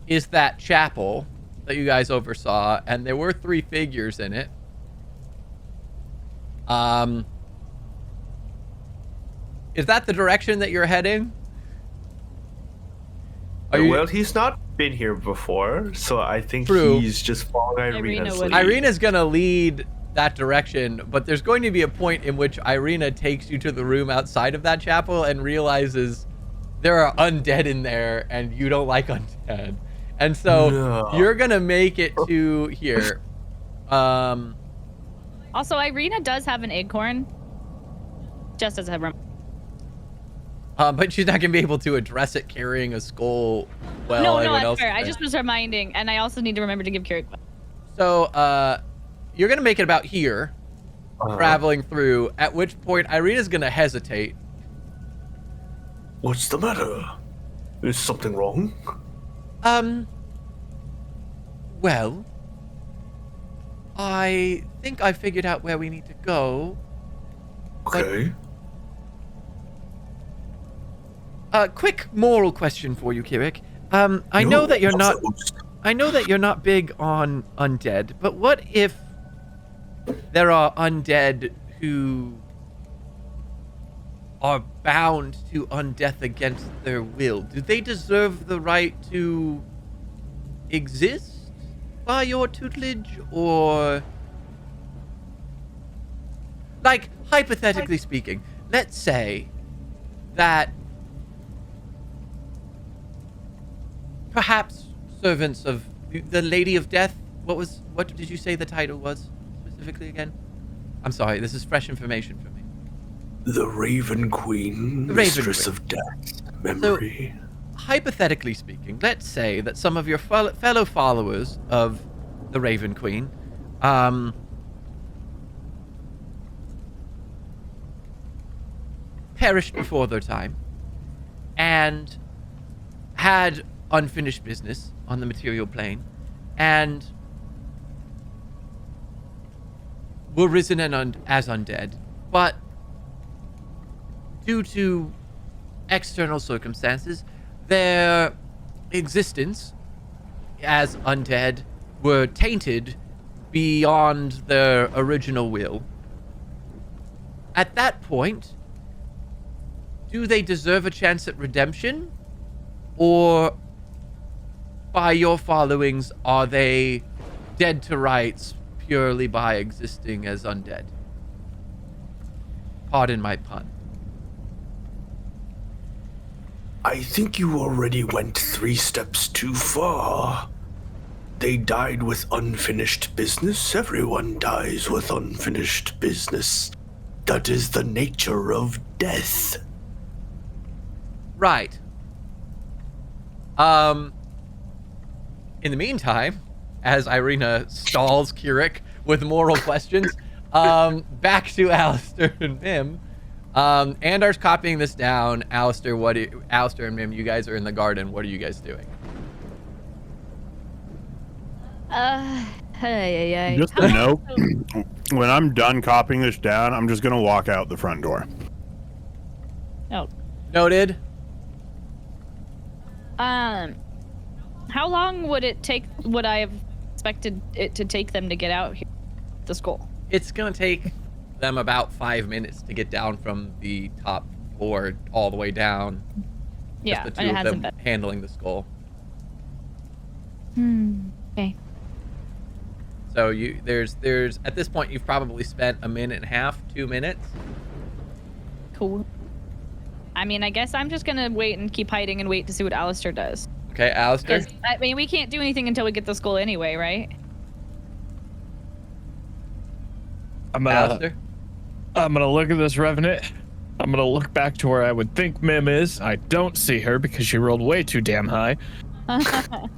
is that chapel that you guys oversaw, and there were 3 figures in it. Is that the direction that you're heading? Are you... Well, he's not been here before, so I think True. he's just following Irina Irina's would- lead. Irina's gonna lead that direction, but there's going to be a point in which Irina takes you to the room outside of that chapel and realizes there are undead in there, and you don't like undead, and so No. you're gonna make it to here. Also, Irina does have an acorn. Just as a rem- But she's not gonna be able to address it carrying a skull. Well, no, everyone that's else fair. is I there. just was reminding, and I also need to remember to give Kirik. So, you're gonna make it about here, traveling through. At which point, Irina's gonna hesitate. What's the matter? Is something wrong? Well, I think I figured out where we need to go. Okay. Quick moral question for you, Kirik. I know that you're not. I know that you're not big on undead, but what if there are undead who are bound to undeath against their will? Do they deserve the right to exist by your tutelage, or, like, hypothetically speaking, let's say that perhaps servants of the Lady of Death. What did you say the title was specifically again? I'm sorry, this is fresh information for me. The Raven Queen, The Raven Mistress Queen. of Death, memory. Hypothetically speaking, let's say that some of your fellow followers of the Raven Queen, perished before their time, and had unfinished business on the material plane, and were risen as undead, but due to external circumstances, their existence as undead were tainted beyond their original will. At that point, do they deserve a chance at redemption? Or, by your followings, are they dead to rights purely by existing as undead? Pardon my pun. I think you already went 3 steps too far. They died with unfinished business. Everyone dies with unfinished business. That is the nature of death. Right. In the meantime, as Irina stalls Keurig with moral questions, back to Alistair and Mim. Andar's copying this down. Alistair and Mim, you guys are in the garden. What are you guys doing? Just a note. When I'm done copying this down, I'm just gonna walk out the front door. Oh. Noted. How long would it take? Would I have expected it to take them to get out here? The skull. It's gonna take them about 5 minutes to get down from the top floor all the way down. Yeah, Just the and two it of hasn't them been. handling the skull. Okay. So there's at this point you've probably spent 1.5 minutes, 2 minutes. Cool. I mean, I guess I'm just gonna wait and keep hiding and wait to see what Alistair does. Okay, Alistair. 'Cause, I mean, we can't do anything until we get the skull anyway, right? Alistair. I'm gonna look at this revenant. I'm gonna look back to where I would think Mim is. I don't see her because she rolled way too damn high. I'm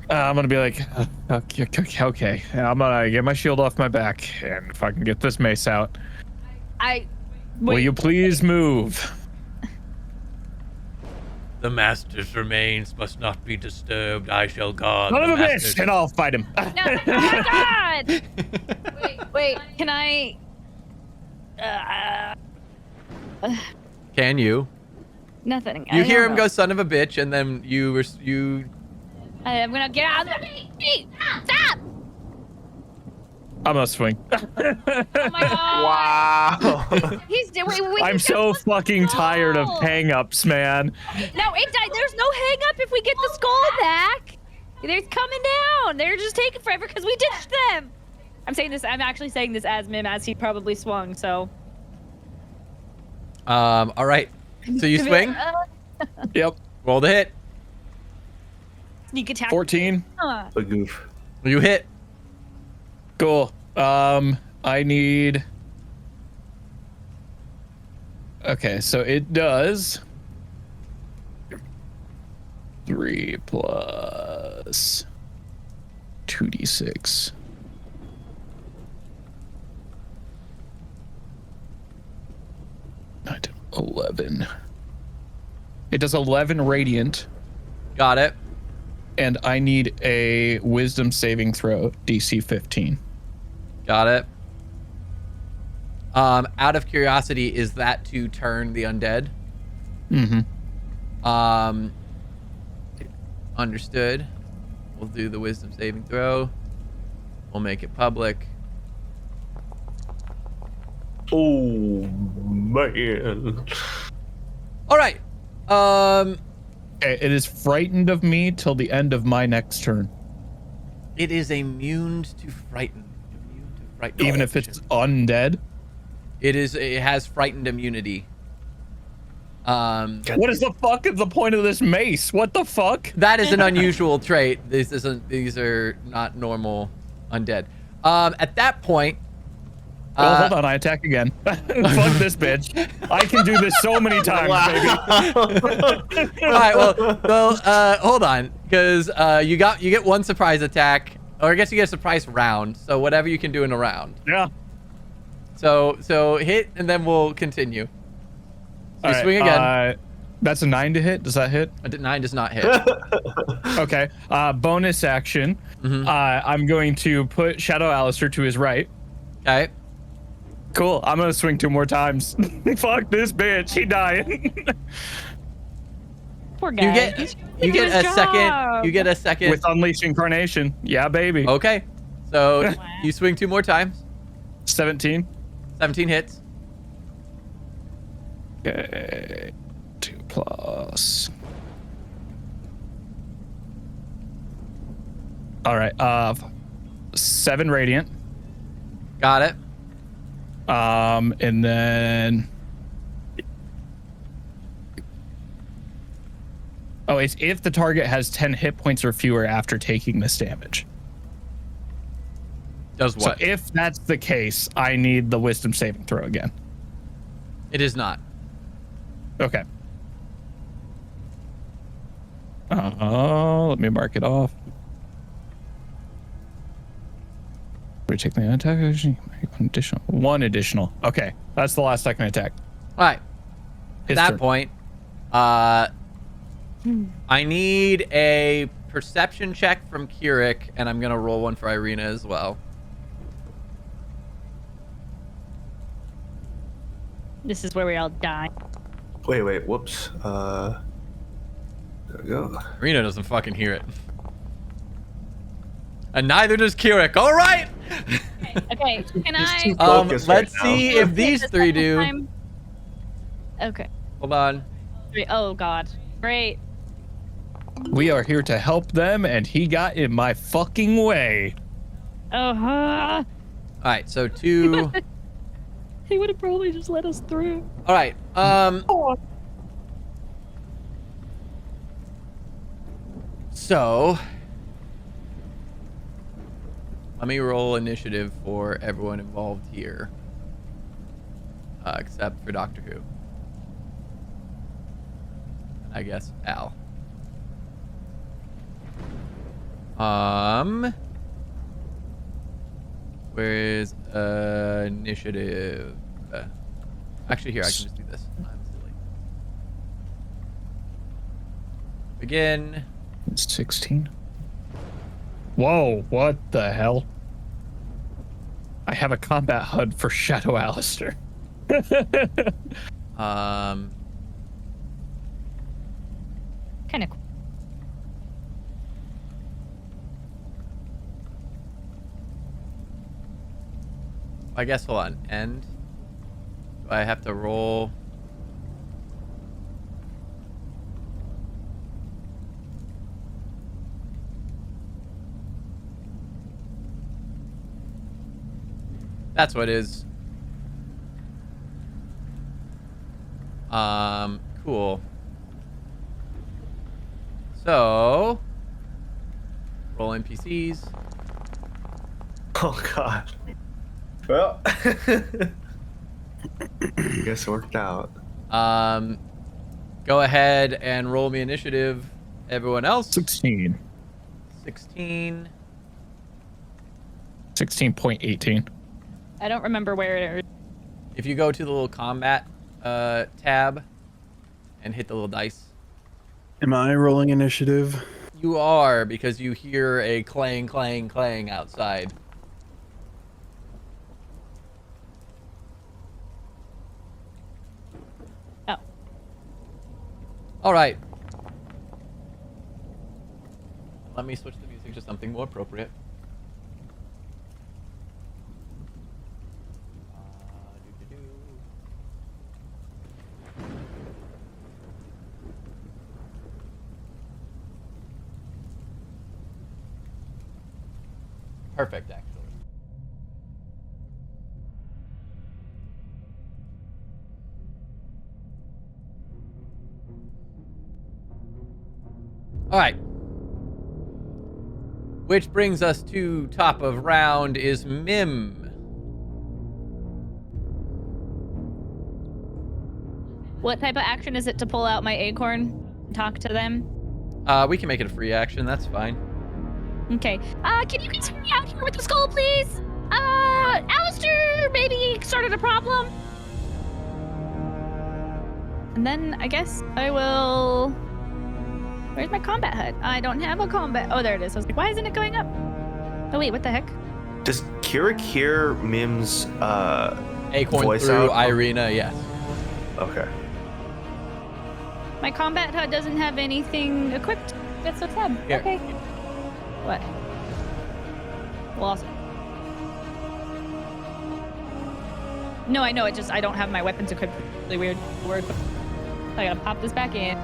gonna be like, okay. I'm gonna get my shield off my back, and if I can get this mace out, will you please move? The master's remains must not be disturbed. I shall guard Son the of a master's... bitch, and I'll fight him. No, oh my god! wait, can I? Can you? Nothing. You I hear don't him know. go, son of a bitch, and then you I'm gonna get out of the way. Stop! I'm gonna swing. Oh my god! Wow. He's wait, I'm he so just fucking wants the tired of skull. hang-ups, man. No, there's no hang up if we get the skull back. They're coming down. They're just taking forever because we ditched them. I'm actually saying this as Mim, as he probably swung, so. all right. So you swing? Yep. Roll the hit. Sneak attack. 14. A goof. You hit. Cool. I need... Okay, so it does 3 plus 2d6. 9, 10, 11. It does 11 radiant, Got it. and I need a wisdom saving throw, DC 15. Got it. Out of curiosity, is that to turn the undead? Mm-hmm. Understood. We'll do the wisdom saving throw. We'll make it public. Oh man. All right. It is frightened of me till the end of my next turn, It is immune to frighten. Immune to frighten. even if it's undead. It has frightened immunity. What is the fuck is the point of this mace? What the fuck? That is an unusual trait. These are not normal undead. At that point, Well, hold on, I attack again. Fuck this bitch. I can do this so many times, baby. all right. Well, hold on, because you get one surprise attack, or I guess you get a surprise round. So whatever you can do in a round. Yeah. So hit, and then we'll continue. So All you right, swing again. That's a 9 to hit. Does that hit? A 9 does not hit. Okay. Bonus action. I'm going to put Shadow Alistair to his right. Okay. Cool. I'm gonna swing 2 more times. Fuck this bitch. He dying. Poor guy. You get He's you doing get his a second. job. You get a second. With Unleash Incarnation. Yeah, baby. Okay. So you swing 2 more times. 17. 17 hits. Okay. 2 plus. All right. 7 radiant. Got it. And then Oh, it's if the target has 10 hit points or fewer after taking this damage. Does what? So if that's the case, I need the wisdom saving throw again. It is not. Okay. Let me mark it off. We take the attack. One additional. Okay, that's the last I can attack. All right. At His that turn. point, I need a perception check from Kirik, and I'm gonna roll one for Irina as well. This is where we all die. Wait, whoops. There we go. Irina doesn't fucking hear it. And neither does Kirik. All right. Okay, can I? too focused Let's right now. see if these The three second do. time? Okay. Hold on. Oh God. Great. We are here to help them, and he got in my fucking way. Uh-huh. All right, so 2. He would have probably just let us through. All right. So let me roll initiative for everyone involved here, except for Doctor Who. I guess Al. Where is initiative? Actually, here I can just do this. I'm silly. Begin. It's 16. Whoa, what the hell? I have a combat HUD for Shadow Alistair. Kind of cool. I guess, hold on. End. Do I have to roll? That's what it is. Cool. So, roll NPCs. Oh God. Well, I guess it worked out. Go ahead and roll me initiative. Everyone else. 16. 16. 16.18. I don't remember where it is. If you go to the little combat tab and hit the little dice. Am I rolling initiative? You are, because you hear a clang, clang, clang outside. Oh. All right. Let me switch the music to something more appropriate. Perfect, actually. All right. Which brings us to top of round is Mim. What type of action is it to pull out my acorn? Talk to them? We can make it a free action. That's fine. Okay. Can you get me out here with the skull, please? Alistair maybe started a problem. And then I guess I will... Where's my combat HUD? I don't have a combat... Oh, there it is. I was like, why isn't it going up? Oh, wait, what the heck? Does Kirik hear Mim's Acorn voice through out? Irina, yes. Okay. My combat HUD doesn't have anything equipped. That's so sad. Here. Okay. What? Lost it. No, I know. It just I don't have my weapons equipped. Really weird word. I gotta pop this back in.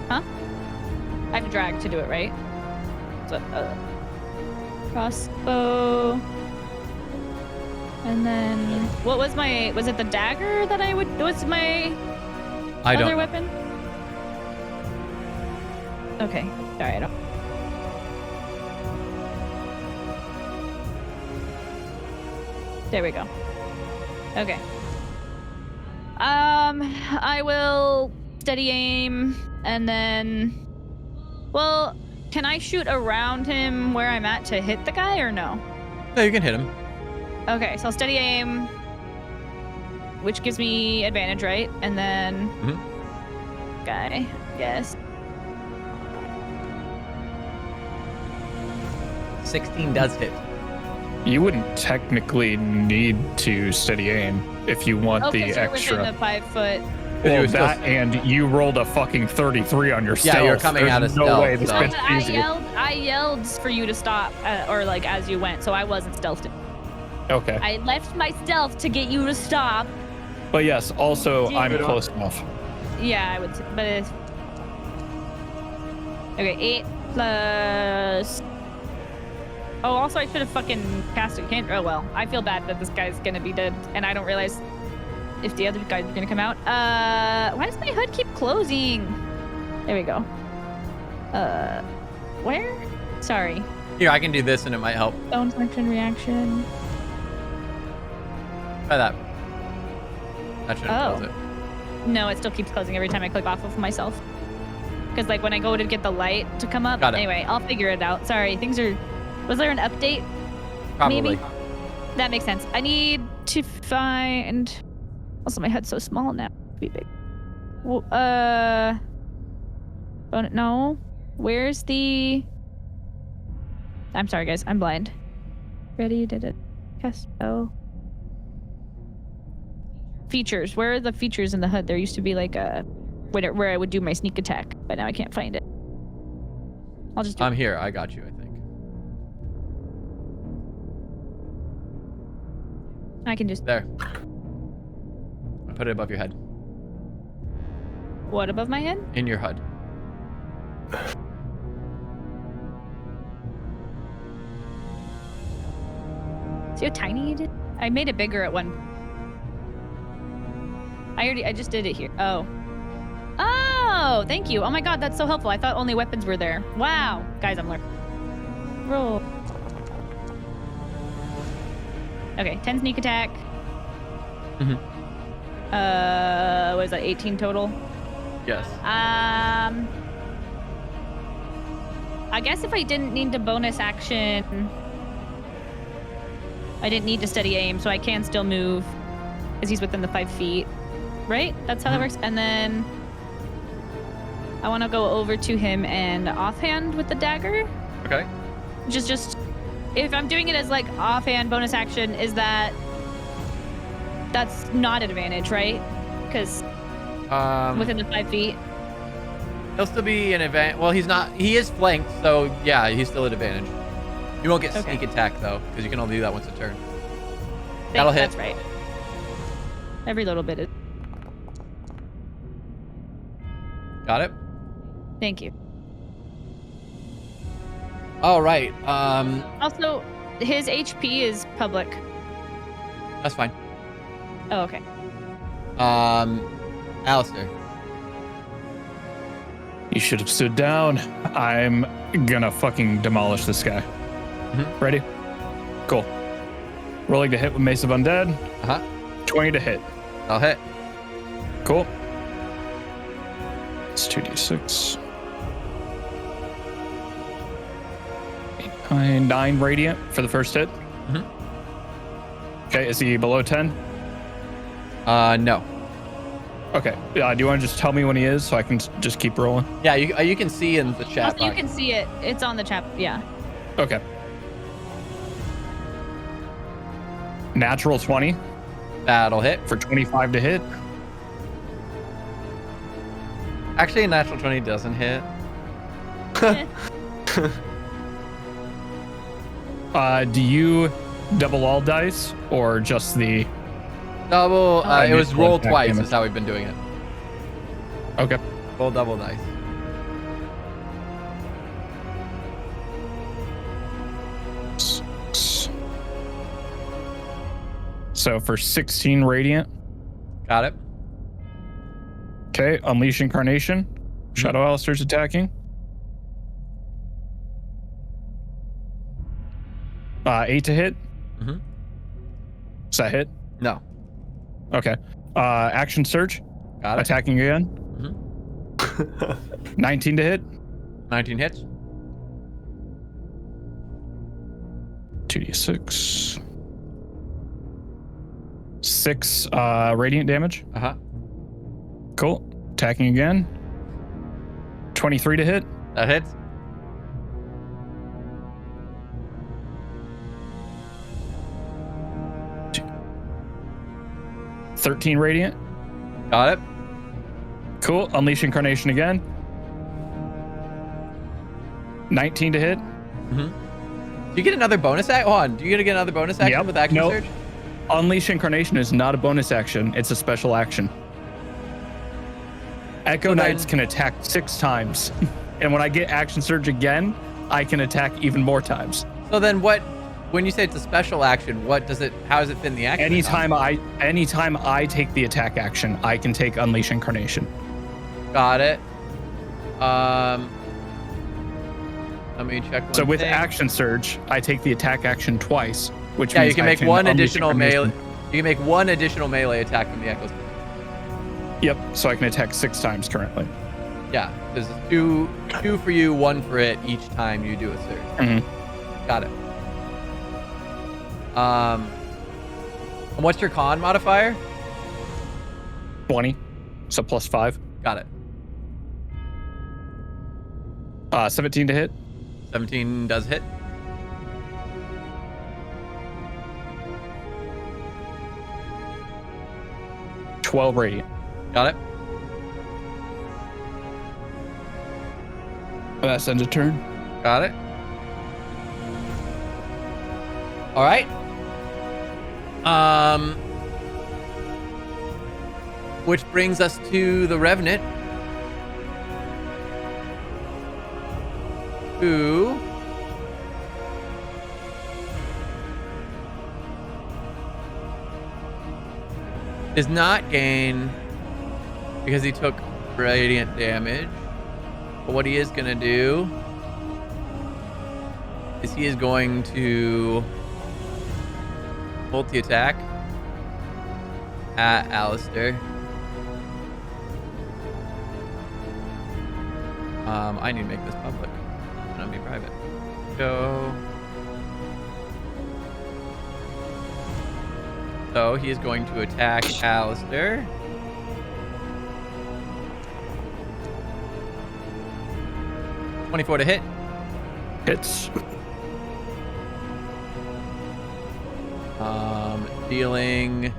Huh? I have to drag to do it, right? So, crossbow. And then what was it the dagger that was my I don't other know. weapon? Okay. Sorry, I don't. There we go. Okay. I will steady aim and then, well, can I shoot around him where I'm at to hit the guy or no? No, you can hit him. Okay, so I'll steady aim, which gives me advantage, right? And then guy, yes. 16 does hit. You wouldn't technically need to steady aim if you want the 'cause you're extra. within the 5 foot. Well, you were still- that and you rolled a fucking 33 on your stealth. Yeah, you're coming There's out of no stealth, way this so- bit's I easy. yelled for you to stop, or like as you went, so I wasn't stealthed. Okay. I left my stealth to get you to stop. But yes, also, Dude. I'm close enough. Yeah, I would say, but it's... Okay, 8 plus... Oh, also I should have fucking cast a can't. Oh well, I feel bad that this guy's gonna be dead, and I don't realize if the other guy's gonna come out. Why does my hood keep closing? There we go. Where? Sorry. Here, I can do this and it might help. Bone function reaction. Try that. That should close it. No, it still keeps closing every time I click off of myself. Because like when I go to get the light to come up. Got it. Anyway, I'll figure it out. Sorry, things are... Was there an update? Probably. Maybe? That makes sense. I need to find... Also, my head's so small now. It'd be big. Well, oh, no. Where's the... I'm sorry, guys. I'm blind. Ready? Did it? Cast spell. Features. Where are the features in the HUD? There used to be like a... Where I would do my sneak attack, but now I can't find it. I'll just do I'm here. I got you, I think. I can just... There. I put it above your head. What, above my head? In your HUD. See how tiny it is? I made it bigger at one. I just did it here. Oh. Oh, thank you. Oh my god, that's so helpful. I thought only weapons were there. Wow. Guys, I'm learning. Roll. Okay, 10 sneak attack. Mhm. What is that, 18 total? Yes. I guess if I didn't need to bonus action, I didn't need to steady aim, so I can still move because he's within the 5 feet, right? That's how that works. And then I want to go over to him and offhand with the dagger. Okay. Which is just, if I'm doing it as like offhand bonus action, is that's not advantage, right? Because within the 5 feet. He'll still be an advantage. Well, he's not. He is flanked, so yeah, he's still at advantage. You won't get Okay. sneak attack though, because you can only do that once a turn. That'll hit. That's right. Every little bit is. Got it. Thank you. All right. Also, his HP is public. That's fine. Oh, okay. Alistair. You should have stood down. I'm gonna fucking demolish this guy. Ready? Cool. Rolling to hit with Mace of Undead. 20 to hit. I'll hit. Cool. It's 2d6. 9 radiant for the first hit. Okay, is he below 10? No. Okay. Do you want to just tell me when he is so I can just keep rolling? Yeah, you can see in the chat Also, you box. can see it. It's on the chat. Yeah. Okay. Natural 20 That'll hit. for 25 to hit. Actually, a natural 20 doesn't hit. Do you double all dice or just the... Double. It was missed roll one attack twice. damage. Is how we've been doing it. Okay. Roll double dice. So for 16 radiant. Got it. Okay, Unleash Incarnation. Shadow Alistair's attacking. 8 to hit. Mm-hmm. Does that hit? No. Okay. Action Surge. Got it. Attacking again. Mm-hmm. 19 to hit. 19 hits. 2d6. 6 radiant damage. Uh-huh. Cool. Attacking again. 23 to hit. That hits. — 13 radiant. Got it. Cool. Unleash Incarnation again. 19 to hit. Mm-hmm. Do you get another bonus action? Hold on. Do you get another bonus action with Action Surge? Unleash Incarnation is not a bonus action. It's a special action. Echo Knights can attack 6 times. And when I get Action Surge again, I can attack even more times. So then what, when you say it's a special action, how does it fit in the action? Anytime I take the attack action, I can take Unleash Incarnation. Got it. Let me check one So with thing. Action Surge, I take the attack action twice, which Yeah, means you can I make one Unleash additional melee. Incarnation. You can make one additional melee attack from the Echo Surge. Yep, so I can attack 6 times currently. Yeah, there's two for you, 1 for it each time you do a surge. Mm-hmm. Got it. And what's your con modifier? 20, so plus 5. Got it. 17 to hit. 17 does hit. $12 radiant. Got it. That's end of turn. Got it. All right. Which brings us to the Revenant, who does not gain because he took radiant damage. But what he is going to do is he is going to multi-attack at Alistair. I need to make this public. It's going to be private. So he is going to attack Alistair. $24 to hit. Hits. Dealing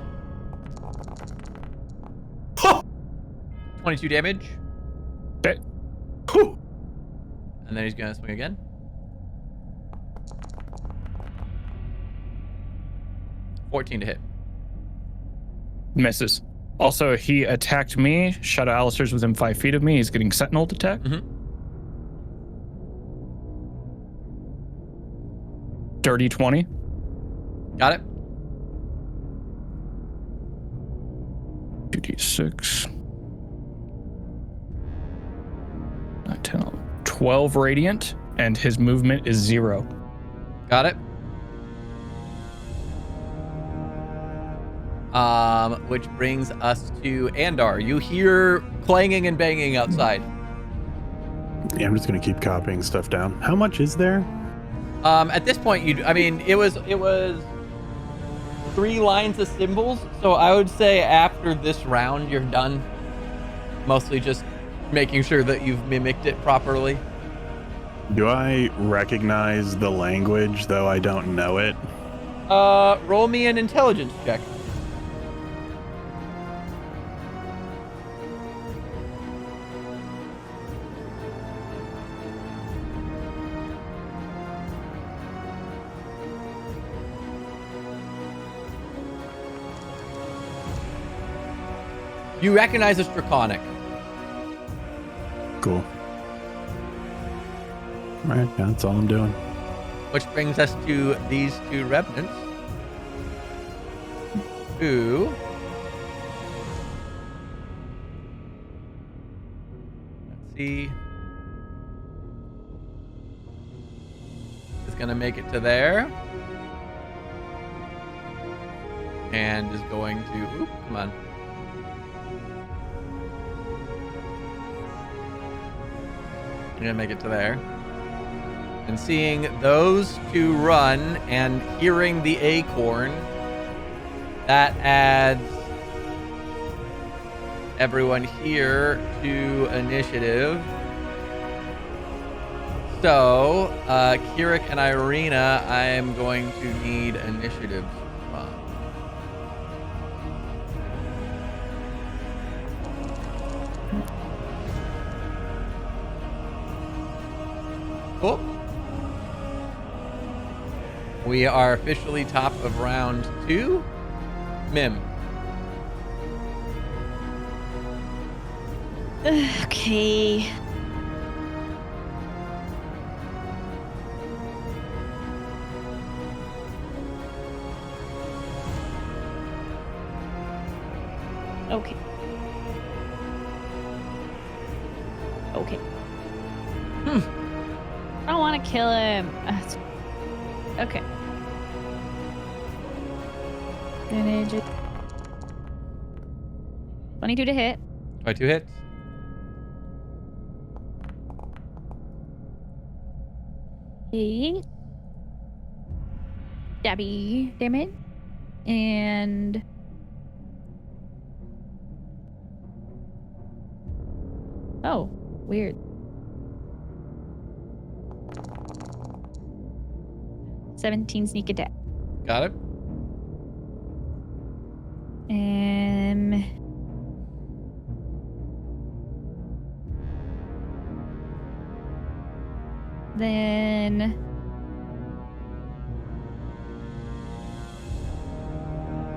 22 damage. Okay. And then he's gonna swing again. $14 to hit. Misses. Also, he attacked me. Shadow Alistair's within 5 feet of me. He's getting Sentinel attack. Mm-hmm. Dirty 20. Got it. 2d6. 9, 10, 11, 12 radiant, and his movement is 0. Got it. Which brings us to Andar. You hear clanging and banging outside. Yeah, I'm just gonna keep copying stuff down. How much is there? At this point, it was 3 lines of symbols, so I would say after this round, you're done. Mostly just making sure that you've mimicked it properly. Do I recognize the language, though I don't know it? Roll me an intelligence check. You recognize it's Draconic. Cool. All right, yeah, that's all I'm doing. Which brings us to these 2 revenants. who let's see, is gonna make it to there. And is going to, oop, come on. I'm gonna make it to there. And seeing those two run and hearing the acorn, that adds everyone here to initiative. So, Kirik and Irina, I am going to need initiative from. Oh. We are officially top of round 2. Mim. Okay. Okay. Okay. I don't want to kill him. Okay. Manage it. 22 to hit. 22 hits. Stabby damage. And oh, weird. 17 sneak attack. Got it. Then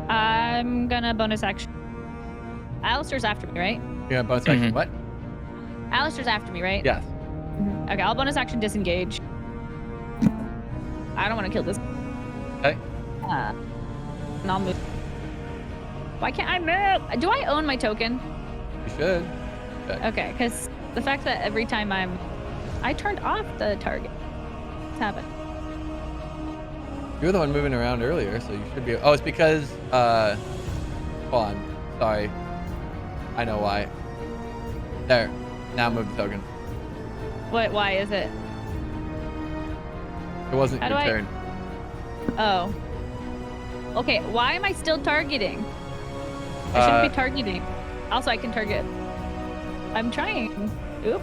I'm gonna bonus action. Alistair's after me, right? Yeah, bonus action. What? Alistair's after me, right? Yes. Okay, I'll bonus action disengage. I don't want to kill this. Okay. And I'll move. Why can't I move? Do I own my token? You should. Okay, because the fact that every time I turned off the target. What's happened? You were the one moving around earlier, so you should be. Oh, it's because. Hold on. Sorry. I know why. There. Now move the token. What? Why is it? It wasn't How your do I- turn. Oh. Okay, why am I still targeting? I shouldn't be targeting. Also, I can target. I'm trying. Oop.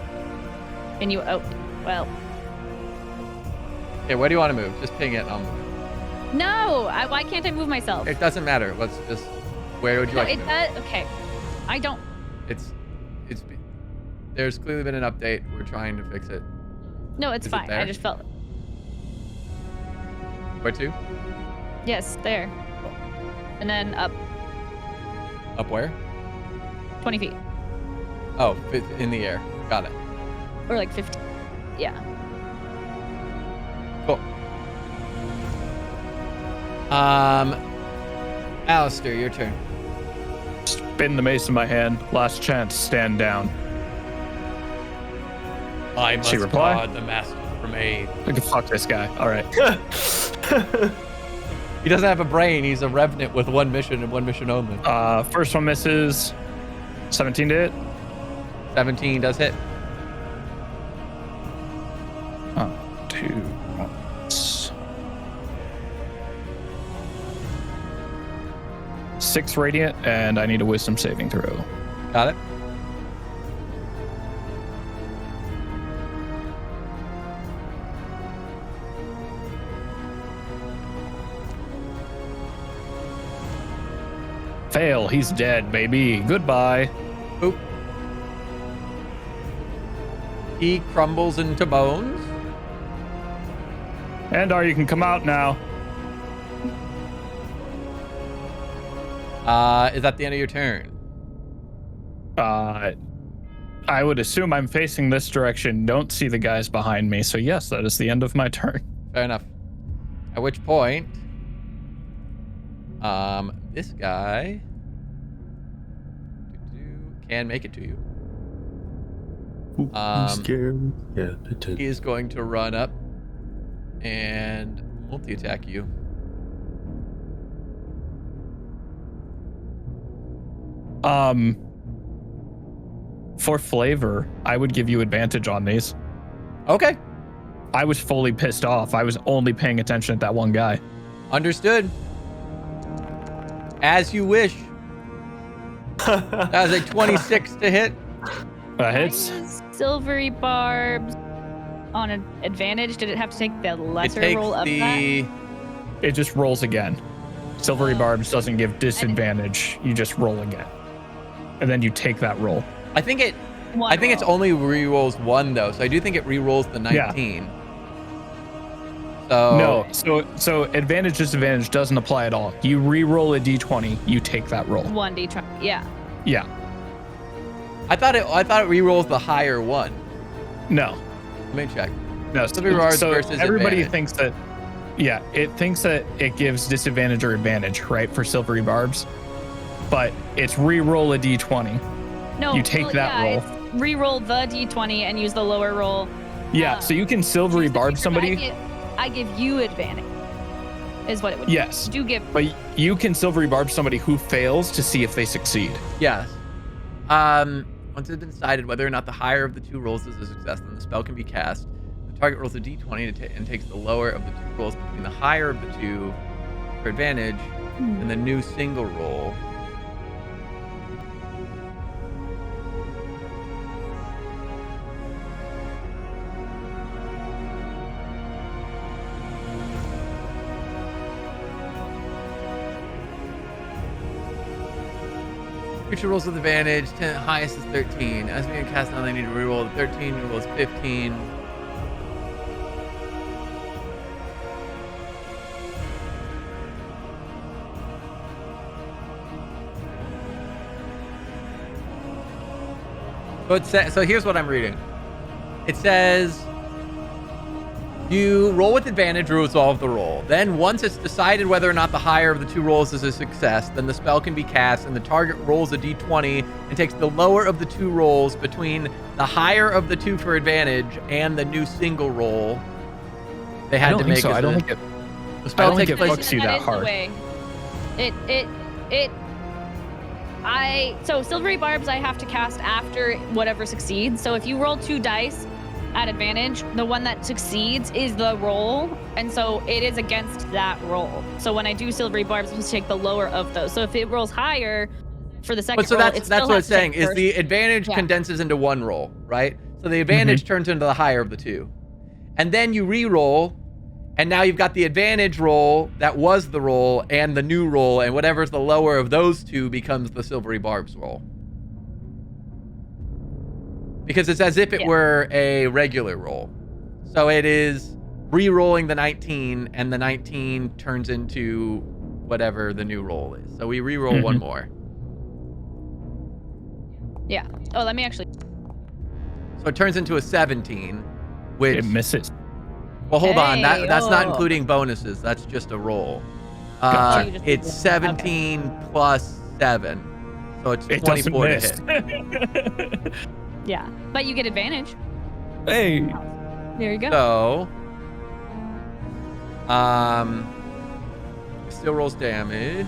Can you? Oh, well. Okay, where do you want to move? Just ping it. I'll move it. No! Why can't I move myself? It doesn't matter. Let's just. Where would you No, like it to move? does. Okay. I don't. It's. There's clearly been an update. We're trying to fix it. No, it's Is it fine. there? I just felt. Where to? Yes, there. And then up Up where? 20 feet. Oh, in the air. Got it. Or like 50. Yeah. Cool. Alistair, your turn. Spin the mace in my hand. Last chance. Stand down. I must She reply? guard the master's remain. Look at fuck this guy. All right. He doesn't have a brain. He's a revenant with one mission and one mission only. First one misses. 17 to hit. 17 does hit. 2. 6 radiant, and I need a wisdom saving throw. Got it. Fail. He's dead, baby. Goodbye. Oop. He crumbles into bones. Andar, you can come out now. Is that the end of your turn? I would assume I'm facing this direction. Don't see the guys behind me. So yes, that is the end of my turn. Fair enough. At which point, this guy can make it to you. I'm scared. Yeah, He is going to run up and multi-attack you. For flavor, I would give you advantage on these. Okay. I was fully pissed off. I was only paying attention to that one guy. Understood. As you wish. That was a 26 to hit. That hits. Silvery barbs on an advantage. Did it have to take the lesser roll of that? It just rolls again. Silvery barbs doesn't give disadvantage. You just roll again, and then you take that roll. I think it's only re-rolls one though, so I do think it re-rolls the 19. Yeah. So no, so advantage disadvantage doesn't apply at all. You re-roll a d20, you take that roll. 1d20. Yeah. Yeah. I thought it re-rolls the higher one. No. Let me check. No. So everybody advantage. thinks that. Yeah, it thinks that it gives disadvantage or advantage, right, for silvery barbs, but it's re-roll a d20. No, you take that roll. It's re-roll the d20 and use the lower roll. Yeah, so you can silvery barb somebody. I give you advantage. Is what it would be. Yes. Do give. But you can silvery barb somebody who fails to see if they succeed. Yes. Once it's been decided whether or not the higher of the two rolls is a success, then the spell can be cast. The target rolls a d20 and takes the lower of the two rolls between the higher of the two for advantage, and the new single roll. Creature rolls with advantage, 10, highest is 13. As being cast now, they need to reroll the 13, rerolls 15. So here's what I'm reading. It says, you roll with advantage to resolve the roll. Then once it's decided whether or not the higher of the two rolls is a success, then the spell can be cast and the target rolls a d20 and takes the lower of the two rolls between the higher of the two for advantage and the new single roll they had to make. So. I don't think it. The spell takes it place. fucks you that hard. So silvery barbs I have to cast after whatever succeeds. So if you roll 2 dice at advantage, the one that succeeds is the roll, and so it is against that roll. So when I do silvery barbs, I'm supposed to take the lower of those. So if it rolls higher for the second roll, that's what it's saying is the advantage condenses into one roll, right? So the advantage turns into the higher of the two, and then you re-roll, and now you've got the advantage roll that was the roll and the new roll, and whatever's the lower of those two becomes the silvery barbs roll. Because it's as if it were a regular roll. So it is re-rolling the 19, and the 19 turns into whatever the new roll is. So we re-roll one more. Yeah. Oh, let me actually. So it turns into a 17, which... It misses. Well, hold on. That's not including bonuses. That's just a roll. Gotcha. It's 17 plus 7. So it's 24 to hit. Yeah, but you get advantage. Hey. There you go. So, still rolls damage.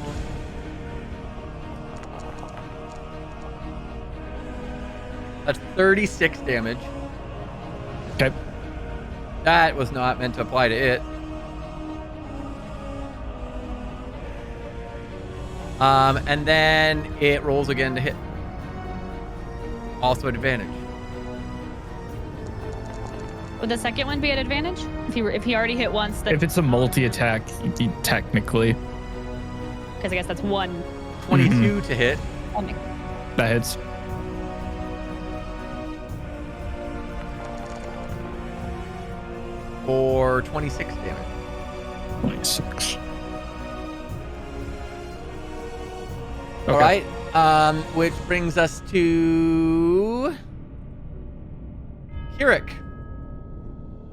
That's 36 damage. Okay. That was not meant to apply to it. And then it rolls again to hit. Also at advantage. Would the second one be at advantage? If he already hit once, then If it's a multi-attack, technically. Because I guess that's 1. 22 to hit. That hits. For 26 damage. 26. Okay. All right. Which brings us to Kirik.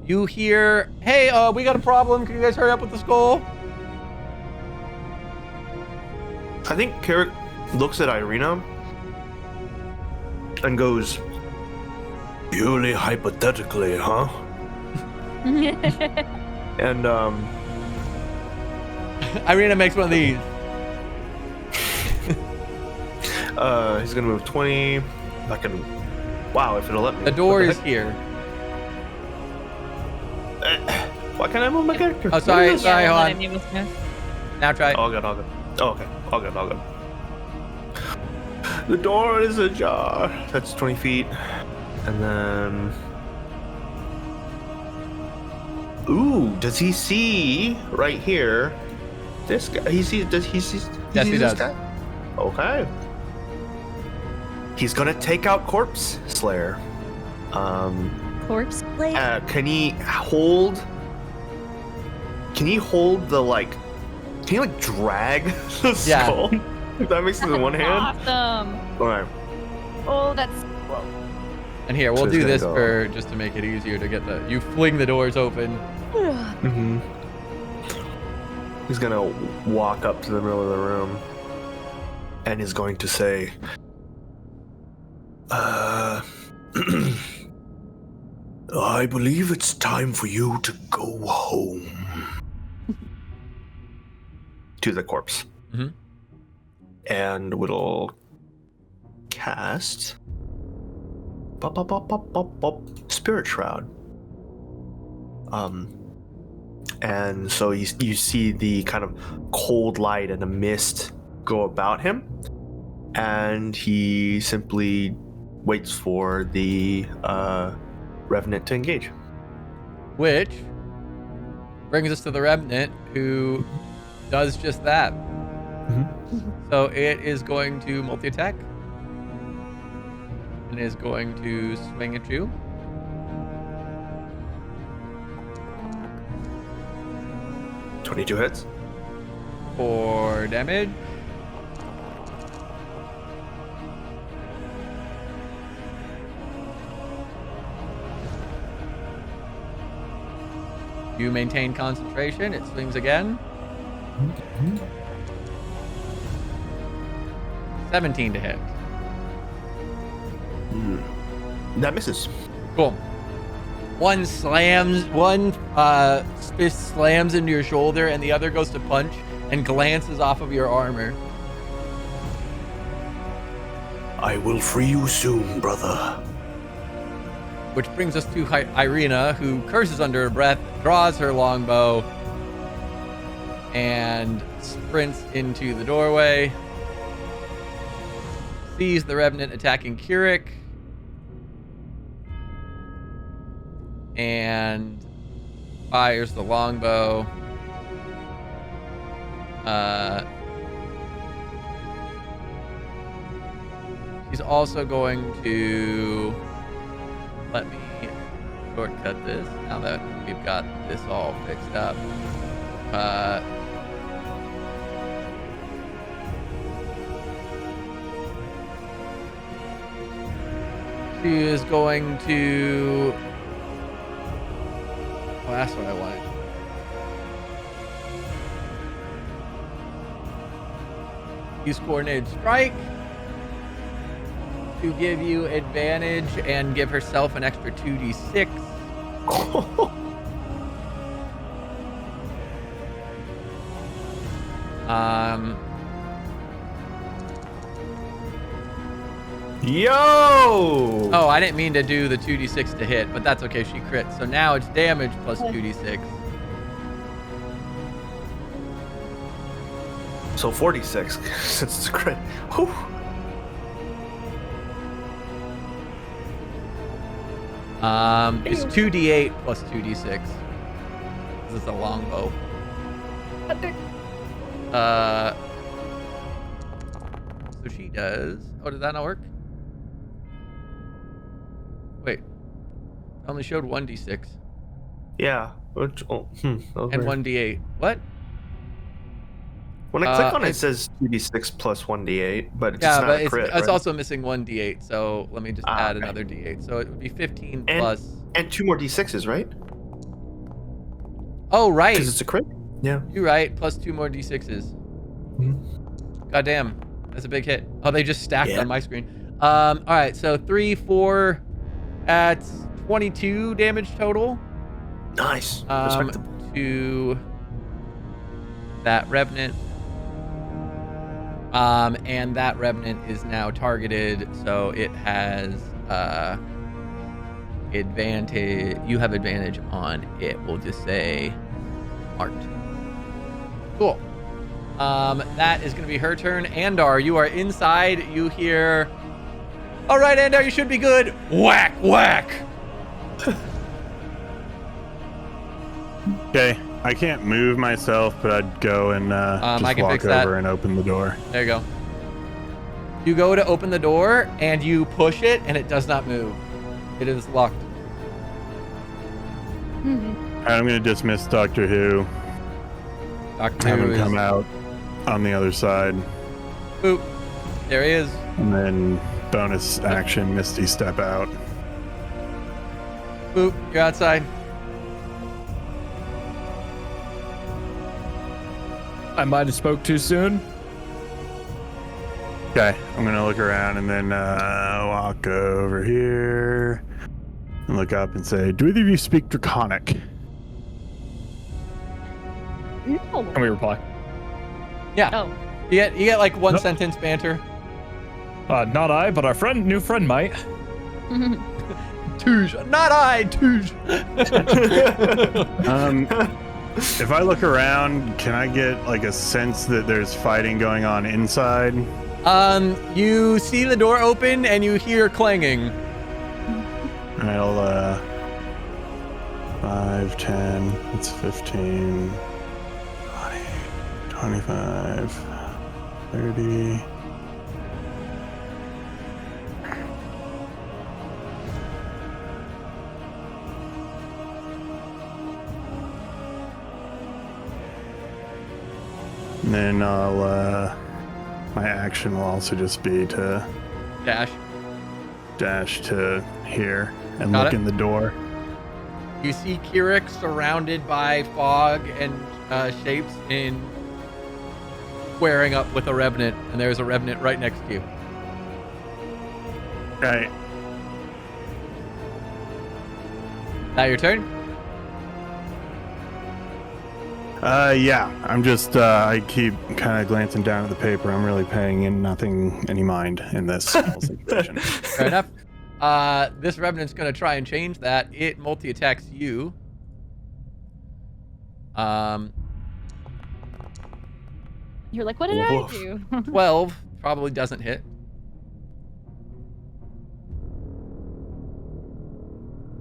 You hear, hey, we got a problem. Can you guys hurry up with the skull? I think Carrick looks at Irina and goes, "Purely hypothetically, huh?" And Irina makes one of these. he's gonna move 20. I can. Wow, if it'll let me. The door What is heck? here. Why can't I move my character? Oh, sorry, What is this? sorry, hold Let on. him use this. Now try. All good, all good. Oh, okay. All good, all good. The door is ajar. That's 20 feet. And then... Ooh, does he see right here? This guy, he sees, does he see? Yes, he this does. guy? Okay. He's gonna take out Corpse Slayer. Corpse plate. Can he hold the, like, can he, like, drag the Yeah. skull? If that makes it in one hand? Awesome. Alright. Oh, that's. Whoa. And here, we'll So he's do gonna this go- for just to make it easier to get the. You fling the doors open. Mm-hmm. He's gonna walk up to the middle of the room and he's going to say, I believe it's time for you to go home. To the corpse. Mm-hmm. And we'll cast Spirit Shroud. And so you see the kind of cold light and a mist go about him, and he simply waits for the Revenant to engage. Which brings us to the Remnant, who does just that. So it is going to multi-attack. And is going to swing at you. $22 hits. For damage. You maintain concentration. It swings again. 17 to hit. That misses. Cool. One fist slams into your shoulder, and the other goes to punch and glances off of your armor. I will free you soon, brother. Which brings us to Irina, who curses under her breath, draws her longbow, and sprints into the doorway. Sees the Revenant attacking Keurig. And fires the longbow. She's also going to let me shortcut this now that we've got this all fixed up. She is going to... Oh, that's what I wanted. Use Coordinated Strike to give you advantage and give herself an extra 2d6. Yo! Oh, I didn't mean to do the 2d6 to hit, but that's okay. She crit. So now it's damage plus 2d6. So 46 since it's a crit. Whew. It's 2d8 plus 2d6. This is a longbow. So she does. Oh, did that not work? Wait. I only showed 1d6 Yeah. Which, and 1d8. What? When I click on it, it it's- says 2d6 plus 1d8, but it's Yeah, not but a crit, it's right? also missing 1d8. So let me just add okay. another d8. So it would be 15 And- plus. And 2 more d6s, right? Oh, right. Because it's a crit. Yeah. You're right. Plus 2 more d6s. Mhm. God damn. That's a big hit. Oh, they just stacked on my screen. All right, so 3, 4 at 22 damage total. Nice. Respectable. To that Revenant. And that Revenant is now targeted, so it has advantage. You have advantage on it. We'll just say art. Cool. That is going to be her turn. Andar, you are inside. You hear, all right, Andar, you should be good. Whack, whack. Okay, I can't move myself, but I'd go and just I can walk fix that. over and open the door. There you go. You go to open the door, and you push it, and it does not move. It is locked. I'm going to dismiss Doctor Who. Doctor Have Who him is... come out on the other side. Boop. There he is. And then bonus action, Misty step out. Boop. You're outside. I might have spoke too soon. Okay, I'm gonna look around and then walk over here and look up and say, do either of you speak Draconic? No. Can we reply? Yeah. Oh. You get like one Nope. sentence banter. Not I, but our new friend might. Touche. Not I. Touche. If I look around, can I get like a sense that there's fighting going on inside? You see the door open and you hear clanging. I'll 5, 10, that's 15, 20, 25, 30. And then I'll, my action will also just be to dash to here and Got look it. in the door. You see Kirik surrounded by fog and shapes in squaring up with a Revenant, and there's a Revenant right next to you. Okay. That your turn? Yeah, I'm just, I keep kind of glancing down at the paper. I'm really paying any mind in this whole situation. Fair enough. This Revenant's going to try and change that. It multi-attacks you. You're like, what did I do? 12 probably doesn't hit.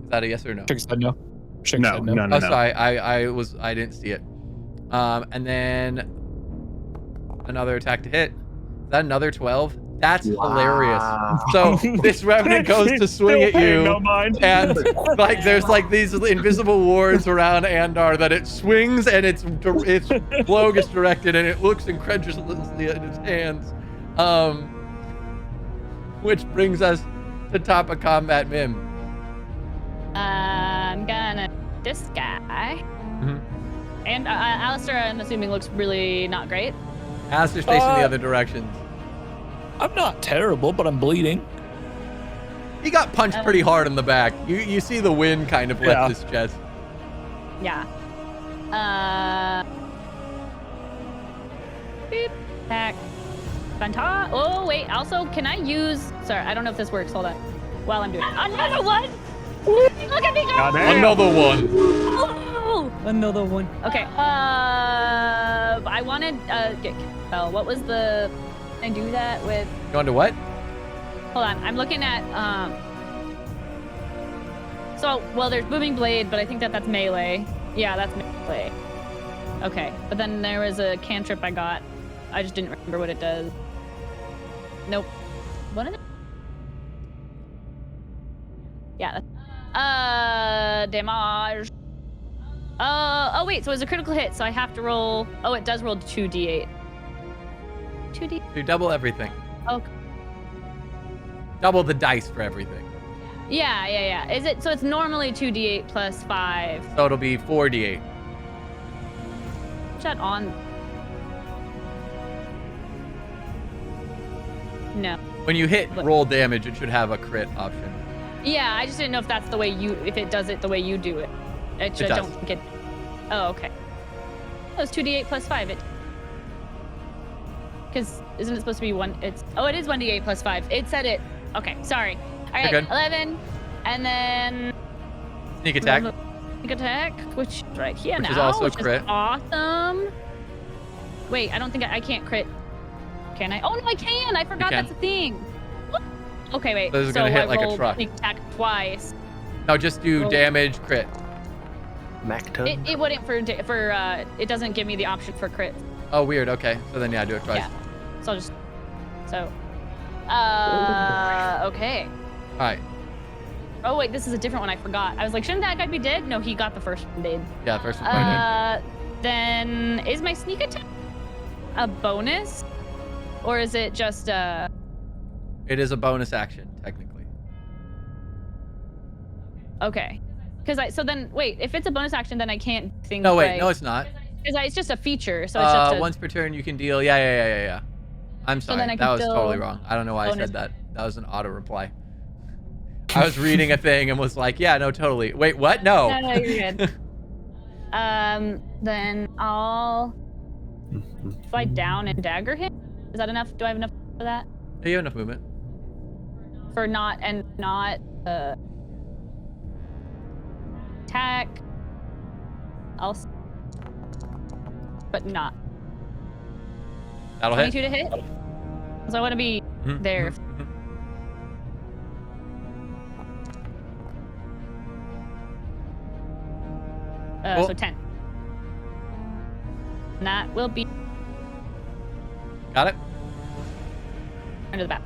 Is that a yes or no? Chick said no. Chick No, said no, no, Oh, no. sorry. I didn't see it. And then another attack to hit. Is that another 12? That's hilarious. So this Revenant goes to swing at you, No mind. and like there's like these invisible wards around Andar that it swings and its blow gets directed, and it looks incredulously at its hands. Which brings us to top of combat, Mim. I'm gonna this guy. Mhm. And Alistair, I'm assuming, looks really not great. Alistair's facing the other direction. I'm not terrible, but I'm bleeding. He got punched pretty hard in the back. You see the wind kind of left Yeah. his chest. Yeah. Beep. Attack. Fanta. Oh, wait. Also, can I use... Sorry, I don't know if this works. Hold on. While I'm doing it. Another one! Look at me go! Goddamn. Another one. Oh! Another one. Okay. I wanted... what was the... Can I do that with... You want to what? Hold on. I'm looking at... So, well, there's Booming Blade, but I think that's melee. Yeah, that's melee. Okay. But then there was a cantrip I got. I just didn't remember what it does. Nope. What is it? Yeah. Damage. Oh, wait. So it's a critical hit, so I have to roll... Oh, it does roll 2d8. 2d... You double everything. Oh, Double the dice for everything. yeah. Is it... So it's normally 2d8 plus 5. So it'll be 4d8. Put that on... No. When you hit But- roll damage, it should have a crit option. Yeah, I just didn't know if that's the way if it does it the way you do it. I does. don't think it. Oh, okay. Oh, it's 2d8 plus 5. Because isn't it supposed to be one? It is 1d8 plus 5. It said it. Okay, sorry. All right, You're good. 11, and then Sneak attack. sneak attack, which is right here Which now, is also which crit. is awesome. Wait, I don't think I can't crit. Can I? Oh no, I can. I forgot can. that's a thing. What? Okay, wait. So this is gonna I hit like a rolled truck. Sneak attack twice. No, just do Roll. damage, crit. Macton. It wouldn't it doesn't give me the option for crit. Oh, weird. Okay. So then, yeah, do it twice. Yeah. So I'll just okay. All right. Oh wait, this is a different one. I forgot. I was like, shouldn't that guy be dead? No, he got the first one dead. Yeah, first one's fine. Then is my sneak attack a bonus, or is it just It is a bonus action, technically. okay? Because so then wait, if it's a bonus action, then I can't think. No, wait. No, it's not. Because it's just a feature, so it's just a, Once per turn, you can deal. Yeah. I'm sorry. then I That can was still totally wrong. I don't know why I bonus- said that. That was an auto reply. I was reading a thing and was like, yeah, no, totally. Wait, what? No. No, you're good. Then I'll slide down and dagger him. Is that enough? Do I have enough for that? Yeah, you have enough movement. For not attack. But not. That'll hit. 22 to hit. So I want to be Mhm, there. mhm, mhm. Cool. So 10. And that will be Got it? under the back.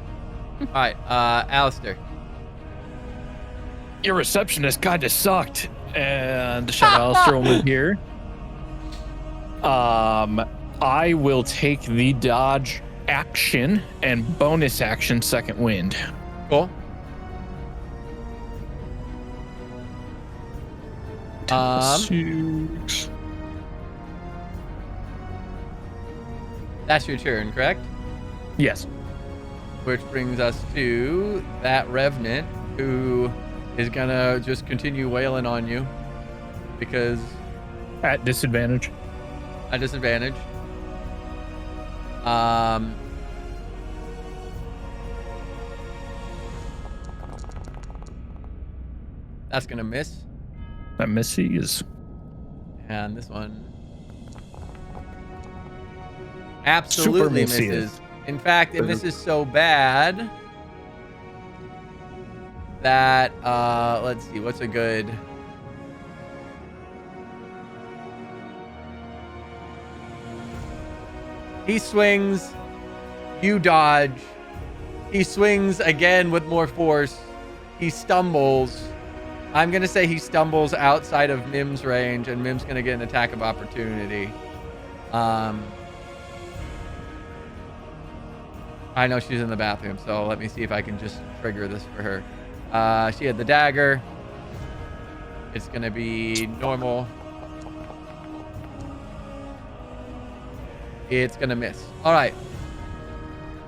All right, Alistair. Your receptionist kind of sucked. And shout out Alistair over here. I will take the dodge action and bonus action second wind. Cool. Six. That's your turn, correct? Yes. Which brings us to that Revenant who is gonna just continue wailing on you because At disadvantage. at disadvantage. That's gonna miss. That misses. And this one absolutely Super misses. misses. In fact, it misses so bad that let's see, what's a good he swings, you dodge, he swings again with more force, he stumbles. I'm gonna say he stumbles outside of Mim's range, and Mim's gonna get an attack of opportunity. I know she's in the bathroom, so let me see if I can just trigger this for her. She had the dagger. It's gonna be normal. It's gonna miss. All right.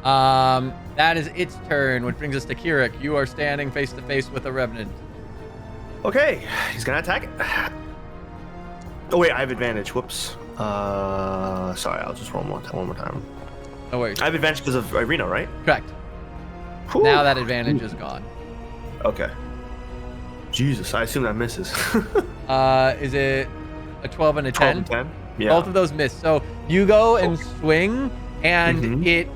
That is its turn, which brings us to Kirik. You are standing face to face with a Revenant. Okay, he's gonna attack it. Oh wait, I have advantage. Whoops. Sorry, I'll just roll one more time. No worries. I have advantage because of Irina, right? Correct. Whew. Now that advantage is gone. Okay. Jesus, I assume that misses. Is it a 12 and a 12 10? and 10? Yeah. Both of those miss. So you go and swing, and Mhm. it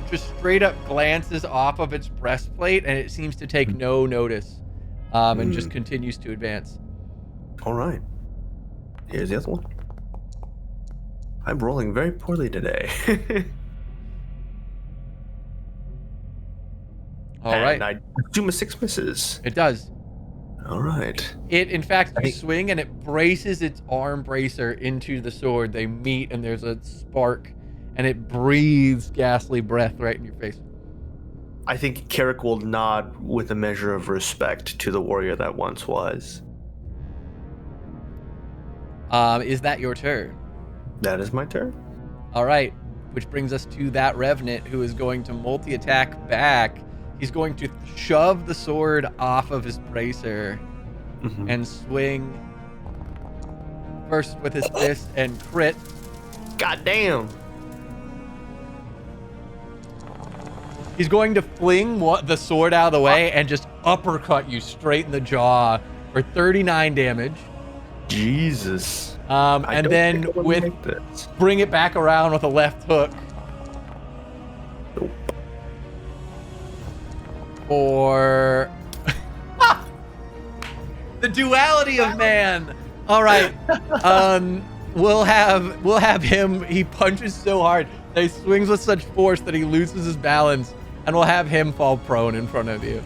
just straight up glances off of its breastplate, and it seems to take no notice, and just continues to advance. All right. Here's the other one. I'm rolling very poorly today. All right. And I assume a 6 misses. It does. All right. It, in fact, you think- swing, and it braces its arm bracer into the sword. They meet, and there's a spark, and it breathes ghastly breath right in your face. I think Carrick will nod with a measure of respect to the warrior that once was. Is that your turn? That is my turn. All right. which brings us to that Revenant who is going to multi-attack back. He's going to shove the sword off of his bracer and swing first with his fist and crit. God damn. He's going to fling the sword out of the way and just uppercut you straight in the jaw for 39 damage. Jesus. And then bring it back around with a left hook. Nope. For the duality of man. All right. We'll have him. He punches so hard that he swings with such force that he loses his balance, and we'll have him fall prone in front of you.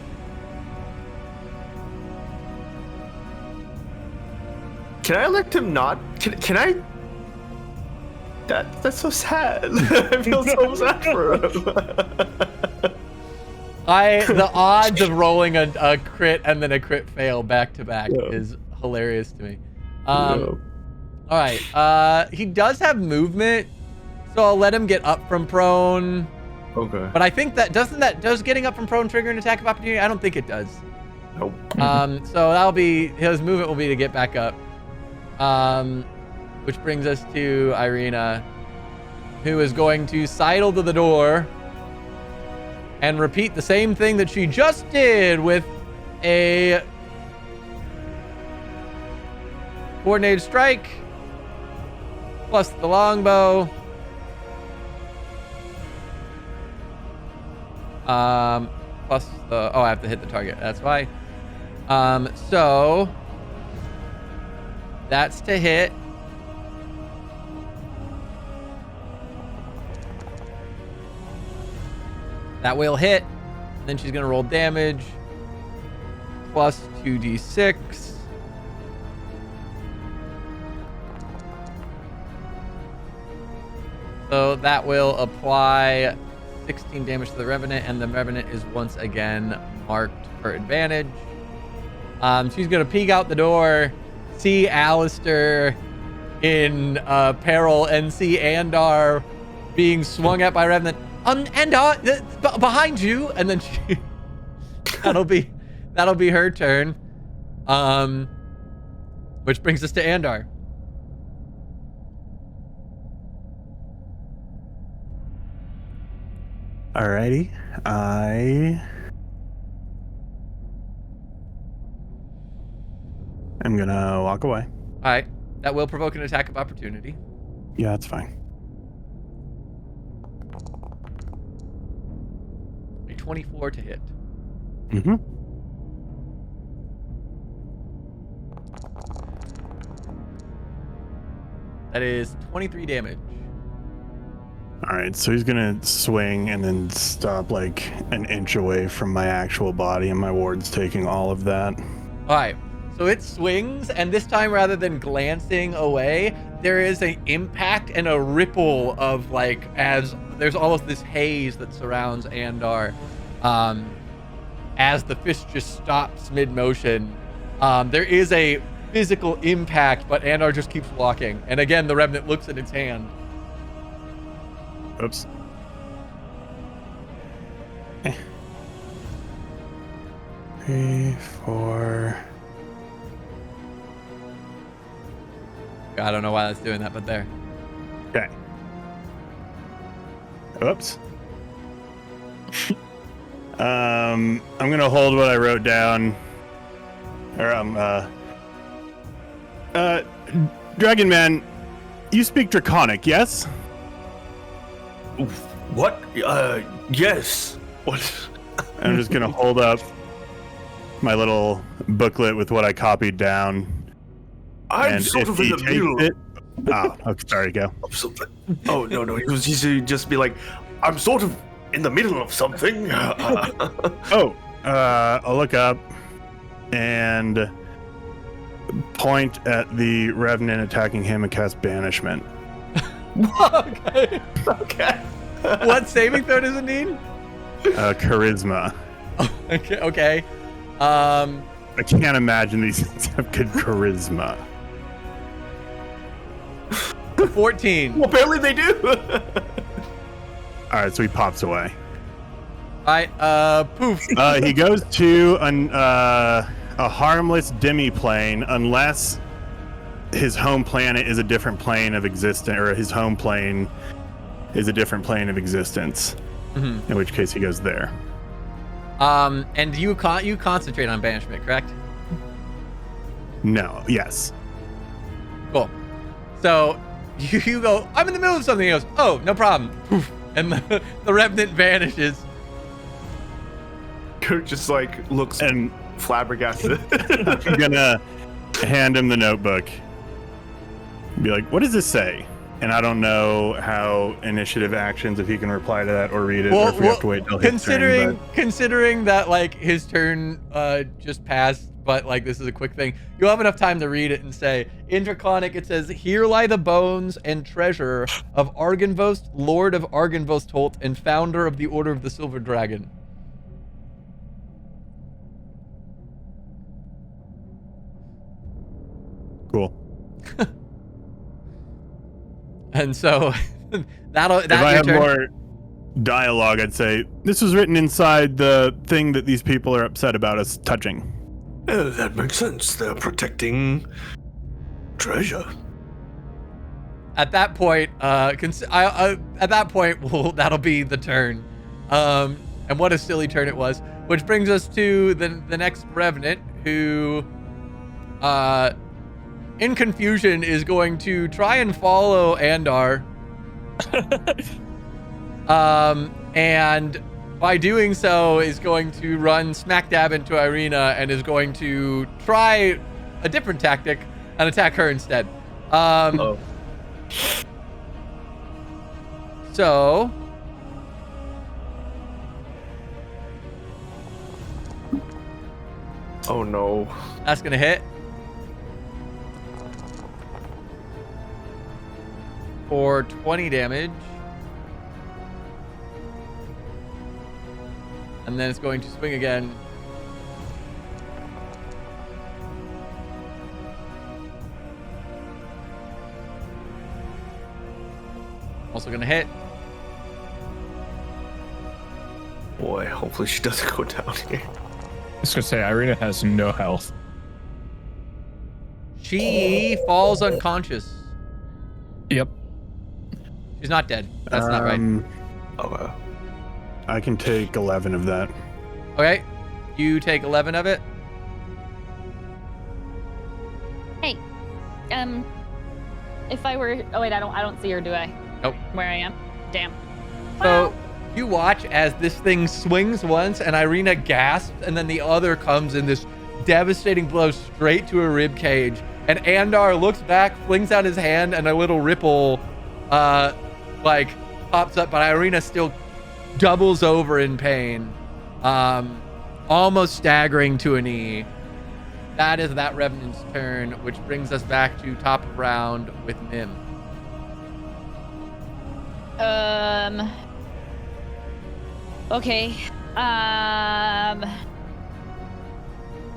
Can I elect him not? Can I? That's so sad. I feel so sad for him. The odds of rolling a crit and then a crit fail back to back is hilarious to me. All right. He does have movement, so I'll let him get up from prone. Okay. But I think does getting up from prone trigger an attack of opportunity? I don't think it does. Nope. So that'll be his movement will be to get back up. Which brings us to Irina, who is going to sidle to the door and repeat the same thing that she just did with a coordinated strike plus the longbow. Plus the I have to hit the target. That's why. So that's to hit. That will hit. Then she's gonna roll damage. Plus 2d6. So that will apply 16 damage to the Revenant, and the Revenant is once again marked for advantage. She's gonna peek out the door, see Alistair in peril, and see Andar being swung at by Revenant. Andar, behind you, and then she that'll be her turn. Which brings us to Andar. Alrighty, I'm gonna walk away. All right, that will provoke an attack of opportunity. Yeah, that's fine. A 24 to hit. Mm-hmm. That is 23 damage. All right, so he's gonna swing and then stop like an inch away from my actual body, and my ward's taking all of that. All right, so it swings, and this time rather than glancing away, there is an impact and a ripple of like, as there's almost this haze that surrounds Andar, as the fist just stops mid-motion. There is a physical impact, but Andar just keeps walking, and again the Revenant looks at its hand. Oops. 3, 4. I don't know why that's doing that, but there. Okay. Oops. I'm gonna hold what I wrote down. Or Dragon Man, you speak Draconic, yes? What? Yes. What? I'm just gonna hold up my little booklet with what I copied down. I'm and sort if of in he the takes middle. it, okay, sorry, go. Oh no, he was easy to just be like, I'm sort of in the middle of something. I'll look up and point at the Revenant attacking him and cast Banishment. Okay. Okay. What saving throw does it need? Charisma. Okay. I can't imagine these things have good charisma. 14. Well, apparently they do. All right, so he pops away. All right, poof. He goes to a harmless demi-plane unless his home planet is a different plane of existence, or his home plane is a different plane of existence. Mm-hmm. In which case he goes there. And you concentrate on banishment, correct? No. Yes. Cool. So you go, I'm in the middle of something. He goes, oh, no problem. Poof. And the revenant vanishes. Kurt just like looks And flabbergasted. I'm gonna hand him the notebook. Be like, what does this say? And I don't know how initiative actions, if he can reply to that or read it, or if we have to wait till his turn. Considering that like his turn just passed, but like this is a quick thing, you'll have enough time to read it and say, in Draconic it says, here lie the bones and treasure of Argynvost, Lord of Argynvostholt, and founder of the Order of the Silver Dragon. Cool. And so that's If I your have turn. more dialogue, I'd say this was written inside the thing that these people are upset about us touching. That makes sense. They're protecting treasure. At that point, that'll be the turn. And what a silly turn it was. Which brings us to the next revenant, who, in confusion, is going to try and follow Andar. And by doing so, is going to run smack dab into Irina and is going to try a different tactic and attack her instead. So oh no. that's gonna hit for 20 damage. And then it's going to swing again. Also gonna hit. Boy, hopefully she doesn't go down here. I was gonna say, Irina has no health. She falls unconscious. Yep. She's not dead. That's not right. Okay. I can take 11 of that. Okay. You take 11 of it. Hey, if I were, oh wait, I don't see her, do I? Nope. Where I am? Damn. So you watch as this thing swings once and Irina gasps, and then the other comes in this devastating blow straight to her rib cage. And Andar looks back, flings out his hand, and a little ripple like pops up, but Irina still doubles over in pain, almost staggering to a knee. That is that Revenant's turn, which brings us back to top of round with Mim. Okay.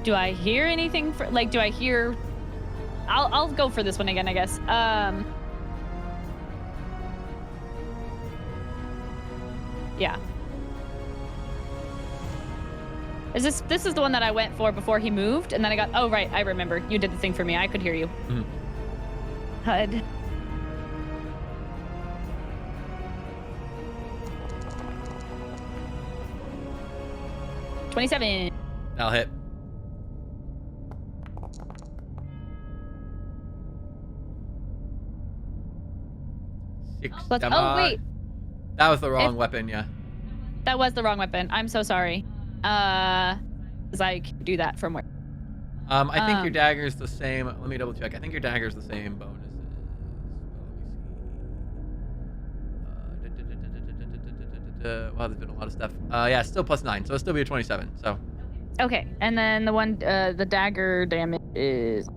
Do I hear anything do I hear? I'll go for this one again, I guess. Yeah. This is the one that I went for before he moved, and then I got, oh right, I remember. You did the thing for me. I could hear you. Mm-hmm. HUD. $27. That'll hit. Oh wait, that was the wrong weapon. Yeah. that was the wrong weapon. I'm so sorry. 'Cause I can do that from where? I think your dagger's the same. Let me double check. I think your dagger's the same bonuses. Wow, there's been a lot of stuff. Yeah, still +9, so it'll still be a 27. So. Okay, and then the one, the dagger damage is.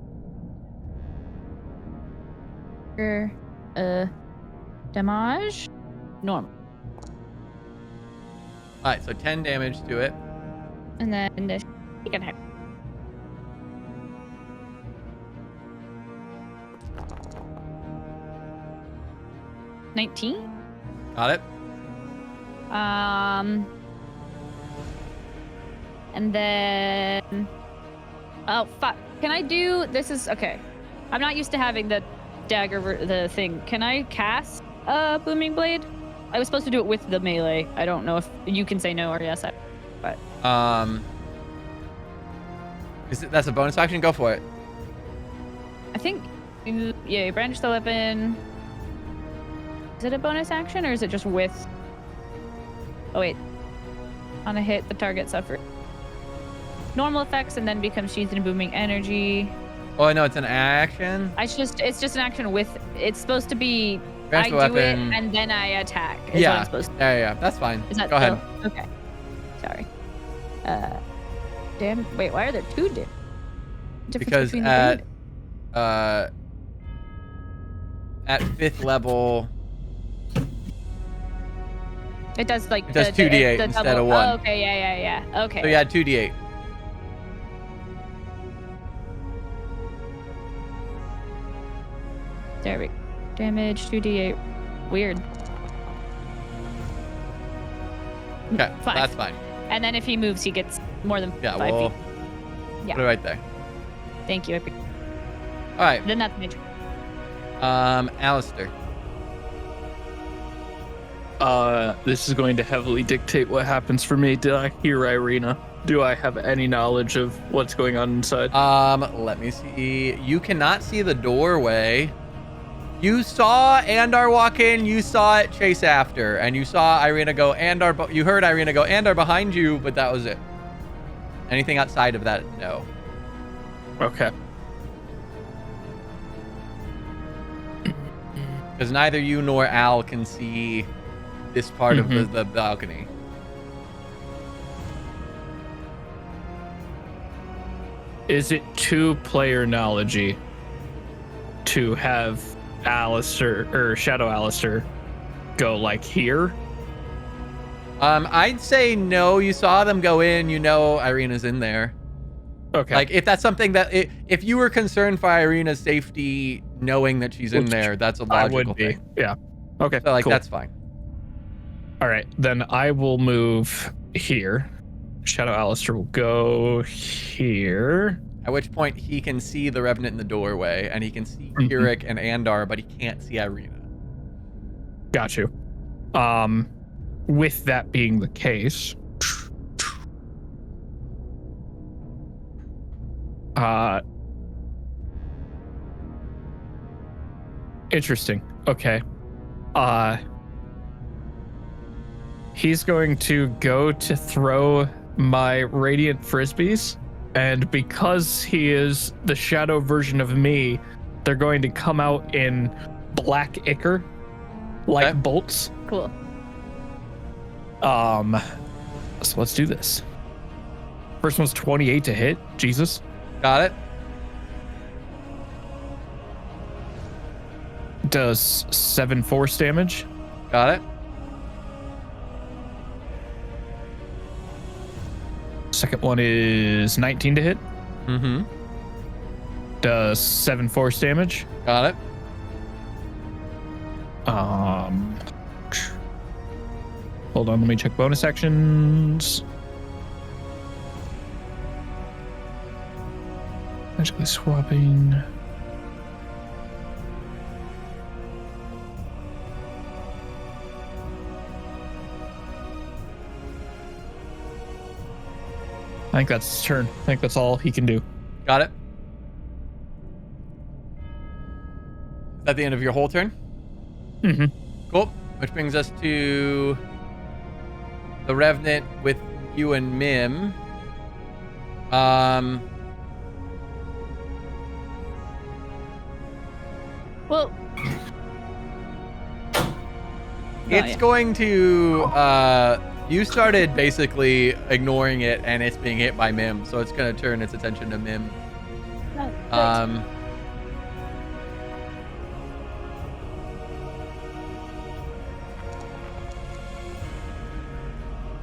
Damage? Normal. Alright, so 10 damage to it. And then the second hit. $19. Got it. And then, oh fuck! Can I do this? Is okay. I'm not used to having the dagger, the thing. Can I cast a booming blade? I was supposed to do it with the melee. I don't know if you can say no or yes. But that's a bonus action? Go for it. I think, yeah, you brandish the weapon. Is it a bonus action or is it just with? Oh wait. On a hit, the target suffers normal effects and then becomes sheathed in booming energy. Oh no, it's an action. It's just an action with. It's supposed to be. Brandish the I do it weapon. and then I attack. Is Yeah. What I'm supposed to. Yeah, that's fine. Is that Go ahead. still? Okay. Sorry. Damn. Wait, why are there two difference Because between at the 5th level, it does like it does 2d8 the instead double. of 1. Oh, okay, yeah. Okay. So you add 2d8. There we go. Damage 2d8. Weird. Okay, 5. that's fine. And then if he moves, he gets more than Yeah, 5 we'll feet. Yeah. put it right there. Thank you. All right, Then that's major. Alistair. This is going to heavily dictate what happens for me. Did I hear Irina? Do I have any knowledge of what's going on inside? Let me see. You cannot see the doorway. You saw Andar walk in, you saw it chase after, and you saw Irina go, you heard Irina go, Andar behind you, but that was it. Anything outside of that, no. Okay. Because neither you nor Al can see this part of the balcony. Is it two-player knowledge to have Alistair or Shadow Alistair go like here? I'd say no. You saw them go in. You know Irina's in there. Okay. Like, if that's something that... If you were concerned for Irina's safety, knowing that she's in there, that's a I logical would be. thing. Yeah. Okay. So, like, cool. that's fine. All right. Then I will move here. Shadow Alistair will go here. At which point, he can see the Revenant in the doorway, and he can see Kirik and Andar, but he can't see Irina. Got you. With that being the case, interesting. Okay. He's going to go to throw my radiant frisbees, and because he is the shadow version of me, they're going to come out in black ichor, like Okay. bolts. Cool. So let's do this. First one's 28 to hit. Jesus. Got it? Does 7 force damage. Got it? Second one is 19 to hit. Mm-hmm. Does 7 force damage. Got it? Hold on, let me check bonus actions. Magically swapping. I think that's his turn. I think that's all he can do. Got it? Is that the end of your whole turn? Mm-hmm. Cool. Which brings us to the Revenant with you and Mim. Well, It's going to, you started basically ignoring it and it's being hit by Mim, so it's going to turn its attention to Mim. right.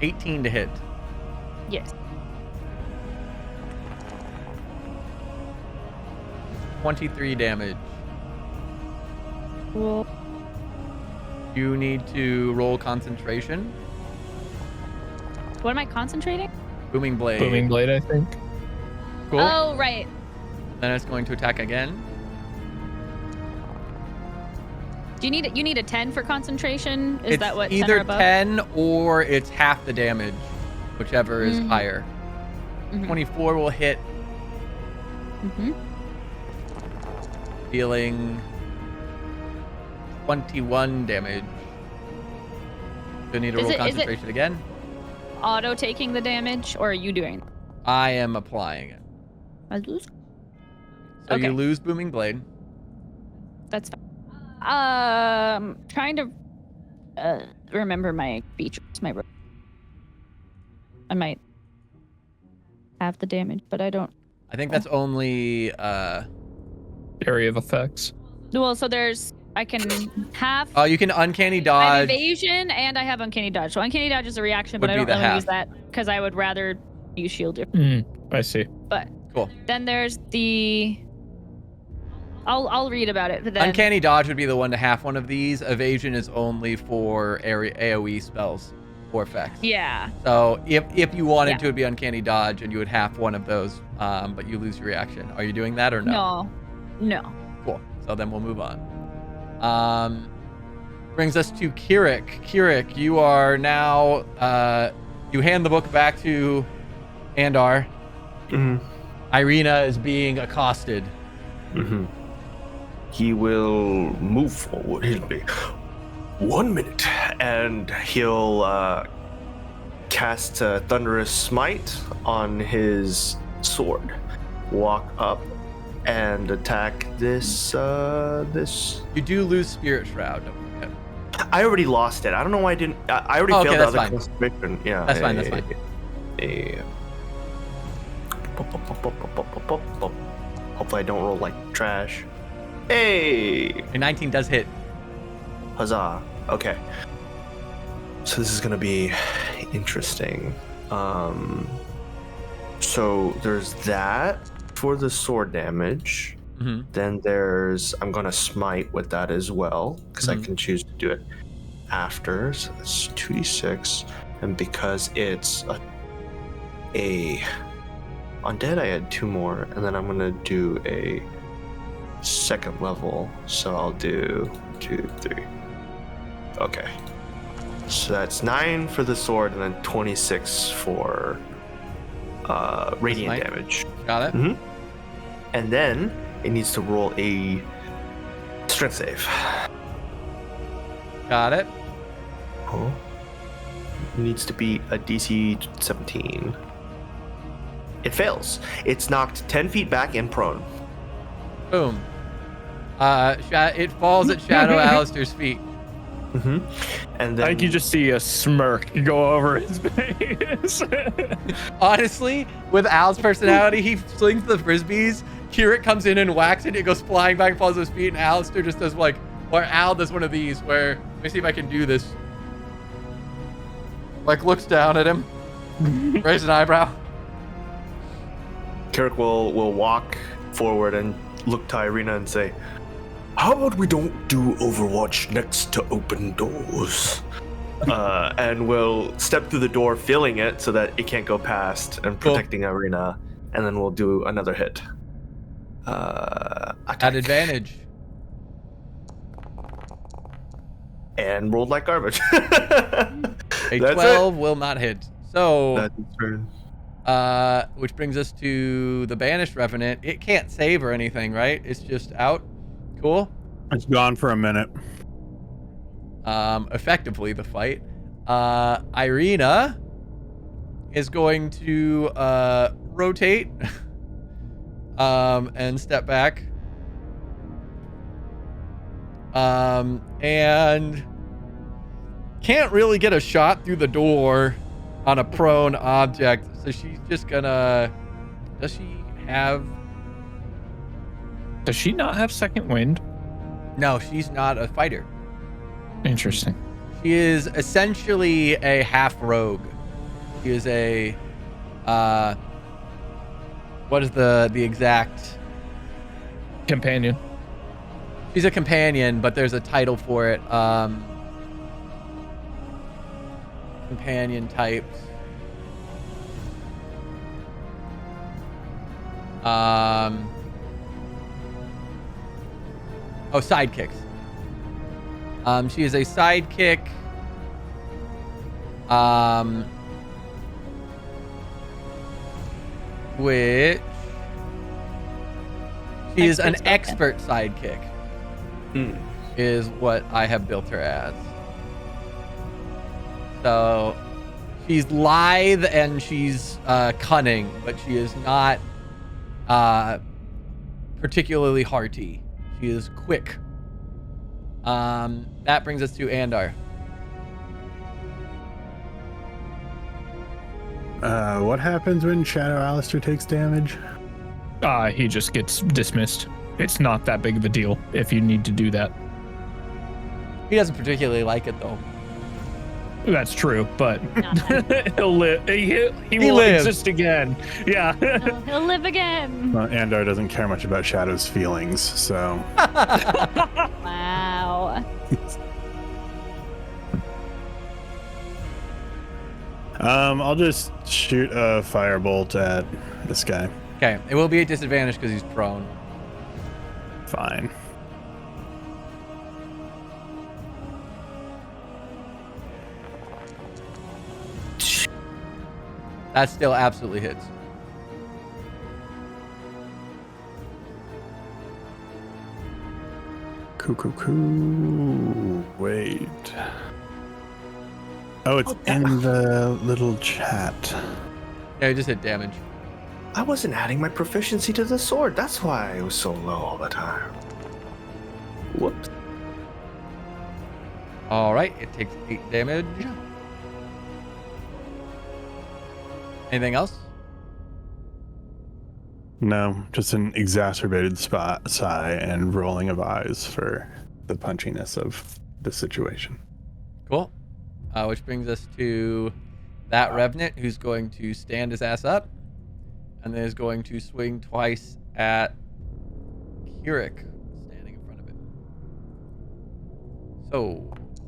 18 to hit. Yes. 23 damage. Cool. You need to roll concentration. What am I concentrating? Booming blade. Booming blade, I think. Cool. Oh, right. Then it's going to attack again. You need a 10 for concentration? Is It's that what 10 or either above? 10 or it's half the damage, whichever is Mhm. higher. Mhm. 24 will hit, Mhm. dealing 21 damage. Do I need to Is roll it- is it- concentration again? Auto taking the damage, or are you doing? I am applying it. I lose. So you Okay. lose booming blade. That's fine. Trying to remember my features. I might have the damage, but I don't. I think that's only Area of effects. Well, so I can have oh, you can uncanny I have dodge. evasion and I have uncanny dodge. So uncanny dodge is a reaction, but Would I be don't the really half. use that because I would rather use shield. I see. But Cool. then there's the. I'll read about it. But then Uncanny dodge would be the one to half one of these. Evasion is only for area AoE spells or effects. Yeah. So if you wanted Yeah. to, it'd be uncanny dodge, and you would half one of those, but you lose your reaction. Are you doing that or no? No. Cool. So then we'll move on. Brings us to Kirik. Kirik, you are now. You hand the book back to Andar. Mm-hmm. Irina is being accosted. Mm-hmm. He will move forward. He'll be 1 minute, and he'll cast Thunderous Smite on his sword. Walk up and attack this. You do lose Spirit Shroud. Don't forget. I already lost it. I don't know why I didn't. I already Oh, okay, failed that's the other fine. concentration. Yeah, That's fine. That's fine. Hopefully I don't roll like trash. Hey! A 19 does hit. Huzzah. Okay. So this is gonna be interesting. So there's that for the sword damage. Mm-hmm. Then I'm gonna smite with that as well, because I can choose to do it after. So that's 2d6. And because it's a undead, I had 2 more, and then I'm gonna do a second level. So I'll do 2, 3. Okay. So that's 9 for the sword, and then 26 for radiant Smite. damage. Got it. Mm-hmm. And then it needs to roll a strength save. Got it. Oh. It needs to be a DC 17. It fails. It's knocked 10 feet back and prone. Boom. It falls at Shadow Alistair's feet. Mm-hmm. And then I think you just see a smirk go over his face. Honestly, with Al's personality, he slings the frisbees. Kirik comes in and whacks it. It goes flying back, falls to his feet, and Alistair just does or Al does one of these where, let me see if I can do this. Looks down at him, raises an eyebrow. Kirik will walk forward and look to Irina and say, "How about we don't do Overwatch next to open doors?" And we'll step through the door, filling it so that it can't go past and Cool. protecting Irina, and then we'll do another hit. Attack. At advantage. And rolled like garbage. A That's 12 will not hit. So, That's its turn. which brings us to the Banished Revenant. It can't save or anything, right? It's just out. Cool. It's gone for a minute. Effectively the fight. Irina is going to rotate and step back. And can't really get a shot through the door on a prone object, so she's just gonna. Does she not have second wind? No, she's not a fighter. Interesting. She is essentially a half rogue. She is a what is the exact Companion. She's a companion, but there's a title for it. Companion types. Oh, sidekicks. She is a sidekick. Which she is an expert sidekick. Is what I have built her as. So she's lithe and she's cunning, but she is not particularly hearty. She is quick. That brings us to Andar. What happens when Shadow Alistair takes damage? He just gets dismissed. It's not that big of a deal if you need to do that. He doesn't particularly like it though. That's true, but he'll live. He will lives. exist again. Yeah. No, he'll live again. Well, Andar doesn't care much about Shadow's feelings, so. Wow. I'll just shoot a firebolt at this guy. Okay, it will be a disadvantage because he's prone. Fine. That still absolutely hits. Cool. Wait. Oh, it's in the little chat. Yeah, he just hit damage. I wasn't adding my proficiency to the sword. That's why it was so low all the time. Whoops. All right, it takes 8 damage. Anything else? No, just an exacerbated sigh and rolling of eyes for the punchiness of the situation. Cool. Which brings us to that Revenant, who's going to stand his ass up, and then is going to swing twice at Kirik, standing in front of him. So,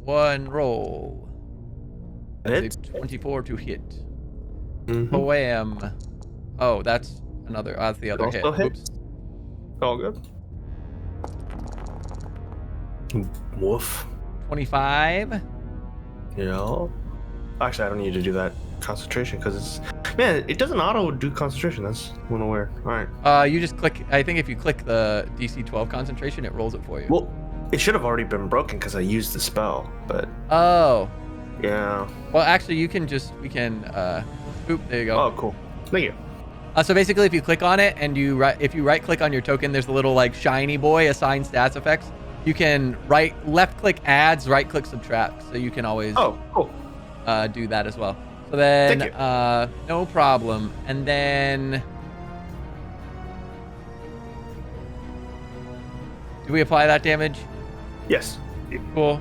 one roll. That's a 24 to hit. Poem. Oh, that's another. That's the other hit. Oops. All good. Woof. 25. Yeah. Actually, I don't need to do that concentration because it's... Man, it doesn't auto do concentration. That's one aware. All right. You just click. I think if you click the DC 12 concentration, it rolls it for you. Well, it should have already been broken because I used the spell, but... Oh. Yeah. Well, actually, you can just... We can... Oop, there you go. Oh, cool. Thank you. So basically, if you click on it and if you right-click on your token, there's a little like shiny boy assign stats effects. You can left-click adds, right-click subtract. So you can always cool. Do that as well. So then, Thank you. no problem. And then, do we apply that damage? Yes. Cool.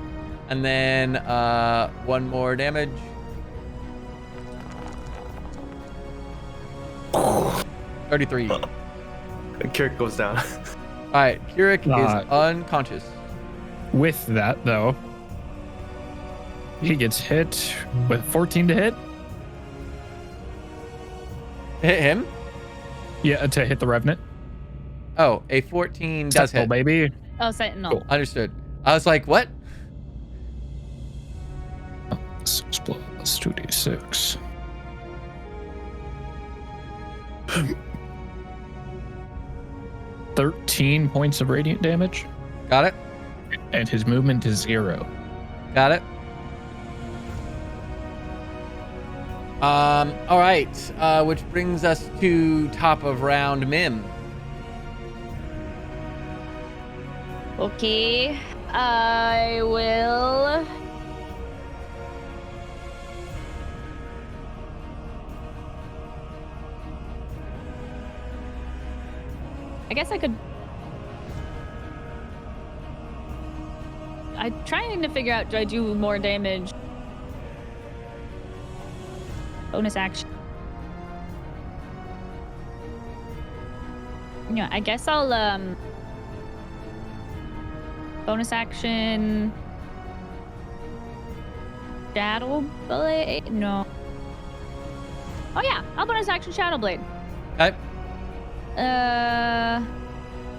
And then one more damage. 33. Kirik goes down. All right, Kirik is unconscious. With that, though, he gets hit with 14 to hit. Hit him? Yeah, to hit the Revenant. Oh, a 14 does Sentinel, hit. baby. Oh, Sentinel. Cool. Understood. I was like, what? 6 plus 2d6. $13 points of radiant damage, Got it? and his movement is 0. Got it? All right, which brings us to top of round Mim. Okay. I will... I guess I could... I'm trying to figure out, do I do more damage? Bonus action. Yeah, I guess I'll, bonus action... Shadow Blade? No. Oh yeah, I'll bonus action Shadow Blade. Okay.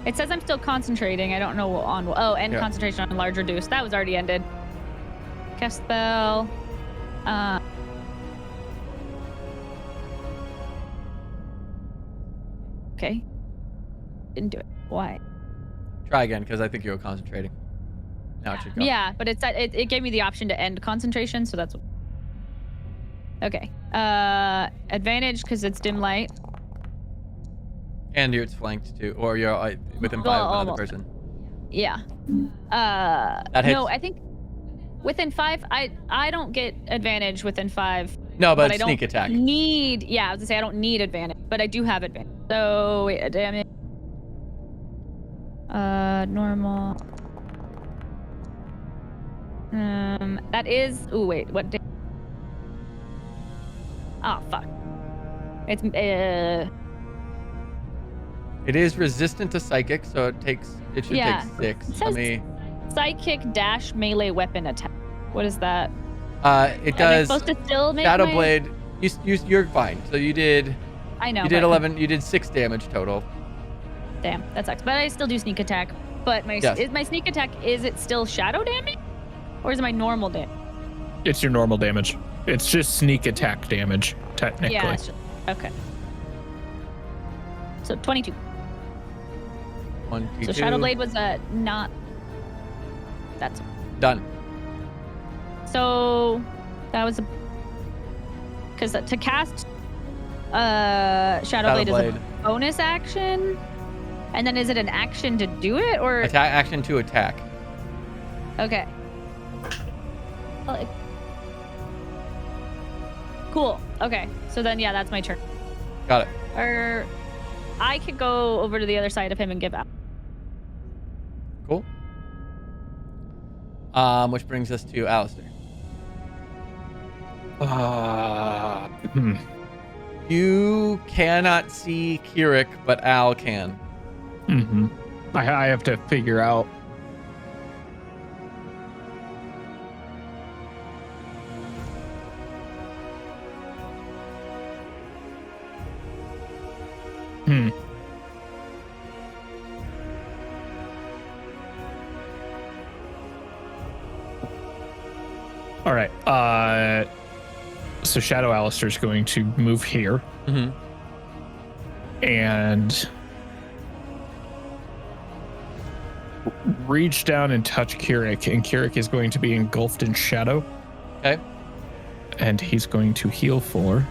It says I'm still concentrating. I don't know on. Oh, end concentration on large reduce. That was already ended. Cast spell. Okay. Didn't do it. Why? Try again, because I think you were concentrating. Now it should go. Yeah, but it gave me the option to end concentration, so that's what. Okay. Advantage because it's dim light. And it's flanked too, or you're within 5 of another person. Yeah. That hits. No, I think within 5. I don't get advantage within 5. No, but I don't sneak attack. I was gonna say I don't need advantage, but I do have advantage. So wait, damage. Normal. That is. Ooh, wait. What? Oh fuck. It's It is resistant to psychic, so it should take 6. It says psychic dash melee weapon attack. What is that? It does. Am I supposed to still make Shadow my... Blade. You're fine. So you did. I know. You did 11. You did 6 damage total. Damn, that sucks. But I still do sneak attack. But is my sneak attack, is it still shadow damage, or is it my normal damage? It's your normal damage. It's just sneak attack damage, technically. Yeah. Okay. So 22. 22. So Shadow Blade was not. That's done. So that was because to cast Shadow Blade is a bonus action, and then is it an action to do it or action to attack? Okay. Well, cool. Okay. So then yeah, that's my turn. Got it. Or I could go over to the other side of him and give out. Cool. Which brings us to Alistair. You cannot see Kirik, but Al can. Mm-hmm. I have to figure out. All right. So Shadow Alistair's going to move here. Mm-hmm. And reach down and touch Kirik, and Kirik is going to be engulfed in shadow. Okay. And he's going to heal for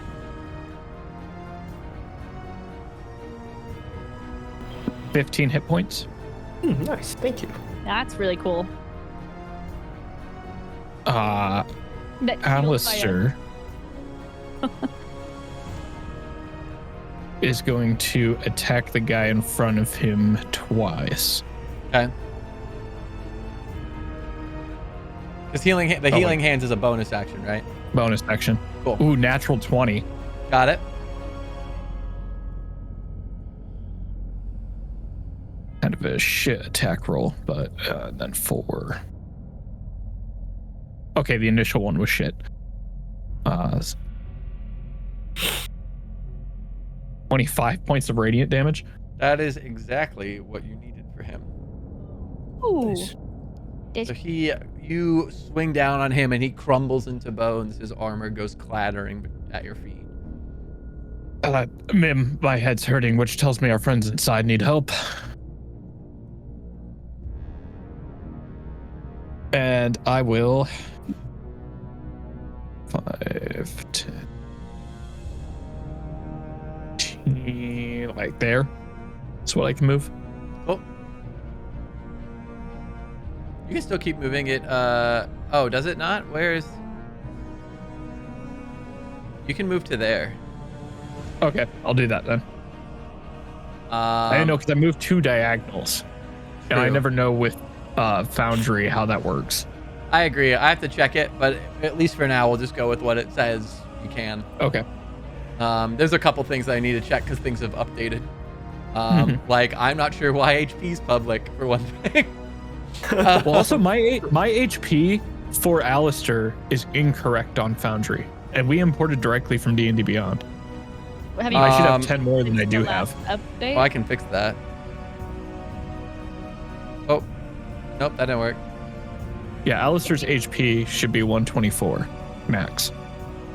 15 hit points. Nice, thank you. That's really cool. Alistair is going to attack the guy in front of him twice. Okay. Because healing hands is a bonus action, right? Bonus action. Cool. Ooh, natural 20. Got it. Kind of a shit attack roll, but then 4. Okay, the initial one was shit. 25 points of radiant damage. That is exactly what you needed for him. Ooh. So you swing down on him and he crumbles into bones. His armor goes clattering at your feet. Mim, my head's hurting, which tells me our friends inside need help. And I will 5, 10, 15, like there. That's what I can move. Oh. You can still keep moving it. Oh, does it not? You can move to there. Okay, I'll do that then. I didn't know because I moved 2 diagonals. And I never know with Foundry how that works. I agree. I have to check it, but at least for now, we'll just go with what it says you can. Okay. There's a couple things that I need to check because things have updated. Like, I'm not sure why HP's public, for one thing. Well, also, my HP for Alistair is incorrect on Foundry, and we imported directly from D&D Beyond. Have you? I should have Um, 10 more than I fixed do the last have. Update. Oh, I can fix that. Oh, nope, that didn't work. Yeah, Alistair's HP should be 124 max.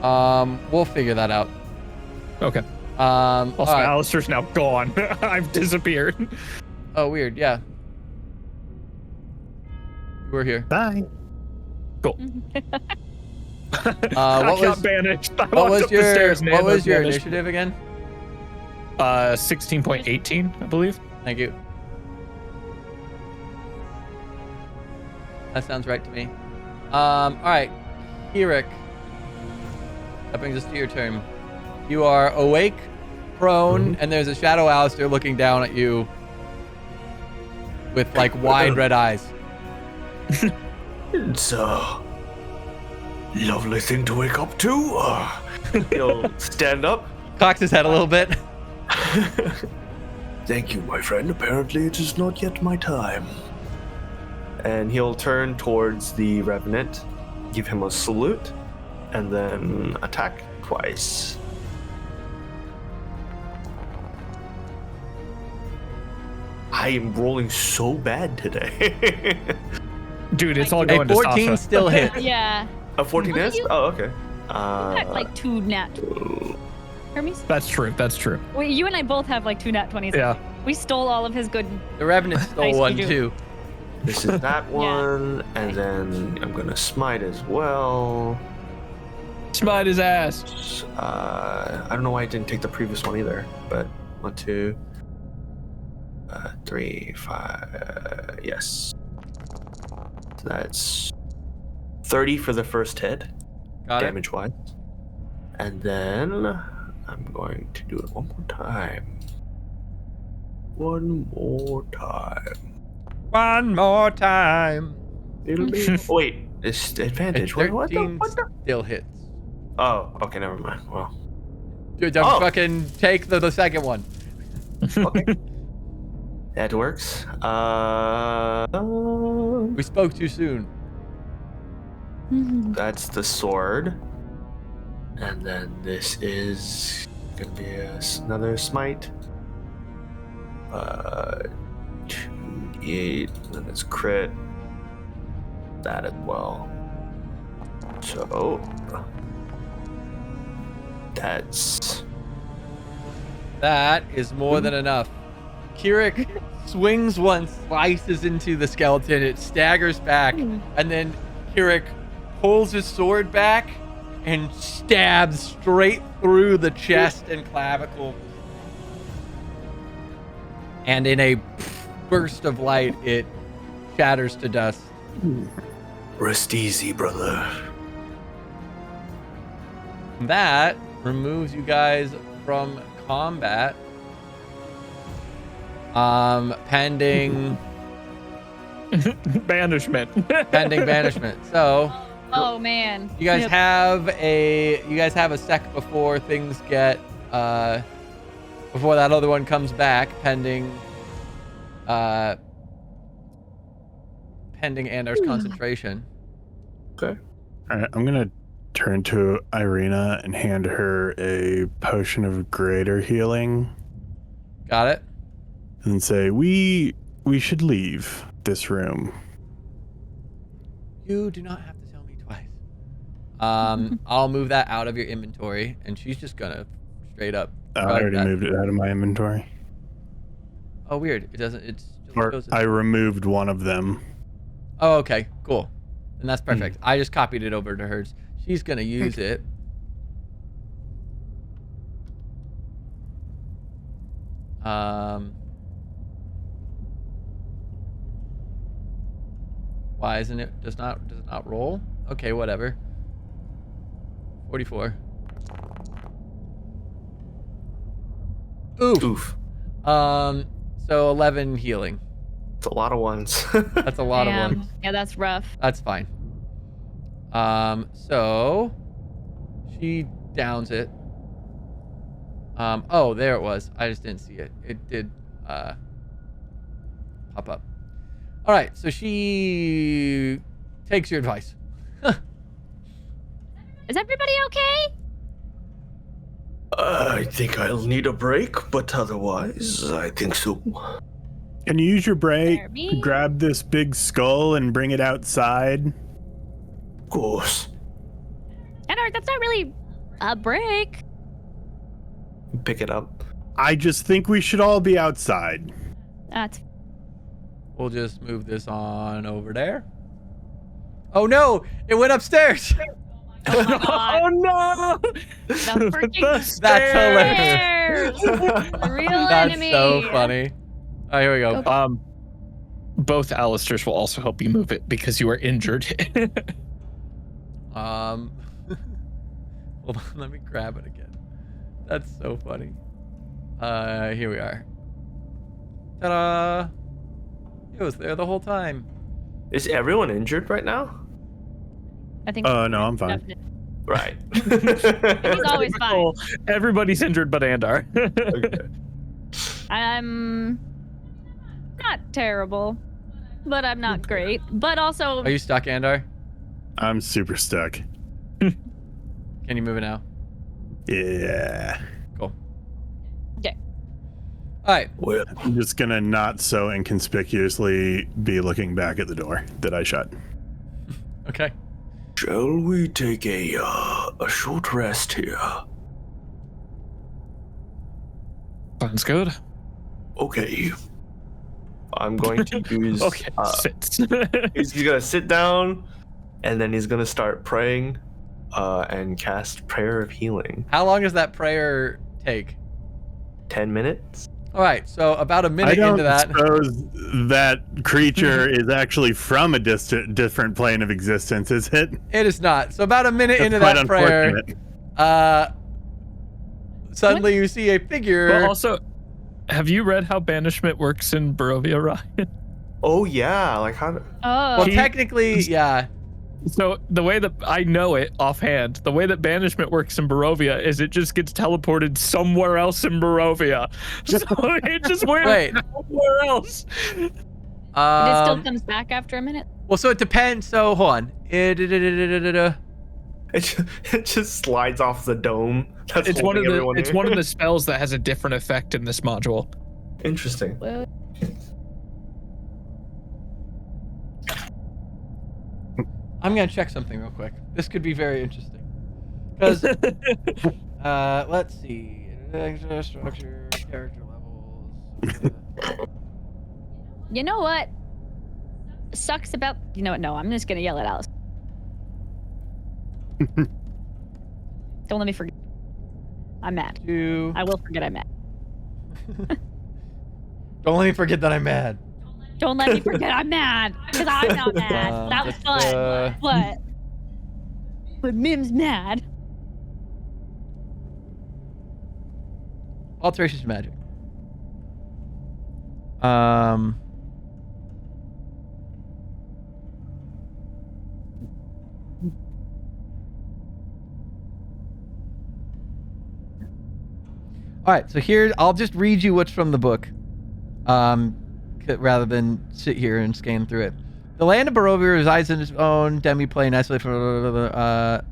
We'll figure that out. Okay. Also, Also, Alistair's now gone. I've disappeared. Oh, weird. Yeah. We're here. Bye. Cool. I I got banished. I What walked was up the stairs your and What was Anna your banished. initiative again? 16.18, I believe. Thank you. That sounds right to me. All right, Kirik. That brings us to your turn. You are awake, prone, and there's a shadow Alistair looking down at you with like wide red eyes. It's a lovely thing to wake up to. He'll stand up. Cocks his head a little bit. Thank you, my friend. Apparently, it is not yet my time. And he'll turn towards the Revenant, give him a salute, and then attack twice. I am rolling so bad today. Dude, it's all A going to 14 Sasha. still hits. Yeah. A 14 What is? did you- Oh, okay. You got like 2 nat. Hermes? That's true. That's true. Wait, you and I both have like 2 nat 20s. Yeah. We stole all of his good. The Revenant stole Nice, one you do. too. This is that one, and then I'm gonna smite as well. Smite his ass. I don't know why I didn't take the previous one either, but 1, 2, 3, 5. Yes. So that's 30 for the first hit, Got it. damage wise. And then I'm going to do it one more time. One more time. One more time. It'll be. Oh, wait, it's advantage. A What the? 13 What the? still hits. Oh, okay, never mind. Well, Dude, don't Oh. fucking take the second one. okay. That works. We spoke too soon. That's the sword. And then this is gonna be another smite. 2d8, and then it's crit. That as well. So that's That is more than enough. Kirik swings once, slices into the skeleton, it staggers back, and then Kirik pulls his sword back and stabs straight through the chest and clavicle. And in a burst of light, it shatters to dust. rest easy, brother. That removes you guys from combat. Pending Banishment. pending banishment. So Oh man. you guys Yep. have a sec before things get before that other one comes back, pending Anders' concentration. Okay. All right, I'm gonna turn to Irina and hand her a potion of greater healing Got it? and say, we should leave this room. You do not have to tell me twice. I'll move that out of your inventory, and she's just gonna straight up. I shrug already that. moved it out of my inventory. Oh, weird. It doesn't. It's just Or goes. I removed one of them. Oh, okay, cool. And that's perfect. I just copied it over to hers. She's gonna use it. Why isn't it? Does it not roll? Okay, whatever. 44. Oof. Oof. So 11 healing. It's a lot of ones. That's a lot of Damn. ones. Yeah, that's rough. That's fine. So she downs it. Oh, there it was. I just didn't see it. It did pop up. All right, so she takes your advice. Is everybody okay? I think I'll need a break, but otherwise, I think so. Can you use your break Jeremy? to grab this big skull and bring it outside? Of course. Edward, that's not really a break. Pick it up. I just think we should all be outside. That's We'll just move this on over there. Oh no! It went upstairs! oh my god. Oh no! The freaking That's hilarious. stairs. The real That's enemy. so funny. All right, here we go. Both Alistairs will also help you move it because you are injured. Hold on, let me grab it again. That's so funny. Here we are. Ta-da! It was there the whole time. Is everyone injured right now? I think. Oh, no, I'm fine. Definitely. Right. He's always fine. Everybody's injured but Andar. Okay. I'm not terrible, but I'm not great. But also, Are you stuck, Andar? I'm super stuck. Can you move it now? Yeah. Cool. Okay. All right. Well, I'm just gonna not so inconspicuously be looking back at the door that I shut. Okay. shall we take a short rest here? Sounds good. Okay. I'm going to use. Okay, sits. He's gonna sit down, and then he's gonna start praying, and cast Prayer of Healing. How long does that prayer take? 10 minutes. All right. So about a I minute don't into that. suppose that creature is actually from a different plane of existence, is it? It is not. So about a minute That's into quite that prayer, unfortunate. suddenly you see a figure. But also, have you read how banishment works in Barovia, Ryan? Oh yeah, like how? oh, Well, He- technically, yeah. So the way that I know it offhand, the way that banishment works in Barovia is it just gets teleported somewhere else in Barovia. So it just went Wait. somewhere else. it still Um, comes back after a minute. well, so it depends. So hold on. It just slides off the dome. That's It's one of holding the everyone it's here. one of the spells that has a different effect in this module. Interesting. Well, I'm gonna check something real quick. This could be very interesting. Because let's see. Structure, character levels. you know what? Sucks about. You know what? No, I'm just gonna yell at Alice. Don't let me forget. I'm mad. Two. I will forget I'm mad. Don't let me forget that I'm mad. Don't let me forget I'm mad. Because I'm not mad. That was fun. What? But Mim's mad. Alterations to magic. All right, so here I'll just read you what's from the book, rather than sit here and scan through it. The land of Barovia resides in its own demi-plane, isolated from.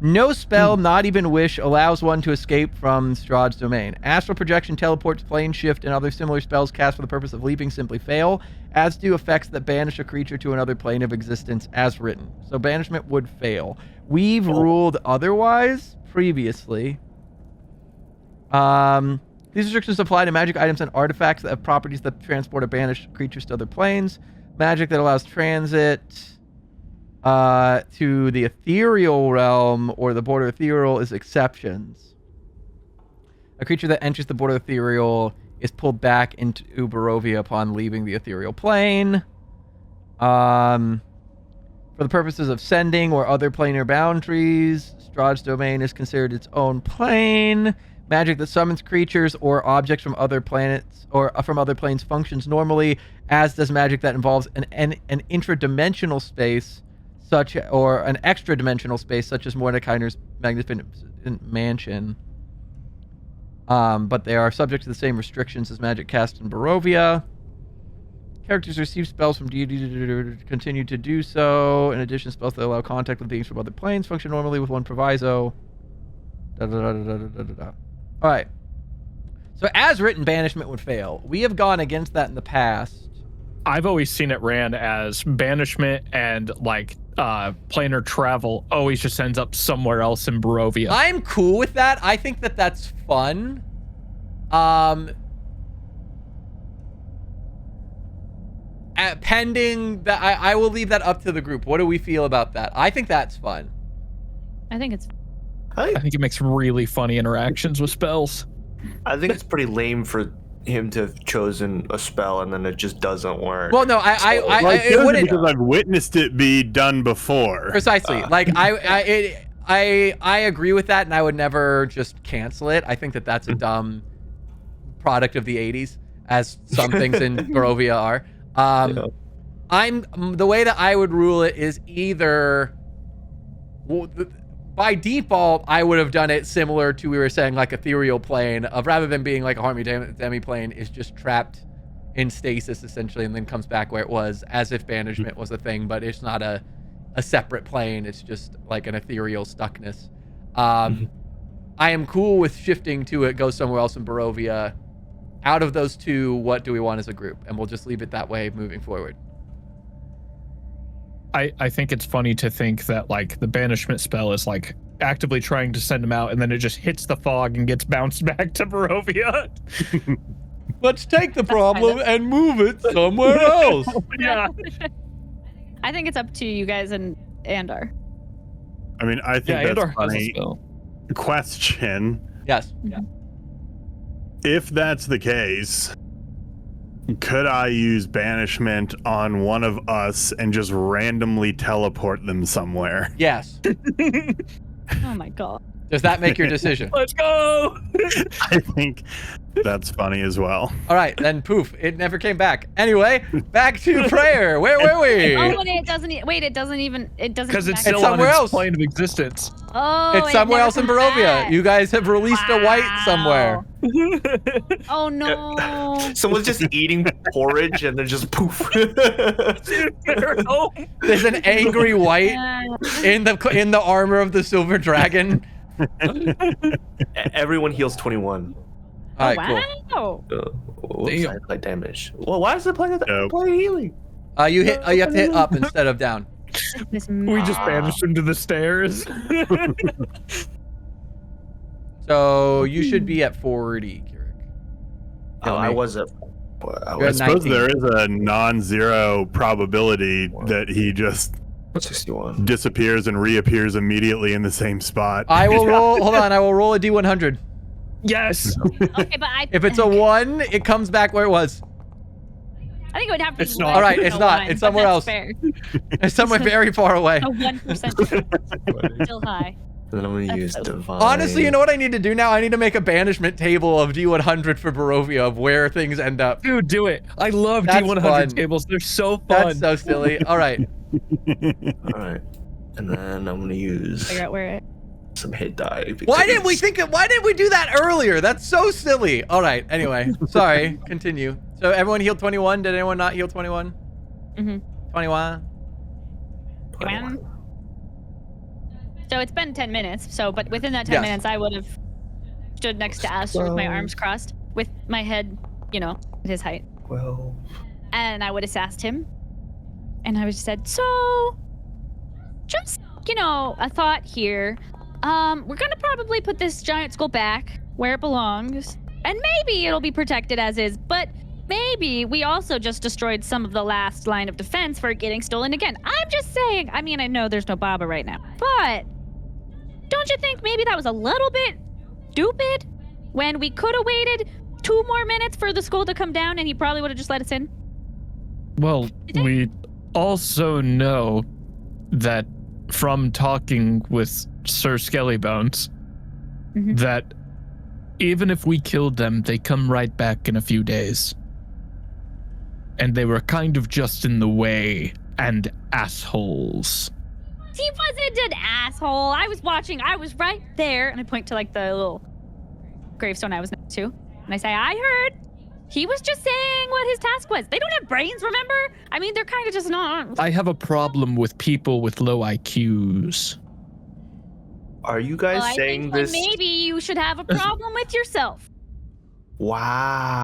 No spell, not even wish, allows one to escape from Strahd's domain. Astral projection, teleports, plane shift, and other similar spells cast for the purpose of leaping simply fail, as do effects that banish a creature to another plane of existence as written. So banishment would fail. We've ruled otherwise previously. These restrictions apply to magic items and artifacts that have properties that transport or banish creatures to other planes. Magic that allows transit to the ethereal realm or the border ethereal is exceptions. A creature that enters the border ethereal is pulled back into Barovia upon leaving the ethereal plane. For the purposes of sending or other planar boundaries, Strahd's domain is considered its own plane. Magic that summons creatures or objects from other planets or from other planes functions normally, as does magic that involves an intradimensional space, or an extra-dimensional space, such as Mordekaiser's magnificent mansion. But they are subject to the same restrictions as magic cast in Barovia. Characters receive spells from deity to continue to do so. In addition, spells that allow contact with beings from other planes function normally with one proviso. All right. So as written, banishment would fail. We have gone against that in the past. I've always seen it ran as banishment and like planar travel always just ends up somewhere else in Barovia. I'm cool with that. I think that that's fun. Pending that, I will leave that up to the group. What do we feel about that? I think that's fun. I think it's. I think it makes really funny interactions with spells. I think it's pretty lame for him to have chosen a spell and then it just doesn't work. Well, no, Well, it wouldn't. because I've witnessed it be done before. Precisely. Like I agree with that, and I would never just cancel it. I think that that's a dumb product of the 80s, as some things in Barovia are. The way that I would rule it is either, by default, I would have done it similar to, we were saying, like ethereal plane, of rather than being like a Harmony Demi plane, is just trapped in stasis essentially, and then comes back where it was, as if banishment was a thing, but it's not a separate plane. It's just like an ethereal stuckness. I am cool with shifting to it, go somewhere else in Barovia. Out of those two, what do we want as a group? And we'll just leave it that way moving forward. I think it's funny to think that like the banishment spell is like actively trying to send him out, and then it just hits the fog and gets bounced back to Barovia. Let's take the problem and move it somewhere else. Yeah. I think it's up to you guys and Andar. I mean, I think Yeah, that's Andor has a funny. spell. Question. Yes. If that's the case, could I use banishment on one of us and just randomly teleport them somewhere? Yes. Oh my god. Does that make your decision? Let's go. I think that's funny as well. All right, then poof, it never came back. Anyway, back to prayer. Where were we? Oh, and it doesn't. Wait, it doesn't even. It doesn't. Because come it's back. still on somewhere its else. plane of existence. Oh, It's it somewhere never else in comes Barovia. back. You guys have released a white somewhere. Oh no. Someone's just eating porridge and then just poof. There's an angry white in the armor of the silver dragon. Everyone heals 21. All right, Wow. Whoops, I applied damage. Well, why is it playing that? Nope. Play healing. cool. You have to hit up instead of down. We just banished him to the stairs. So you should be at 40, Kirik. Oh, I was at. You're I at suppose 19. there is a non-zero probability that he just 61. disappears and reappears immediately in the same spot. I will roll. Hold on, I will roll a d100. Yes. Okay, but If it's a 1, it comes back where it was. I think it would have to. It's be not. less All right, than it's a not. 1, It's but somewhere that's else. Fair. It's somewhere very far away. A 1% still high. And then I'm gonna That's use so- divine. Honestly, you know what I need to do now? I need to make a banishment table of D100 for Barovia of where things end up. Dude, do it. I love That's D100 fun. tables. They're so fun. That's so silly. All right. All right, and then I'm gonna use Figure out where it. some hit die. Why didn't we because- why didn't we do that earlier? That's so silly. All right. Anyway, sorry. Continue. So everyone healed 21. Did anyone not heal 21? Mhm. 21. So it's been 10 minutes. So, but within that 10 Yes. minutes, I would have stood next to Aster with my arms crossed, with my head, at his height, 12. and I would have sassed him, and I would have said, "So, just a thought here. We're gonna probably put this giant skull back where it belongs, and maybe it'll be protected as is, but." Maybe we also just destroyed some of the last line of defense for it getting stolen again. I'm just saying. I mean, I know there's no Baba right now, but don't you think maybe that was a little bit stupid when we could have waited 2 more minutes for the skull to come down and he probably would have just let us in? Well, we also know that from talking with Sir Skellybones, Mhm. that even if we killed them, they come right back in a few days. And they were kind of just in the way and assholes. He wasn't an asshole. I was watching. I was right there. And I point to like the little gravestone I was next to. And I say, I heard. He was just saying what his task was. They don't have brains, remember? I mean, they're kind of just not. I have a problem with people with low IQs. Are you guys I saying think then this? maybe you should have a problem with yourself. Wow.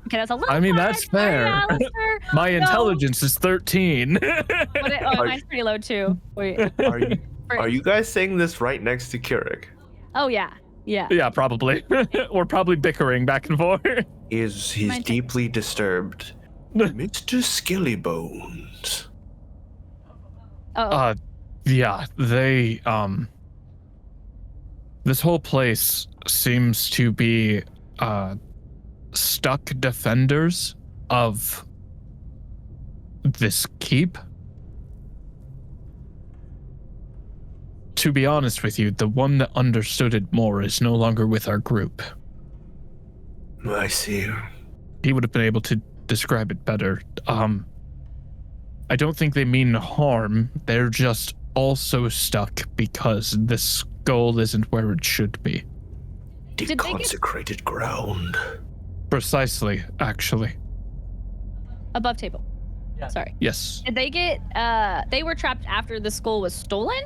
Okay, that's a little. I mean, hard. that's Sorry, fair. Alistair. My No. intelligence is 13. Mine's pretty low too. Wait. Are you guys saying this right next to Keurig? Oh yeah. Yeah. Yeah, probably. We're probably bickering back and forth. He's Mine too. deeply disturbed. Mr. Skillybones. Oh. Yeah, they this whole place seems to be stuck defenders of this keep. To be honest with you, the one that understood it more is no longer with our group. I see. He would have been able to describe it better. I don't think they mean harm. They're just also stuck because the skull isn't where it should be. Deconsecrated ground. Precisely, actually. Above table. Yeah. Sorry. Yes. Did they get? They were trapped after the skull was stolen,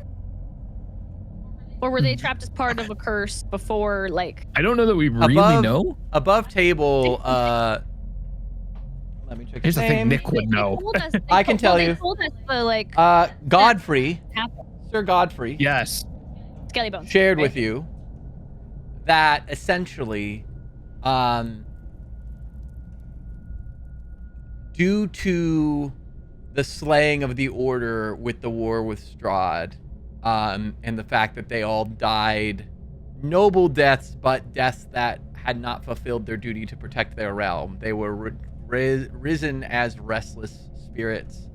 or were they trapped as part of a curse before? Like. I don't know that we really know. Above table, let me check Here's his the thing, name. Nick would know. I can tell you. They told us the like Godfrey, happened. Sir Godfrey, Yes. Skelly bones. shared right? with you that essentially, due to the slaying of the Order with the war with Strahd, and the fact that they all died noble deaths, but deaths that had not fulfilled their duty to protect their realm. They were risen as restless spirits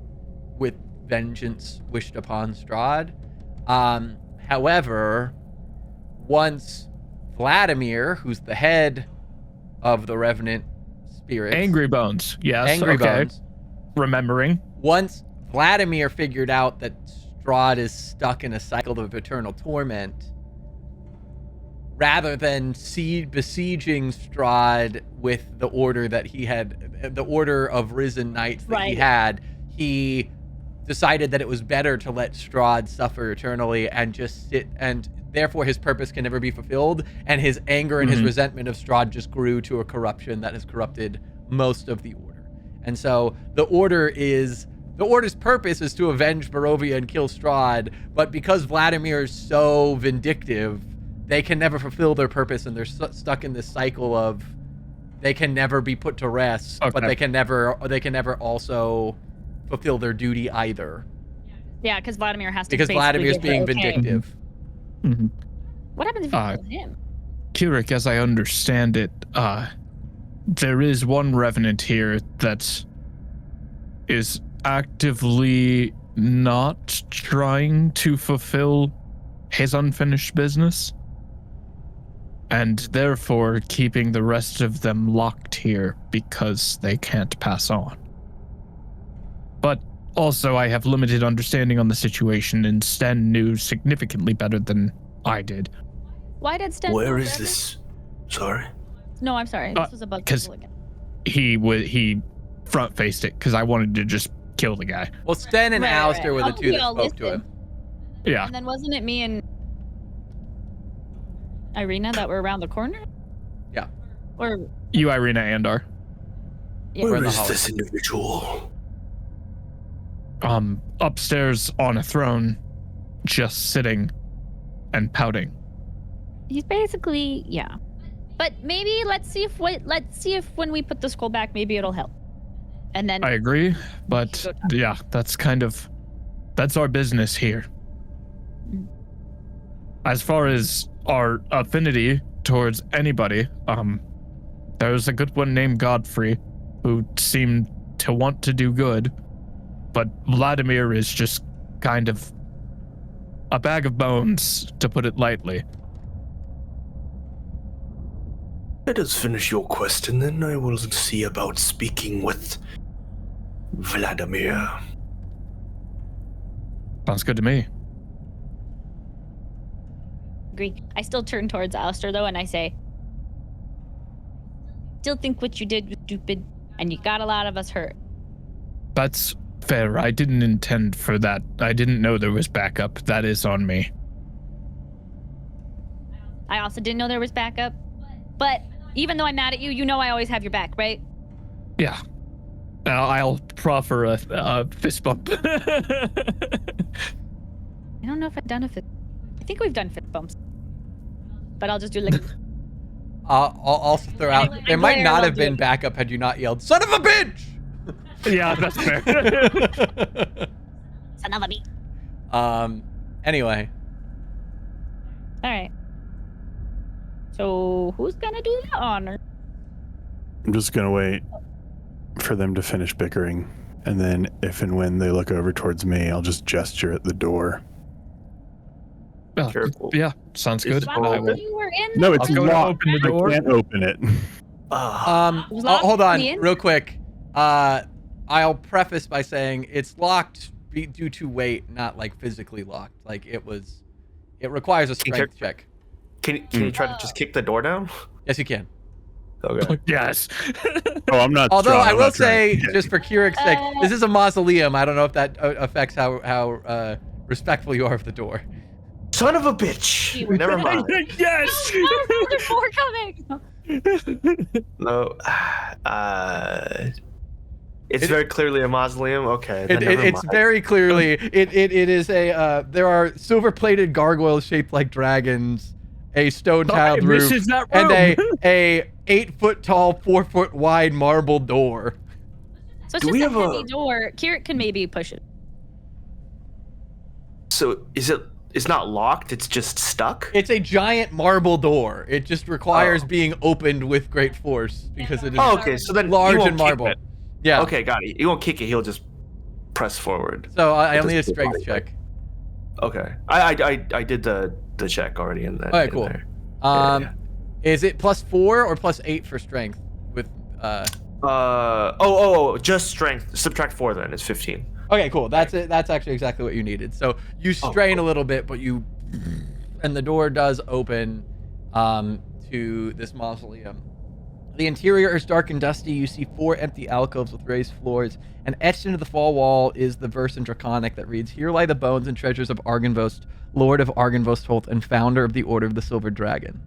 with vengeance wished upon Strahd. However, once Vladimir, who's the head of the Revenant spirits... Angry Bones. Yes. Angry okay. Bones. Remembering. Once Vladimir figured out that Strahd is stuck in a cycle of eternal torment, rather than besieging Strahd with the order that he had, the order of risen knights that he had, he decided that it was better to let Strahd suffer eternally and just sit, and therefore his purpose can never be fulfilled, and his anger and his resentment of Strahd just grew to a corruption that has corrupted most of the order. And so the Order's purpose is to avenge Barovia and kill Strahd, but because Vladimir is so vindictive, they can never fulfill their purpose, and they're stuck in this cycle of they can never be put to rest, but they can never also fulfill their duty either. Yeah, because Vladimir has to. Because Vladimir's being vindictive. Mm-hmm. What happens if you kill him? Keurig, as I understand it, there is one revenant here that is actively not trying to fulfill his unfinished business, and therefore keeping the rest of them locked here because they can't pass on. But also, I have limited understanding on the situation, and Sten knew significantly better than I did. Why did Sten? Where is this? Sorry. No, I'm sorry. This was above table again. He front faced it because I wanted to just kill the guy. Well, Sten and Alistair were the two that spoke to him. Yeah. And then wasn't it me and Irina that were around the corner? Yeah. Or you, Irina, and Andar. Yeah. Where is this individual? Upstairs on a throne, just sitting and pouting. He's basically, yeah. But maybe let's see if when we put the skull back, maybe it'll help. And then I agree, but yeah, that's our business here. As far as our affinity towards anybody, there's a good one named Godfrey who seemed to want to do good, but Vladimir is just kind of a bag of bones, to put it lightly. Let us finish your quest, and then I will see about speaking with Vladimir. Sounds good to me. agree. I still turn towards Alistair though, and I say, still think what you did was stupid, and you got a lot of us hurt. That's fair. I didn't intend for that. I didn't know there was backup. That is on me. I also didn't know there was backup. But even though I'm mad at you, you know I always have your back, right? Yeah. I'll proffer a fist bump. I don't know if I've done a fist. I think we've done fist bumps. But I'll just do like. I'll also throw out. There might not have been backup had you not yelled, "Son of a bitch!" Yeah, that's fair. Son of a bitch. Anyway. All right. So who's gonna do the honor? I'm just gonna wait for them to finish bickering, and then if and when they look over towards me, I'll just gesture at the door. Careful. Yeah, sounds good. Wow, I will. you were in No, there. it's I'll go to locked. open the door. I can't open it. Hold on, in? real quick. I'll preface by saying it's locked due to weight, not like physically locked. Like it requires a strength check. Can you try to just kick the door down? Yes, you can. Okay. Yes. Oh, I'm not. Although strong. I I'm will not trying say, to- just for Keurig sake, this is a mausoleum. I don't know if that affects how respectful you are of the door. Son of a bitch. Never mind. Yes. Oh, there's more coming. No. It's very clearly a mausoleum. Okay. Then never It's mind. very clearly it is a there are silver-plated gargoyles shaped like dragons, a stone-tiled Hey, roof, misses that and room. a 8-foot tall, 4-foot wide marble door. So it's Do we just a have heavy door. Kirit can maybe push it. So it's not locked, it's just stuck? It's a giant marble door. It just requires being opened with great force because it is Oh, okay. So then large you won't and kick marble. it. Yeah. Okay, got it. You won't kick it, he'll just press forward. So I It only need a doesn't strength body check. Okay. I did the check already in that. All right, in cool. there. Yeah. Is it +4 or +8 for strength? With just strength. Subtract 4 then. It's 15. Okay, cool. That's it. That's actually exactly what you needed. So you strain a little bit, but and the door does open to this mausoleum. The interior is dark and dusty. You see 4 empty alcoves with raised floors, and etched into the fall wall is the verse in Draconic that reads, "Here lie the bones and treasures of Argynvost, Lord of Argynvostholt and founder of the Order of the Silver Dragon."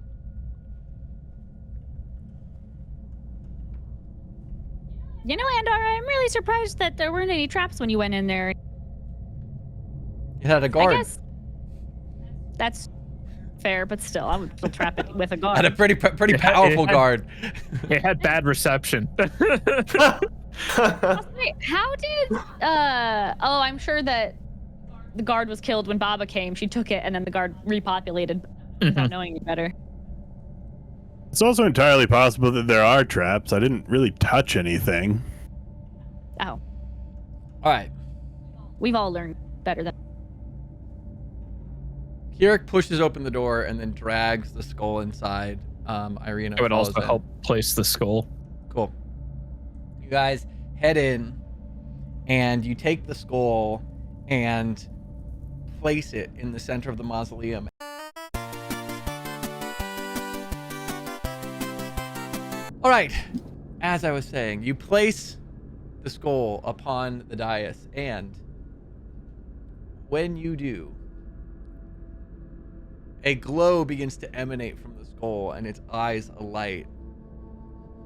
You know, Andar, I'm really surprised that there weren't any traps when you went in there. It had a guard. I guess that's fair, but still, I would still trap it with a guard. Had a pretty It powerful had- guard. It had bad reception. Wait, how did I'm sure that the guard was killed when Baba came. She took it and then the guard repopulated without knowing any better. It's also entirely possible that there are traps. I didn't really touch anything. Oh, All right. we've all learned better than Keurig pushes open the door and then drags the skull inside. Irina It would follows also in. help place the skull. Cool. You guys head in and you take the skull and place it in the center of the mausoleum. All right. As I was saying, you place the skull upon the dais, and when you do, a glow begins to emanate from the skull and its eyes alight.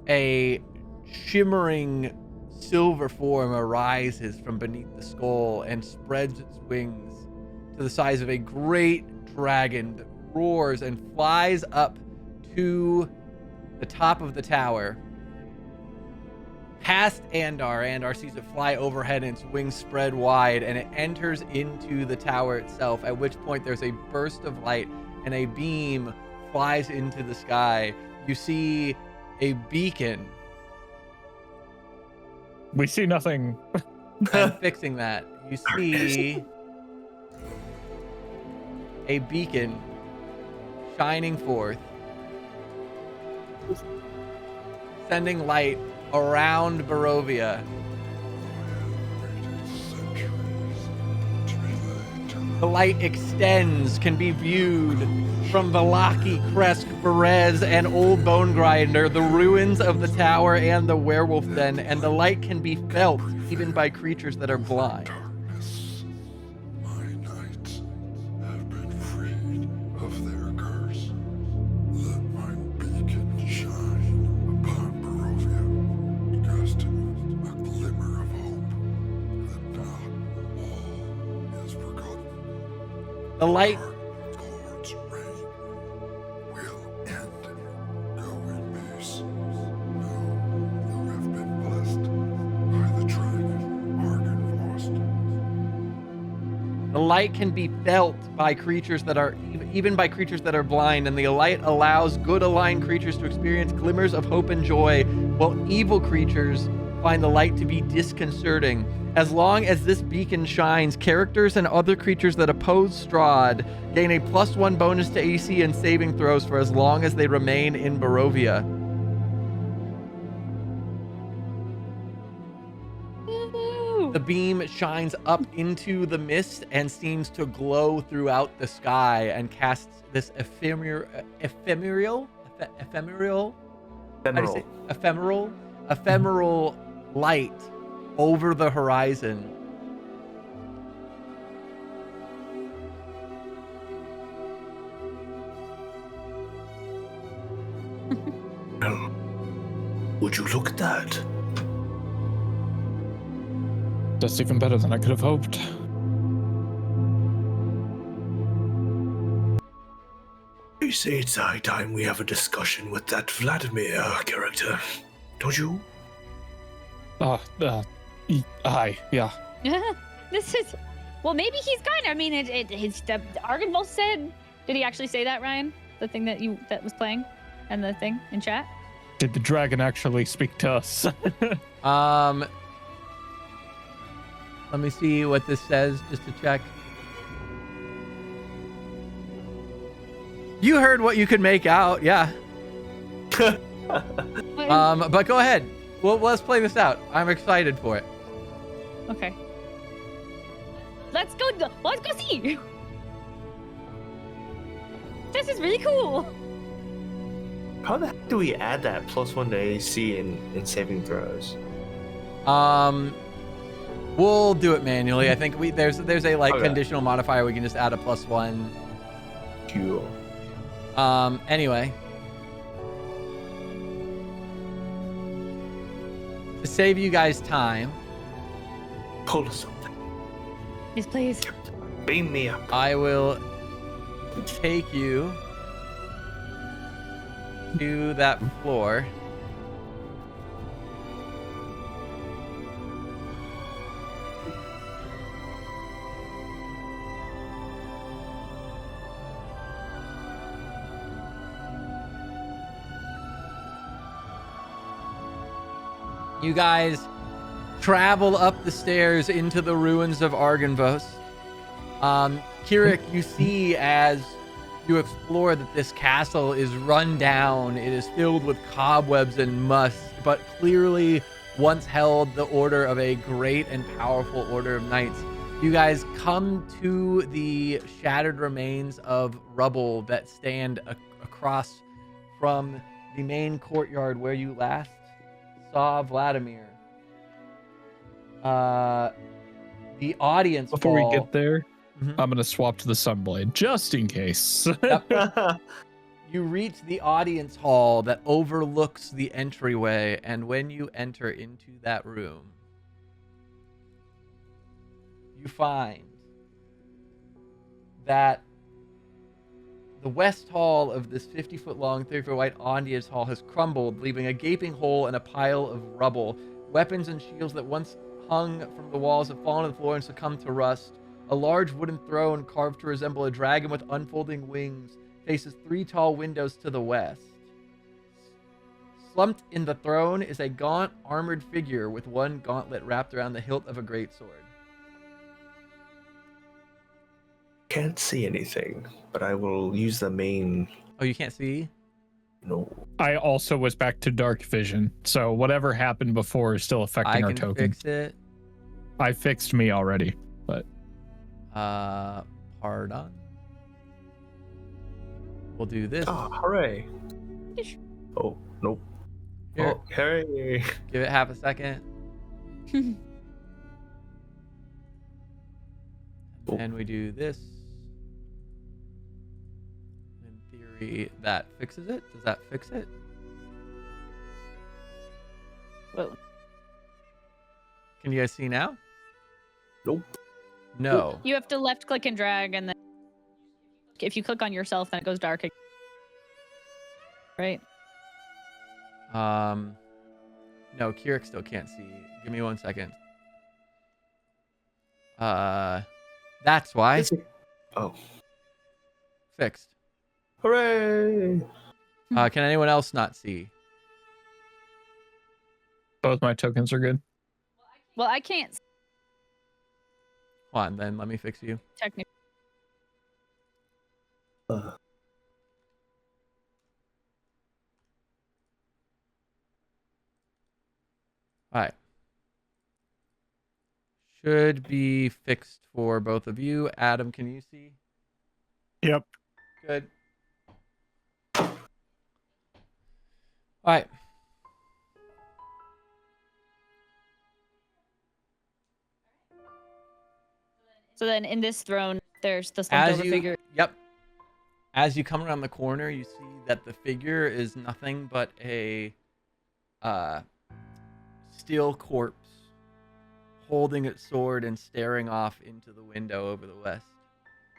A shimmering silver form arises from beneath the skull and spreads its wings to the size of a great dragon that roars and flies up to the top of the tower. Past Andar. Andar sees it fly overhead and its wings spread wide, and it enters into the tower itself, at which point there's a burst of light and a beam flies into the sky. You see a beacon. We see nothing. And fixing that, you see a beacon shining forth, sending light around Barovia. The light extends, can be viewed from Valaki, Kresk, Berez, and Old Bone Grinder, the ruins of the tower and the werewolf den, and the light can be felt even by creatures that are blind. Darkness, my knights have been freed of their curse. The light. God's reign will end. Go in peace. Know you have been blessed by the dragon Argynvost. The light can be felt by creatures that are, even by creatures that are blind, and the light allows good aligned creatures to experience glimmers of hope and joy, while evil creatures find the light to be disconcerting. As long as this beacon shines, characters and other creatures that oppose Strahd gain a +1 bonus to AC and saving throws for as long as they remain in Barovia. The beam shines up into the mist and seems to glow throughout the sky and casts this ephemeral light over the horizon. Would you look at that? That's even better than I could have hoped. I say it's high time we have a discussion with that Vladimir character. Don't you? Hi, yeah. This is. Well, maybe he's kind of. I mean, the Argynvost said. Did he actually say that, Ryan? The thing that was playing, and the thing in chat. Did the dragon actually speak to us? Let me see what this says just to check. You heard what you could make out, yeah. But go ahead. Well, let's play this out. I'm excited for it. Okay. Let's go see. This is really cool. How the heck do we add that +1 to AC in saving throws? We'll do it manually. I think there's a Okay. conditional modifier. We can just add a +1. Cool. Anyway. To save you guys time, Pull something. Yes, please. Beam me up. I will take you to that floor. You guys travel up the stairs into the ruins of Argynvost. Kirik, you see as you explore that this castle is run down. It is filled with cobwebs and must, but clearly once held the order of a great and powerful order of knights. You guys come to the shattered remains of rubble that stand across from the main courtyard where you last saw Vladimir. The audience Before hall. we get there, Mhm. I'm gonna swap to the Sunblade just in case. You reach the audience hall that overlooks the entryway, and when you enter into that room, you find that the west hall of this 50-foot long, 30-foot wide audience hall has crumbled, leaving a gaping hole and a pile of rubble. Weapons and shields that once hung from the walls have fallen to the floor and succumbed to rust. A large wooden throne carved to resemble a dragon with unfolding wings faces 3 tall windows to the west. Slumped in the throne is a gaunt, armored figure with one gauntlet wrapped around the hilt of a greatsword. Can't see anything, but I will use the main. Oh, you can't see? No. I also was back to dark vision, so whatever happened before is still affecting I our can token. fix it. I fixed me already, but Pardon. We'll do this. Oh, hooray. Oh, nope. Here, Oh, hooray. give it half a second. Oh. And we do this. In theory, that fixes it. Does that fix it? Whoa. Can you guys see now? Nope. No. You have to left click and drag and then if you click on yourself, then it goes dark. Right? No, Kirik still can't see. Give me 1 second. That's why. Oh. Fixed. Hooray! Can anyone else not see? Both my tokens are good. Well, I can't Hold on, then let me fix you. technically. All right. Should be fixed for both of you. Adam, can you see? Yep. Good. All right. So then in this throne, there's the slumped over figure. Yep. As you come around the corner, you see that the figure is nothing but a steel corpse holding its sword and staring off into the window over the west.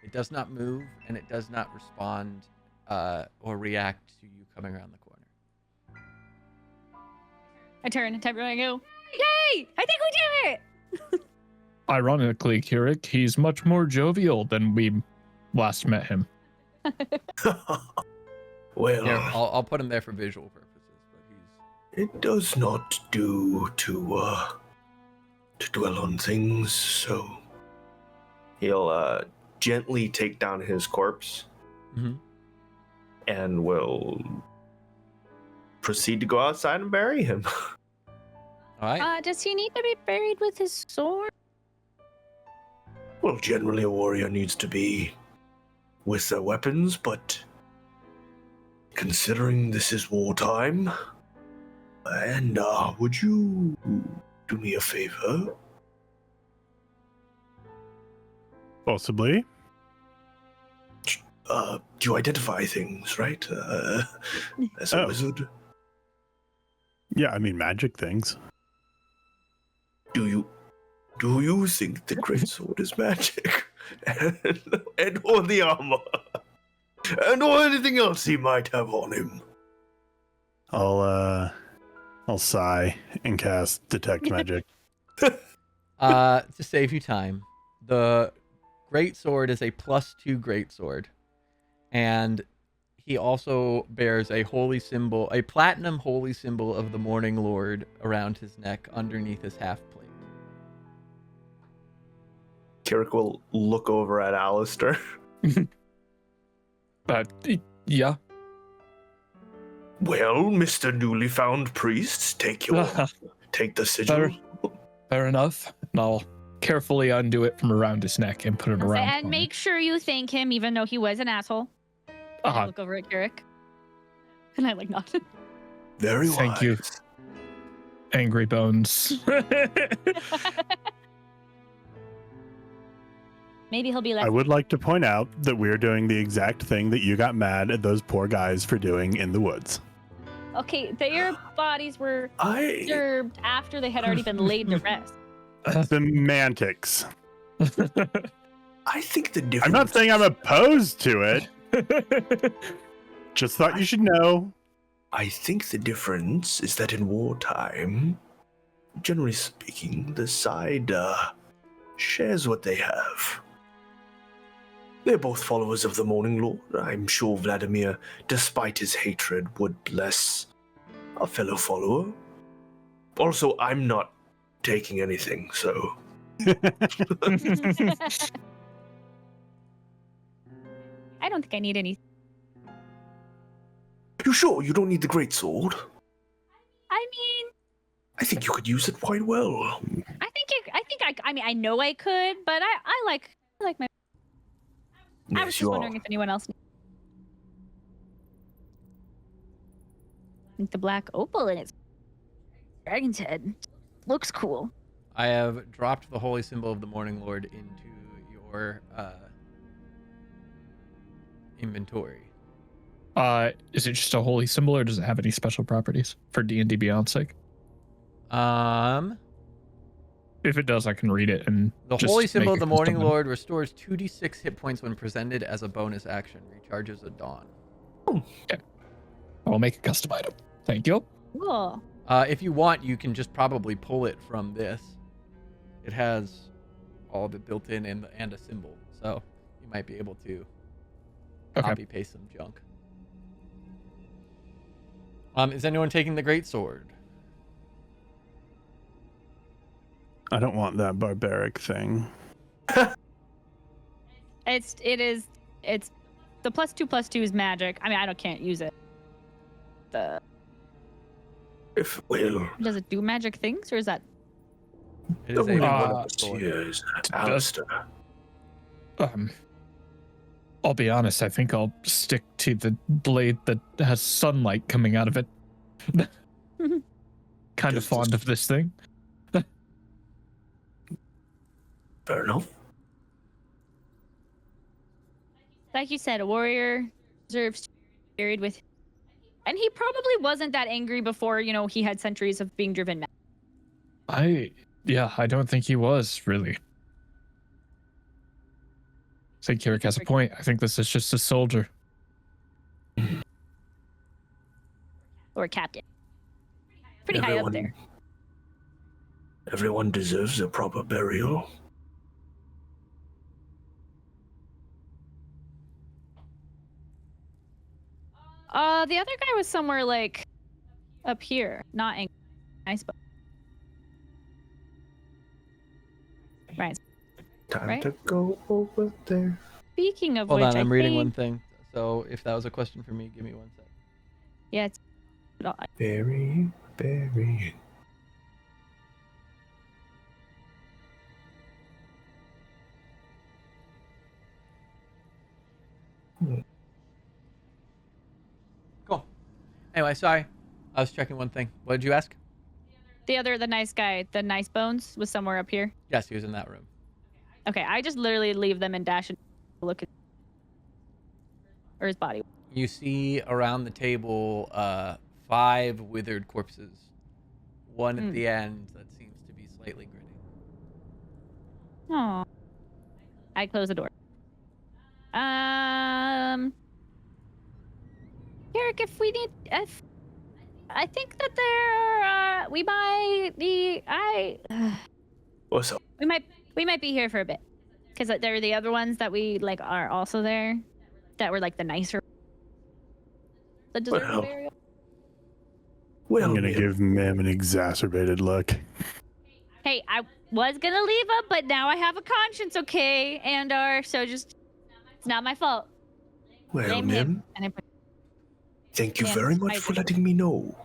It does not move, and it does not respond or react to you coming around the corner. I turn and type and I go, yay! I think we did it! Ironically, Kirik, he's much more jovial than we last met him. Well, Here, I'll put him there for visual purposes, but he's... it does not do to dwell on things, so he'll gently take down his corpse Mm-hmm. and will proceed to go outside and bury him. All right. Does he need to be buried with his sword? Well, generally a warrior needs to be with their weapons, but considering this is wartime, and would you do me a favor? Possibly. Do you identify things, right? As a wizard? Yeah, I mean magic things. Do you think the greatsword is magic? and or the armor? And or anything else he might have on him? I'll sigh and cast detect magic. To save you time, the greatsword is a +2 greatsword, and he also bears a holy symbol, a platinum holy symbol of the Morning Lord around his neck underneath his half plate. Kirik will look over at Alistair. Yeah. Well, Mr. Newly Found Priest, take the sigil. Fair enough. And I'll carefully undo it from around his neck and put it around. And make sure you thank him, even though he was an asshole. I look over at Kirik. And I nod. Very wise. Thank you. Angry Bones. Maybe he'll be like, I would like to point out that we're doing the exact thing that you got mad at those poor guys for doing in the woods. okay, their bodies were I disturbed after they had already been laid to rest. Semantics. think the difference. I'm not saying I'm opposed to it. Just thought you should know. I think the difference is that in wartime, generally speaking, the side shares what they have. They're both followers of the Morning Lord. I'm sure Vladimir, despite his hatred, would bless a fellow follower. Also, I'm not taking anything, so... I don't think I need any. You sure you don't need the greatsword? I mean, I think you could use it quite well. I know I could, but I like my. I was Yes, just you are. wondering if anyone else. I think the black opal in its dragon's head looks cool. I have dropped the holy symbol of the Morning Lord into your inventory. Is it just a holy symbol, or does it have any special properties for D&D Beyond's sake? If it does, I can read it and The just holy symbol make of the a Morning custom Lord restores 2d6 hit points when presented as a bonus action. Recharges at dawn. I'll make a custom item. Thank you. Cool. If you want, you can just probably pull it from this. It has all of it built in and a symbol, so you might be able to copy paste some junk. Is anyone taking the great sword? I don't want that barbaric thing. It's the +2/+2 is magic. I mean, can't use it. Does it do magic things, or is that? It is a Yes, Just, I'll be honest, I think I'll stick to the blade that has sunlight coming out of it. Kind of fond of this thing. fair enough. Like you said, a warrior deserves to be buried with. And he probably wasn't that angry before, he had centuries of being driven mad. I don't think he was, really. I think Kirik has a point. I think this is just a soldier. Or a captain. Pretty high up there. Everyone deserves a proper burial. The other guy was somewhere, like, up here. Not in nice, but... Right. Time to go over there. Speaking of Hold which, on, I'm I reading think... one thing. So if that was a question for me, give me 1 sec. Yeah, it's... Bury. Cool. Anyway, sorry. I was checking one thing. What did you ask? The nice guy, the nice bones, was somewhere up here. Yes, he was in that room. Okay, I just literally leave them and dash and look at... Or his body. You see around the table 5 withered corpses. One at the end that seems to be slightly gritty. Oh. I close the door. Eric, if we need... I think that we might... What's up? We might be here for a bit. Because there are the other ones that we, like, are also there. That were, like, the nicer... The deserved Well, burial. Well, I'm gonna give Mim an exacerbated look. Hey, I was gonna leave him, but now I have a conscience, okay? So just... It's not my fault. well, Blame Mim, him. And thank you Yes, very much I for do. letting me know.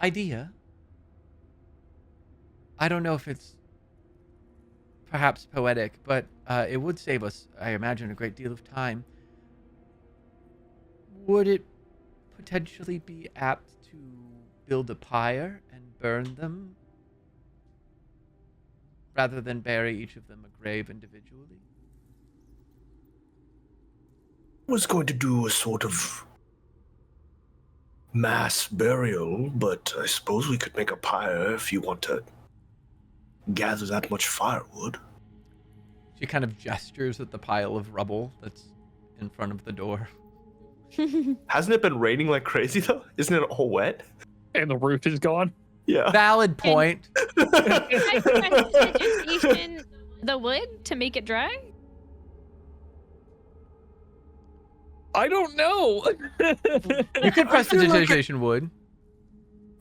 Idea. I don't know if it's perhaps poetic, but it would save us, I imagine, a great deal of time. Would it potentially be apt to build a pyre and burn them rather than bury each of them a grave individually? I was going to do a sort of mass burial, but I suppose we could make a pyre if you want to gather that much firewood. She kind of gestures at the pile of rubble that's in front of the door. Hasn't it been raining like crazy though? Isn't it all wet? And the roof is gone. Yeah. Valid point. Can I prestidigitation the wood to make it dry? I don't know. You could prestidigitation wood.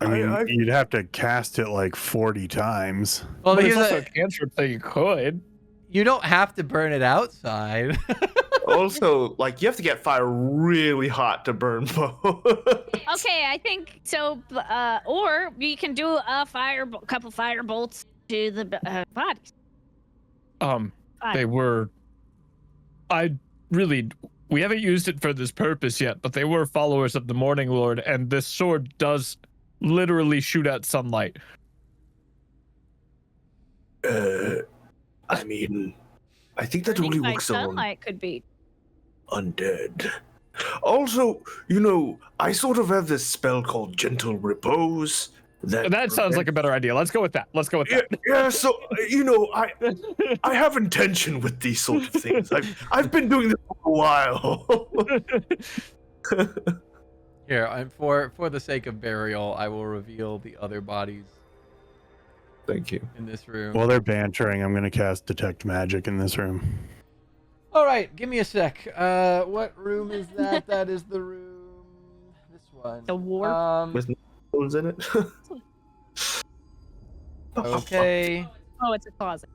I mean, I- you'd have to cast it like 40 times. Well, But here's it's also a, a cantrip that you could. you don't have to burn it outside. Also, like, you have to get fire really hot to burn both. Okay, I think so. Or we can do a couple fire bolts to the bodies. They were. We haven't used it for this purpose yet, but they were followers of the Morning Lord, and this sword does literally shoot at sunlight. I mean, I think that only By works on sunlight could be. undead. Also, I sort of have this spell called Gentle Repose, That sounds like a better idea. Let's go with that. Let's go with that. Yeah, so I have intention with these sort of things. I've been doing this for a while. Here, for the sake of burial, I will reveal the other bodies Thank you. in this room. While they're bantering, I'm going to cast Detect Magic in this room. All right, give me a sec. What room is that? That is the room. This one. The war. With no bones in it. Okay. Oh, it's a closet.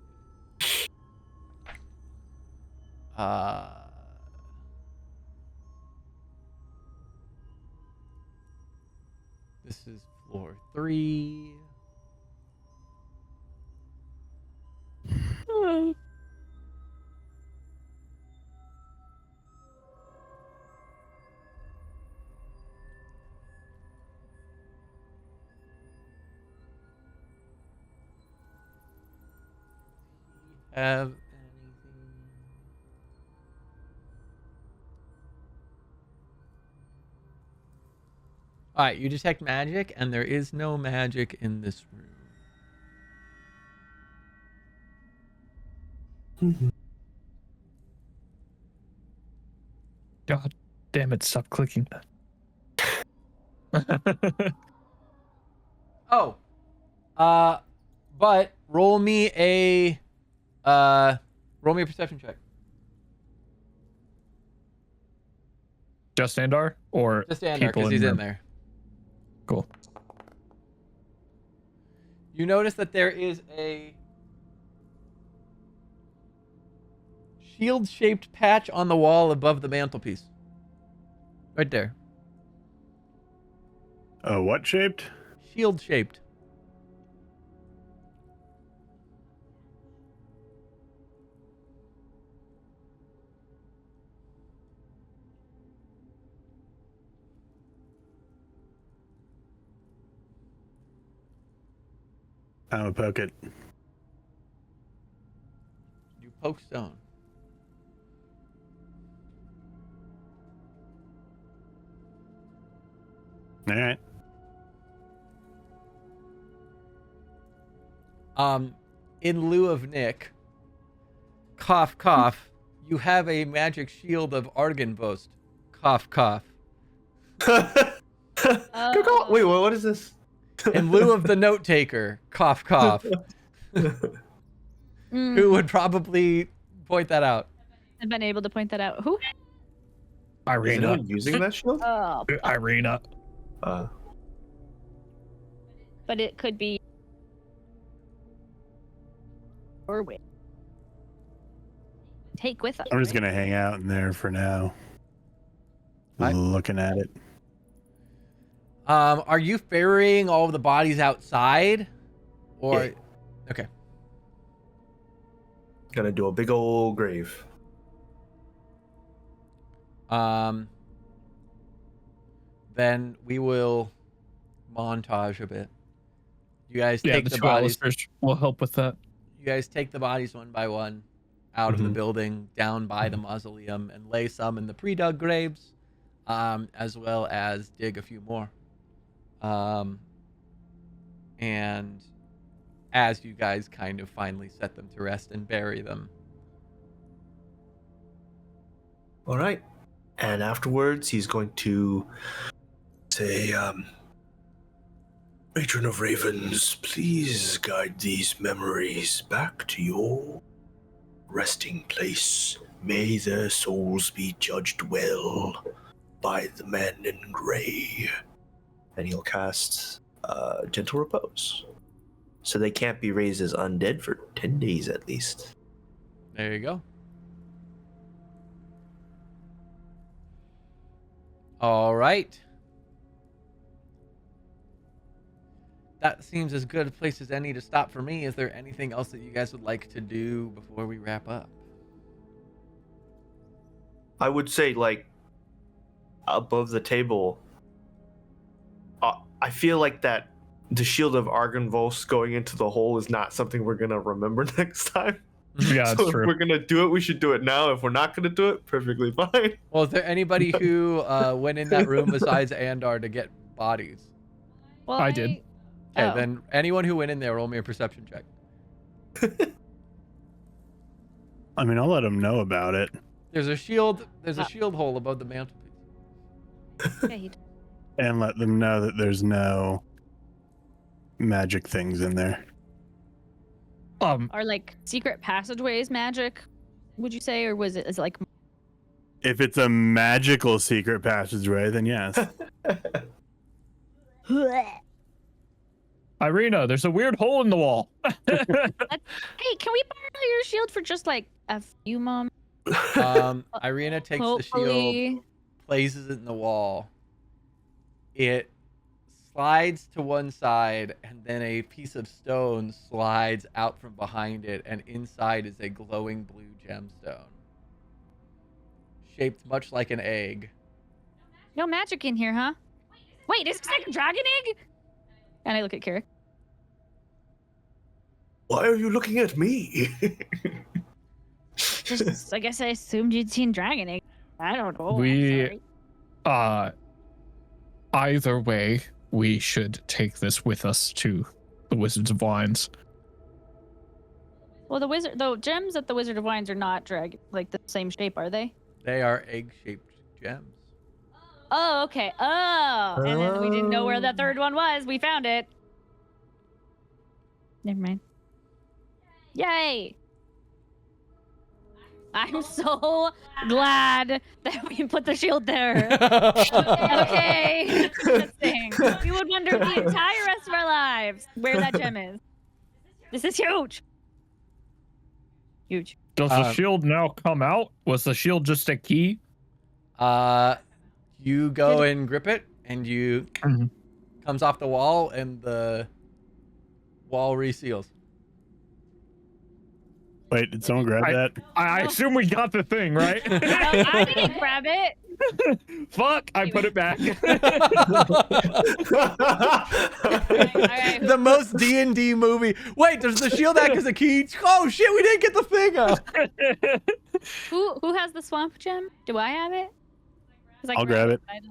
This is floor 3. Have anything? All right, you detect magic, and there is no magic in this room. God damn it! Stop clicking. Oh, but roll me a perception check. Just Andar or Just Andar, people because he's in room? there. Cool. You notice that there is a shield-shaped patch on the wall above the mantelpiece. Right there. What shaped? Shield-shaped. I'm gonna poke it. You poke stone. All right. In lieu of Nick, cough, cough, you have a magic shield of Argynvost. Cough, cough. Wait, what is this? In lieu of the note taker, cough, cough. Who would probably point that out? I've been able to point that out. Who? Is Irina. anyone using that shield? Oh, Irina. but it could be. Or wait. Take with us. I'm just right? gonna hang out in there for now. Right. Looking at it. Are you ferrying all of the bodies outside? Or Yeah. Okay. Gonna do a big old grave. Then we will montage a bit. You guys Yeah, take the the two bodies. Alistairs will help with that. You guys take the bodies one by one out of the Mhm. building, down by the mausoleum, and lay some in the pre-dug graves, as well as dig a few more. And as you guys kind of finally set them to rest and bury them. All right. And afterwards, he's going to say, Matron of Ravens, please guide these memories back to your resting place. May their souls be judged well by the men in gray. And he'll cast Gentle Repose. So they can't be raised as undead for 10 days at least. There you go. All right. That seems as good a place as any to stop for me. Is there anything else that you guys would like to do before we wrap up? I would say, like, above the table, I feel like that the shield of Argynvost going into the hole is not something we're going to remember next time. Yeah, that's So true. if we're going to do it, we should do it now. If we're not going to do it, perfectly fine. Well, is there anybody who went in that room besides Andar to get bodies? Well, I did. Okay, Oh. then anyone who went in there, roll me a perception check. I mean, I'll let him know about it. There's a shield. There's a shield hole above the mantelpiece. Yeah, he And let them know that there's no magic things in there. Are like secret passageways magic, would you say, or is it like If it's a magical secret passageway, then yes. Irina, there's a weird hole in the wall. Hey, can we borrow your shield for just like a few moments? Irina takes the shield, Hopefully. places it in the wall. It slides to one side, and then a piece of stone slides out from behind it, and inside is a glowing blue gemstone, shaped much like an egg. No magic in here, huh? Wait, is this like a dragon egg? And I look at Kira. Why are you looking at me? Just, I guess I assumed you'd seen dragon egg. I don't know. I'm We- sorry. Either way, we should take this with us to the Wizards of Wines. Well, the gems at the Wizard of Wines are not dragon, like the same shape, are they? They are egg-shaped gems. Oh, okay. Oh, and then we didn't know where the third one was. We found it. Never mind. Yay! I'm so glad that we put the shield there. Okay. That's the thing. We would wonder the entire rest of our lives where that gem is. This is huge. Huge. Does the shield now come out? Was the shield just a key? You go and grip it, and you Mhm. comes off the wall, and the wall reseals. Wait, did someone grab that? I assume we got the thing, right? No, I didn't grab it. Fuck, I put it back. Alright, The most D&D movie. Wait, does the shield act as a key? Oh shit, we didn't get the thing up. who has the swamp gem? Do I have it? 'Cause I I'll grab it. I don't-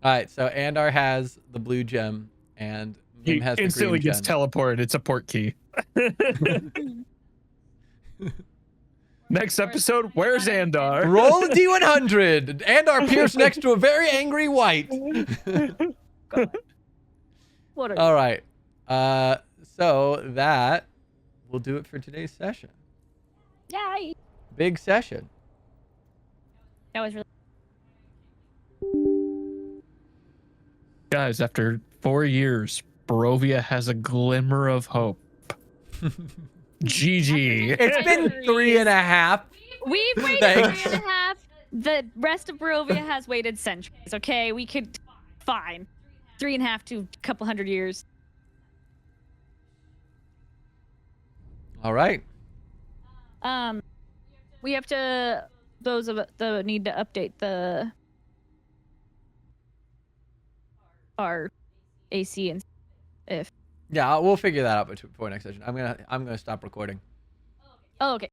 All right, so Andar has the blue gem, and Mim He has the instantly green gets gem. teleported. It's a port key. Next episode, where's Andar? Roll a D100. Andar pierced next to a very angry white. What are All right. So that will do it for today's session. Yay! Big session. That was really Guys, after 4 years, Barovia has a glimmer of hope. GG. It's been 3.5. We've waited Thanks. 3.5. The rest of Barovia has waited centuries. Okay, we could fine. 3.5 to a couple hundred years. All right. We have to. Those of the need to update our AC and if. Yeah, we'll figure that out before next session. I'm gonna stop recording. Oh, okay.